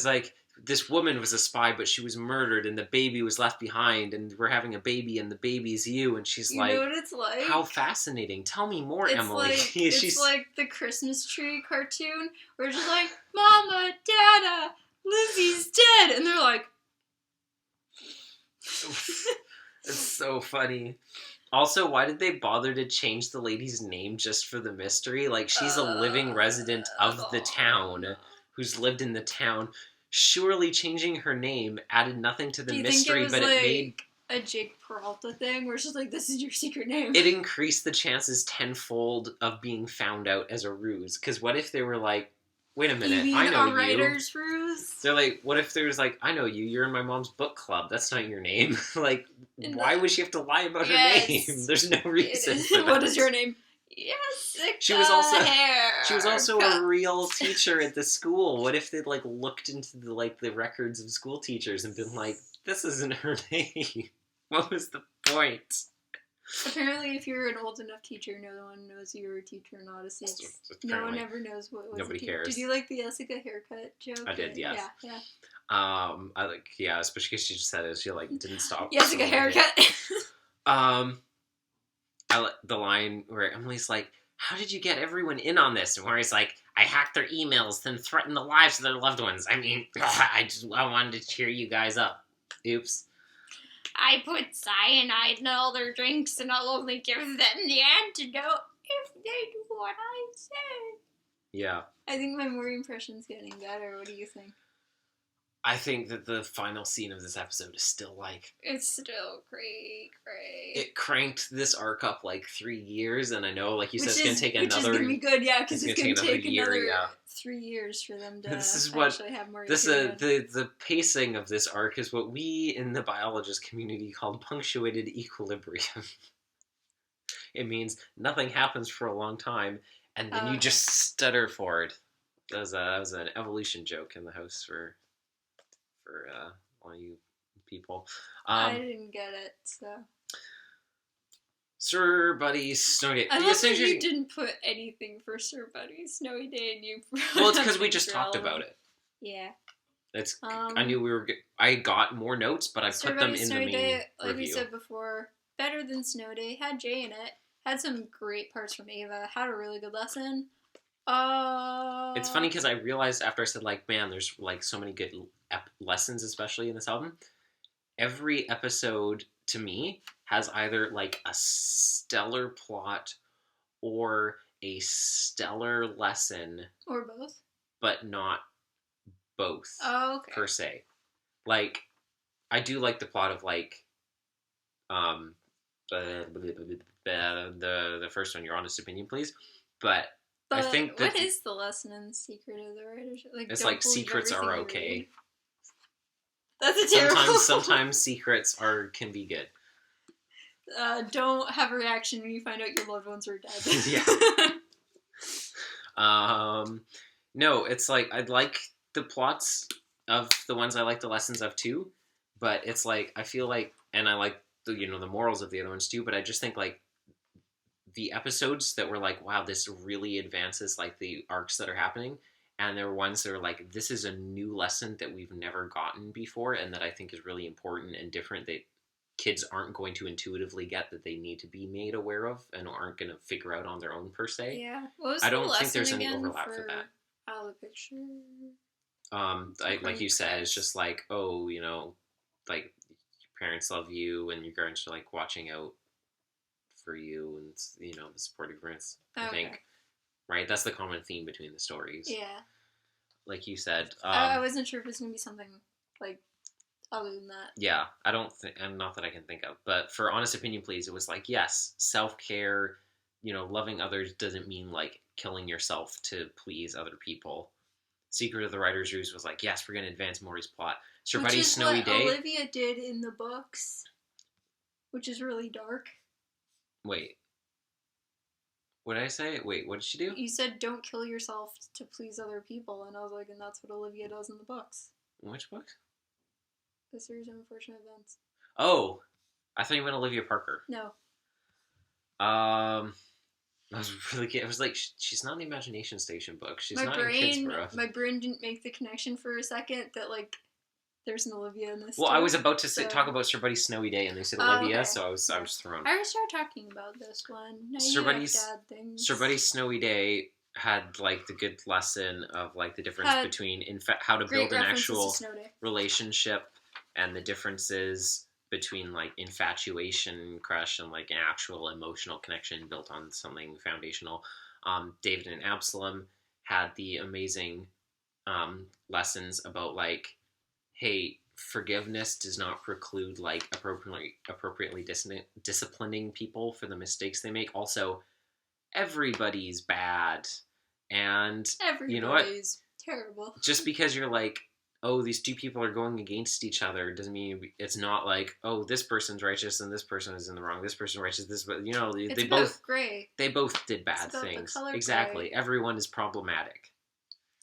[SPEAKER 1] like this woman was a spy, but she was murdered, and the baby was left behind, and we're having a baby, and the baby's you, and she's like,
[SPEAKER 2] know what it's like?
[SPEAKER 1] How fascinating! Tell me more, Emily.
[SPEAKER 2] It's like the Christmas tree cartoon, where it's just like, Mama, Dada, Lizzie's dead, and they're like.
[SPEAKER 1] It's so funny. Also, why did they bother to change the lady's name just for the mystery? Like, she's a living resident of the town who's lived in the town. Surely changing her name added nothing to the mystery, but it made
[SPEAKER 2] a Jake Peralta thing where it's just like, this is your secret name.
[SPEAKER 1] It increased the chances tenfold of being found out as a ruse. Because what if they were like, wait a minute, I know you.
[SPEAKER 2] Writer's ruse?
[SPEAKER 1] They're like, what if there's like, I know you, you're in my mom's book club. That's not your name. Like, why would she have to lie about her name? There's no reason for that.
[SPEAKER 2] What is your name?
[SPEAKER 1] She was also a real teacher at the school. What if they'd like looked into the records of school teachers and been like, this isn't her name? What was the point?
[SPEAKER 2] Apparently, if you're an old enough teacher, no one knows you were a teacher in Odyssey. No one ever knows what was.
[SPEAKER 1] Nobody cares.
[SPEAKER 2] Did you like the Jessica haircut joke?
[SPEAKER 1] I did, yes.
[SPEAKER 2] Yeah.
[SPEAKER 1] I like, especially because she just said it. She like didn't stop.
[SPEAKER 2] Jessica haircut.
[SPEAKER 1] I like the line where Emily's like, "How did you get everyone in on this?" And where he's like, "I hacked their emails, then threatened the lives of their loved ones. I mean, I wanted to cheer you guys up. Oops."
[SPEAKER 2] I put cyanide in all their drinks, and I'll only give them the antidote if they do what I say.
[SPEAKER 1] Yeah.
[SPEAKER 2] I think my Maury impression's getting better. What do you think?
[SPEAKER 1] I think that the final scene of this episode is still like...
[SPEAKER 2] It's still great.
[SPEAKER 1] It cranked this arc up like 3 years, and I know, like you said, it's going to take another...
[SPEAKER 2] Which is going to be good, yeah, because it's going to take
[SPEAKER 1] another
[SPEAKER 2] year, 3 years for them to actually have more...
[SPEAKER 1] The pacing of this arc is what we in the biologist community call punctuated equilibrium. It means nothing happens for a long time, and then you just stutter forward. That was an evolution joke in the house for all you people.
[SPEAKER 2] I didn't get it, so.
[SPEAKER 1] Sir Buddy Snowy Day.
[SPEAKER 2] I love that you didn't put anything for Sir Buddy Snowy Day, and you.
[SPEAKER 1] Well, it's because we just talked about it.
[SPEAKER 2] Yeah.
[SPEAKER 1] It's. I knew I got more notes, but I put them in the main
[SPEAKER 2] Day, like
[SPEAKER 1] review.
[SPEAKER 2] we said before, better than Snow Day. Had Jay in it. Had some great parts from Ava. Had a really good lesson.
[SPEAKER 1] It's funny because I realized after I said, like, man, there's like so many good lessons, especially in this album. Every episode to me has either like a stellar plot or a stellar lesson,
[SPEAKER 2] or both,
[SPEAKER 1] but not both.
[SPEAKER 2] Oh, okay.
[SPEAKER 1] Per se. Like, I do like the plot of like the first one, Your Honest Opinion, Please. But I
[SPEAKER 2] But
[SPEAKER 1] think that
[SPEAKER 2] what is the lesson in the secret of the writer's?
[SPEAKER 1] it's
[SPEAKER 2] don't
[SPEAKER 1] like
[SPEAKER 2] believe
[SPEAKER 1] secrets are
[SPEAKER 2] everything you
[SPEAKER 1] okay.
[SPEAKER 2] read. That's a terrible.
[SPEAKER 1] Sometimes secrets can be good.
[SPEAKER 2] Don't have a reaction when you find out your loved ones are dead.
[SPEAKER 1] Yeah. No, it's like I'd like the plots of the ones I like the lessons of too, but it's like I feel like, and I like the the morals of the other ones too, but I just think like the episodes that were like, wow, this really advances like the arcs that are happening, and there were ones that are like, this is a new lesson that we've never gotten before, and that I think is really important and different that kids aren't going to intuitively get, that they need to be made aware of and aren't going to figure out on their own per se.
[SPEAKER 2] Yeah. What was
[SPEAKER 1] I
[SPEAKER 2] the
[SPEAKER 1] don't think there's
[SPEAKER 2] lesson
[SPEAKER 1] any
[SPEAKER 2] again
[SPEAKER 1] overlap for that.
[SPEAKER 2] The picture.
[SPEAKER 1] Like you said, it's just like, oh, like your parents love you and your parents are like watching out for you, and the supportive parents. I think, right? That's the common theme between the stories.
[SPEAKER 2] Yeah.
[SPEAKER 1] Like you said,
[SPEAKER 2] I wasn't sure if it was gonna be something like other than that.
[SPEAKER 1] Yeah, I don't think, and not that I can think of, but for Honest Opinion, Please, it was like, yes, self-care, loving others doesn't mean like killing yourself to please other people. Secret of the Writer's Ruse was like, yes, we're going to advance Maury's plot. Sir Buddy's Snowy
[SPEAKER 2] what
[SPEAKER 1] Day.
[SPEAKER 2] Olivia did in the books, which is really dark.
[SPEAKER 1] Wait. What did I say? Wait, what did she do?
[SPEAKER 2] You said don't kill yourself to please other people, and I was like, and that's what Olivia does in the books.
[SPEAKER 1] Which book?
[SPEAKER 2] The Series of Unfortunate Events.
[SPEAKER 1] Oh, I thought you meant Olivia Parker.
[SPEAKER 2] No.
[SPEAKER 1] I was really good. It was like, she's not in the Imagination Station book. She's not in Kidsborough.
[SPEAKER 2] My brain didn't make the connection for a second that, like, there's an Olivia in this.
[SPEAKER 1] Well, too. I was about to talk about Sir Buddy's Snowy Day, and they said Olivia, okay. So I was thrown.
[SPEAKER 2] I already started talking about this one. Now
[SPEAKER 1] Sir Buddy's Snowy Day had, like, the good lesson of, like, the difference between how to build an actual relationship and the differences between like infatuation, crush, and like an actual emotional connection built on something foundational. David and Absalom had the amazing lessons about like, hey, forgiveness does not preclude like appropriately disciplining people for the mistakes they make. Also, everybody's bad, and you know what?
[SPEAKER 2] Everybody's terrible.
[SPEAKER 1] Just because you're like, oh, these two people are going against each other doesn't mean it's not like, oh, this person's righteous and this person is in the wrong. This person's righteous, but they both
[SPEAKER 2] gray.
[SPEAKER 1] They both did bad things. Exactly. Gray. Everyone is problematic.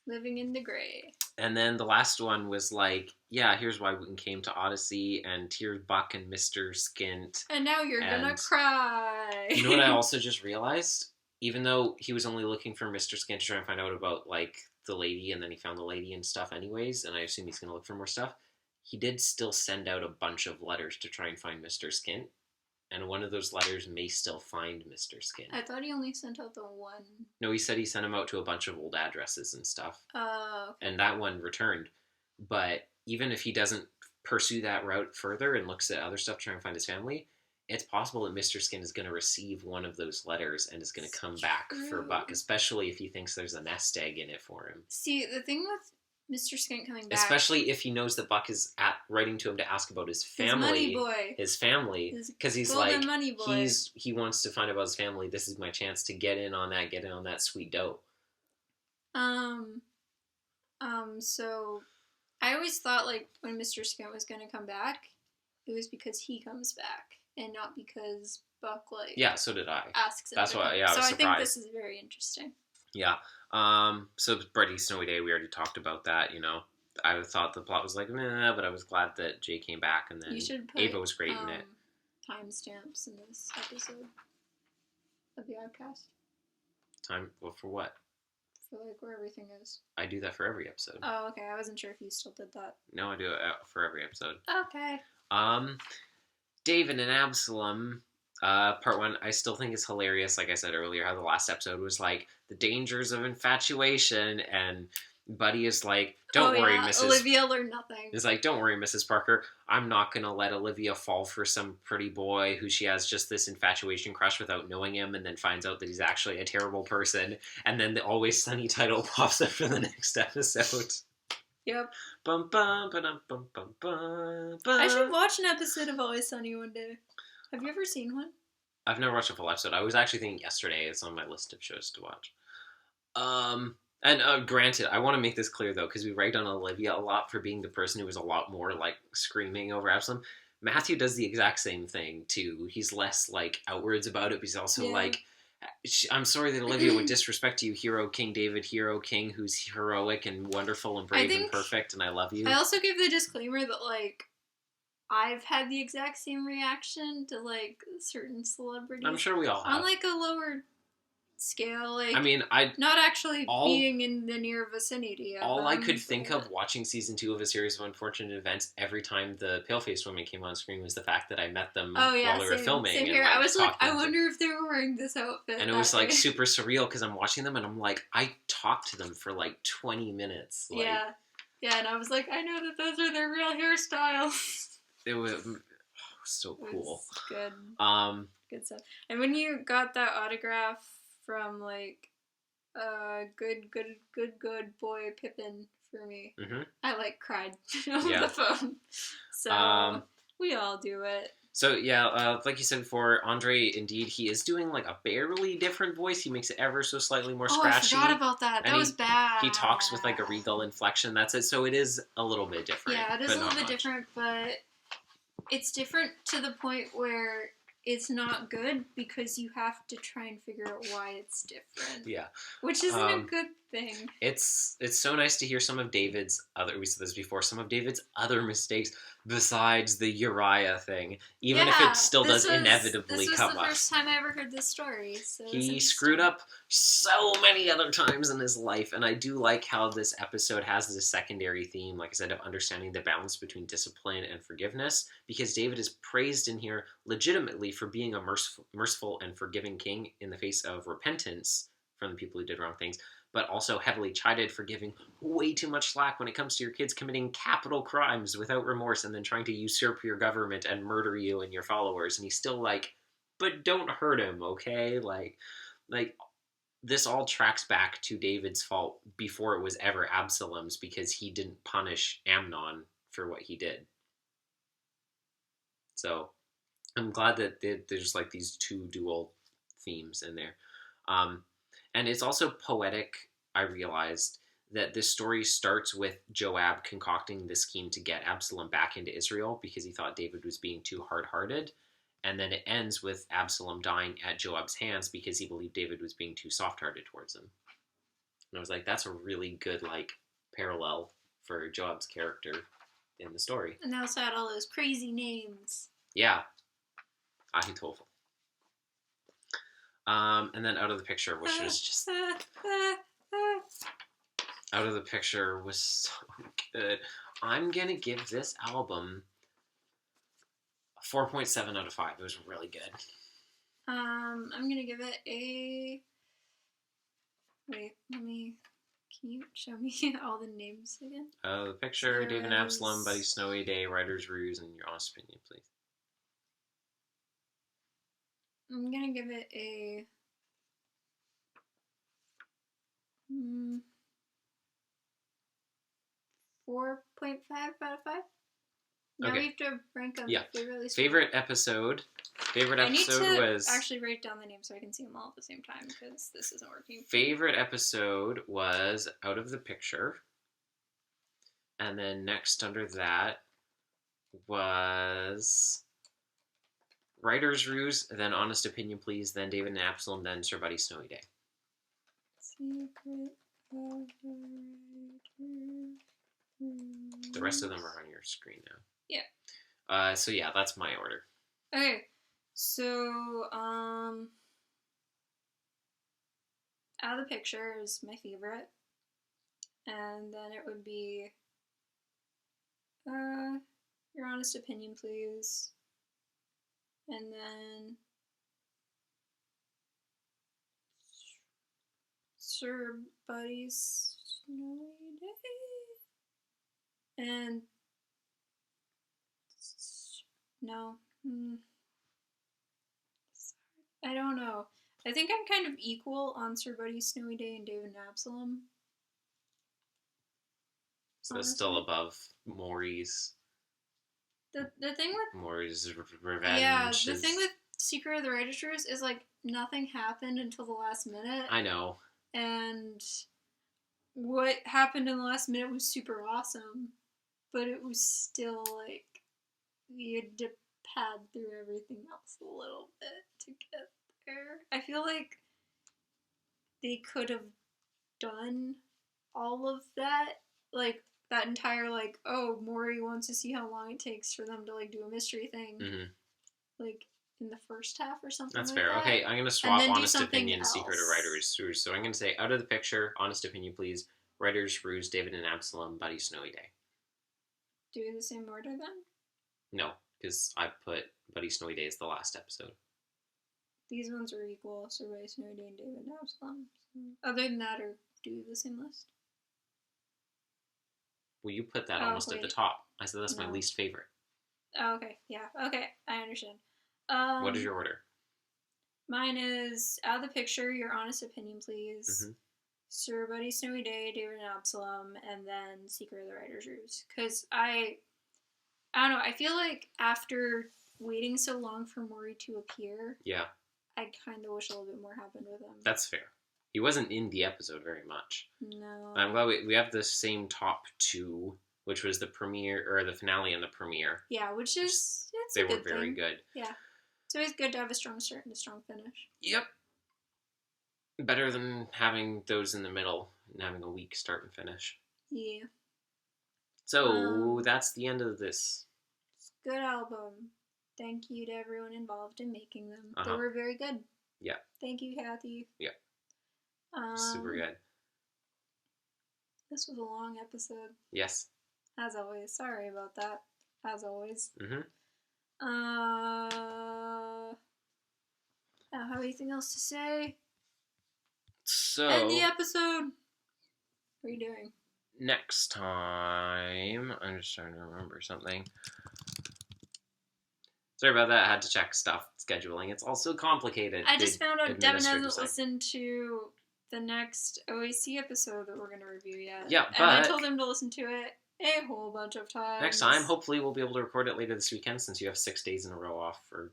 [SPEAKER 2] Living in the gray.
[SPEAKER 1] And then the last one was like, yeah, here's why we came to Odyssey, and here's Buck and Mr. Skint.
[SPEAKER 2] And now you're gonna cry.
[SPEAKER 1] You know what I also just realized? Even though he was only looking for Mr. Skint to try and find out about like the lady, and then he found the lady and stuff anyways, and I assume he's going to look for more stuff, he did still send out a bunch of letters to try and find Mr. Skint, and one of those letters may still find Mr. Skint.
[SPEAKER 2] I thought he only sent out the one.
[SPEAKER 1] No, he said he sent them out to a bunch of old addresses and stuff.
[SPEAKER 2] Okay.
[SPEAKER 1] And that one returned. But even if he doesn't pursue that route further and looks at other stuff to try and find his family, it's possible that Mr. Skint is going to receive one of those letters and is going to come back for Buck, especially if he thinks there's a nest egg in it for him.
[SPEAKER 2] See, the thing with Mr. Skint coming back...
[SPEAKER 1] Especially if he knows that Buck is writing to him to ask about his family.
[SPEAKER 2] His money boy.
[SPEAKER 1] His family. Because he's like, money boy. He wants to find out about his family. This is my chance to get in on that sweet dough.
[SPEAKER 2] So I always thought, like, when Mr. Skint was going to come back, it was because he comes back. And not because Buck, like...
[SPEAKER 1] Yeah, so did I.
[SPEAKER 2] Asks him.
[SPEAKER 1] That's why, I was surprised.
[SPEAKER 2] So I think this is very interesting.
[SPEAKER 1] Yeah. So Buddy's Snowy Day, we already talked about that, I thought the plot was like, meh, but I was glad that Jay came back, and then Ava was great in it.
[SPEAKER 2] Timestamps in this episode of the Oddcast.
[SPEAKER 1] Well, for what?
[SPEAKER 2] For, like, where everything is.
[SPEAKER 1] I do that for every episode.
[SPEAKER 2] Oh, okay. I wasn't sure if you still did that.
[SPEAKER 1] No, I do it for every episode.
[SPEAKER 2] Okay.
[SPEAKER 1] David and Absalom, part one, I still think is hilarious. Like I said earlier, how the last episode was like the dangers of infatuation, and Buddy is like, don't worry, Mrs.
[SPEAKER 2] Olivia learned nothing.
[SPEAKER 1] It's like, don't worry, Mrs. Parker. I'm not going to let Olivia fall for some pretty boy who she has just this infatuation crush without knowing him, and then finds out that he's actually a terrible person. And then the Always Sunny title pops up for the next episode.
[SPEAKER 2] Yep.
[SPEAKER 1] Bum, bum, ba-dum, bum, bum, bum, bum.
[SPEAKER 2] I should watch an episode of Always Sunny one day. Have you ever seen one?
[SPEAKER 1] I've never watched a full episode. I was actually thinking yesterday it's on my list of shows to watch. And granted, I want to make this clear though, because we rag on Olivia a lot for being the person who was a lot more like screaming over Absalom. Matthew does the exact same thing too. He's less like outwards about it, but he's also like, I'm sorry that Olivia would disrespect you, hero King David, hero King who's heroic and wonderful and brave and perfect, and I love you.
[SPEAKER 2] I also give the disclaimer that like I've had the exact same reaction to like certain celebrities.
[SPEAKER 1] I'm sure we all have.
[SPEAKER 2] On like a lower scale, like
[SPEAKER 1] I mean,
[SPEAKER 2] not actually being in the near vicinity of
[SPEAKER 1] all I could think of watching season 2 of A Series of Unfortunate Events every time the pale-faced woman came on screen was the fact that I met them while we were filming.
[SPEAKER 2] Same here. I was like, I wonder if they were wearing this outfit.
[SPEAKER 1] And it was like super surreal because I'm watching them and I'm like, I talked to them for like 20 minutes. Like,
[SPEAKER 2] yeah, and I was like, I know that those are their real hairstyles.
[SPEAKER 1] It was so cool.
[SPEAKER 2] It was good. Good stuff. And when you got that autograph from like good boy Pippin for me, I like cried over the phone. So we all do it.
[SPEAKER 1] So yeah, like you said before, Andre, indeed, he is doing like a barely different voice. He makes it ever so slightly more scratchy.
[SPEAKER 2] I forgot about that. That was bad.
[SPEAKER 1] He talks with like a regal inflection. That's it. So it is a little bit different.
[SPEAKER 2] Yeah, it is a little bit different, but it's different to the point where it's not good because you have to try and figure out why it's different.
[SPEAKER 1] Yeah.
[SPEAKER 2] Which isn't a good thing.
[SPEAKER 1] It's so nice to hear some of David's we said this before, some of David's other mistakes besides the Uriah thing. Even if it still does inevitably come up.
[SPEAKER 2] This was the first time I ever heard this story. So
[SPEAKER 1] he screwed up so many other times in his life, and I do like how this episode has this secondary theme, like I said, of understanding the balance between discipline and forgiveness, because David is praised in here legitimately for being a merciful and forgiving king in the face of repentance from the people who did wrong things, but also heavily chided for giving way too much slack when it comes to your kids committing capital crimes without remorse and then trying to usurp your government and murder you and your followers. And he's still like, but don't hurt him, okay? Like this all tracks back to David's fault before it was ever Absalom's, because he didn't punish Amnon for what he did. So I'm glad that there's like these two dual themes in there. And it's also poetic, I realized, that this story starts with Joab concocting this scheme to get Absalom back into Israel because he thought David was being too hard-hearted. And then it ends with Absalom dying at Joab's hands because he believed David was being too soft-hearted towards him. And I was like, that's a really good, like, parallel for Joab's character in the story.
[SPEAKER 2] And they also had all those crazy names.
[SPEAKER 1] Yeah. Ahitophel. And then Out of the Picture, which was just... Out of the Picture was so good. I'm going to give this album a 4.7 out of 5. It was really good.
[SPEAKER 2] I'm going to give it a... Wait, can you show me all the names again?
[SPEAKER 1] The Picture, David and Absalom, Buddy Snowy Day, Writer's Ruse, and your honest opinion, please.
[SPEAKER 2] I'm gonna give it a 4.5 out of 5. Now we have to rank them.
[SPEAKER 1] Favorite episode. I need to
[SPEAKER 2] actually write down the names so I can see them all at the same time because this isn't working.
[SPEAKER 1] Favorite episode was Out of the Picture. And then next under that was Writer's Ruse, then Honest Opinion Please, then David and Absalom, then Sir Buddy Snowy Day.
[SPEAKER 2] Secret of
[SPEAKER 1] the rest of them are on your screen now.
[SPEAKER 2] Yeah.
[SPEAKER 1] So yeah, that's my order.
[SPEAKER 2] Okay. So, Out of the Picture is my favorite. And then it would be Your Honest Opinion Please. And then Sir Buddy's Snowy Day. And no. I don't know. I think I'm kind of equal on Sir Buddy's Snowy Day and David and Absalom.
[SPEAKER 1] So it's still above Maury's.
[SPEAKER 2] The thing with
[SPEAKER 1] Maury's Revenge.
[SPEAKER 2] Yeah, the thing with Secret of the Writer's Roost is like nothing happened until the last minute.
[SPEAKER 1] I know.
[SPEAKER 2] And what happened in the last minute was super awesome, but it was still like you had to pad through everything else a little bit to get there. I feel like they could have done all of that, like that entire like, oh, Maury wants to see how long it takes for them to like do a mystery thing, like in the first half or something.
[SPEAKER 1] That's
[SPEAKER 2] like
[SPEAKER 1] fair.
[SPEAKER 2] that.
[SPEAKER 1] Okay, I'm gonna swap
[SPEAKER 2] then
[SPEAKER 1] honest opinion, Secret of Writer's Roost. So I'm gonna say out of the picture, honest opinion, please. Writer's Roost, David and Absalom, Buddy, Snowy Day.
[SPEAKER 2] Do the same order then?
[SPEAKER 1] No, because I put Buddy, Snowy Day as the last episode.
[SPEAKER 2] These ones are equal, so Buddy, Snowy Day, and David and Absalom. So, other than that, or do the same list?
[SPEAKER 1] Well, you put that almost at the top. I said that's my least favorite.
[SPEAKER 2] Oh, okay. Yeah. Okay. I understand.
[SPEAKER 1] What is your order?
[SPEAKER 2] Mine is out of the picture, your honest opinion, please. Sir Buddy, Snowy Day, David and Absalom, and then Secret of the Writer's Roost. Because I don't know, I feel like after waiting so long for Maury to appear, I kind of wish a little bit more happened with him.
[SPEAKER 1] That's fair. He wasn't in the episode very much.
[SPEAKER 2] No.
[SPEAKER 1] I'm glad we have the same top two, which was the premiere, or the finale and the premiere.
[SPEAKER 2] Yeah, which is, it's
[SPEAKER 1] they
[SPEAKER 2] a good
[SPEAKER 1] were very
[SPEAKER 2] thing.
[SPEAKER 1] Good.
[SPEAKER 2] Yeah. It's always good to have a strong start and a strong finish.
[SPEAKER 1] Yep. Better than having those in the middle and having a weak start and finish.
[SPEAKER 2] Yeah.
[SPEAKER 1] So, that's the end of this.
[SPEAKER 2] Good album. Thank you to everyone involved in making them. They were very good.
[SPEAKER 1] Yeah.
[SPEAKER 2] Thank you, Kathy.
[SPEAKER 1] Yeah. Super good.
[SPEAKER 2] This was a long episode.
[SPEAKER 1] Yes.
[SPEAKER 2] As always. Sorry about that. As always. I don't have anything else to say.
[SPEAKER 1] So.
[SPEAKER 2] End the episode. What are you doing?
[SPEAKER 1] Next time. I'm just trying to remember something. Sorry about that. I had to check stuff. Scheduling. It's also complicated.
[SPEAKER 2] I just found out Devin hasn't listened to the next OAC episode that we're going to review yet.
[SPEAKER 1] Yeah, but...
[SPEAKER 2] And I told him to listen to it a whole bunch of times.
[SPEAKER 1] Next time, hopefully we'll be able to record it later this weekend since you have 6 days in a row off for...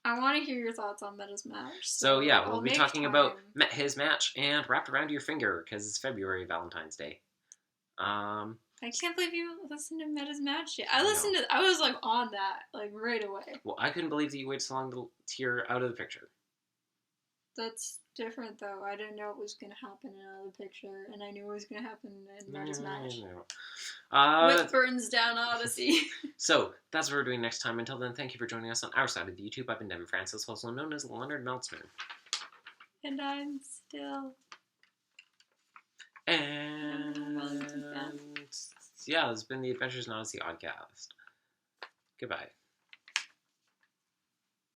[SPEAKER 2] I want to hear your thoughts on Meta's match.
[SPEAKER 1] So yeah, we'll be talking about his match and Wrapped Around Your Finger because it's February, Valentine's Day.
[SPEAKER 2] I can't believe you listened to Meta's match yet. I listened to... I was, like, on that, like, right away.
[SPEAKER 1] Well, I couldn't believe that you waited so long to hear Out of the Picture.
[SPEAKER 2] That's different, though. I didn't know it was going to happen in Out of the Picture, and I knew it was going to happen in Meta's match. With Burns Down Odyssey. So, that's what we're doing next time. Until then, thank you for joining us on our side of the YouTube. I've been Devin Francis, also known as Leonard Meltzman. And I'm still... And yeah, it's been the Adventures in Odyssey Oddcast. Goodbye.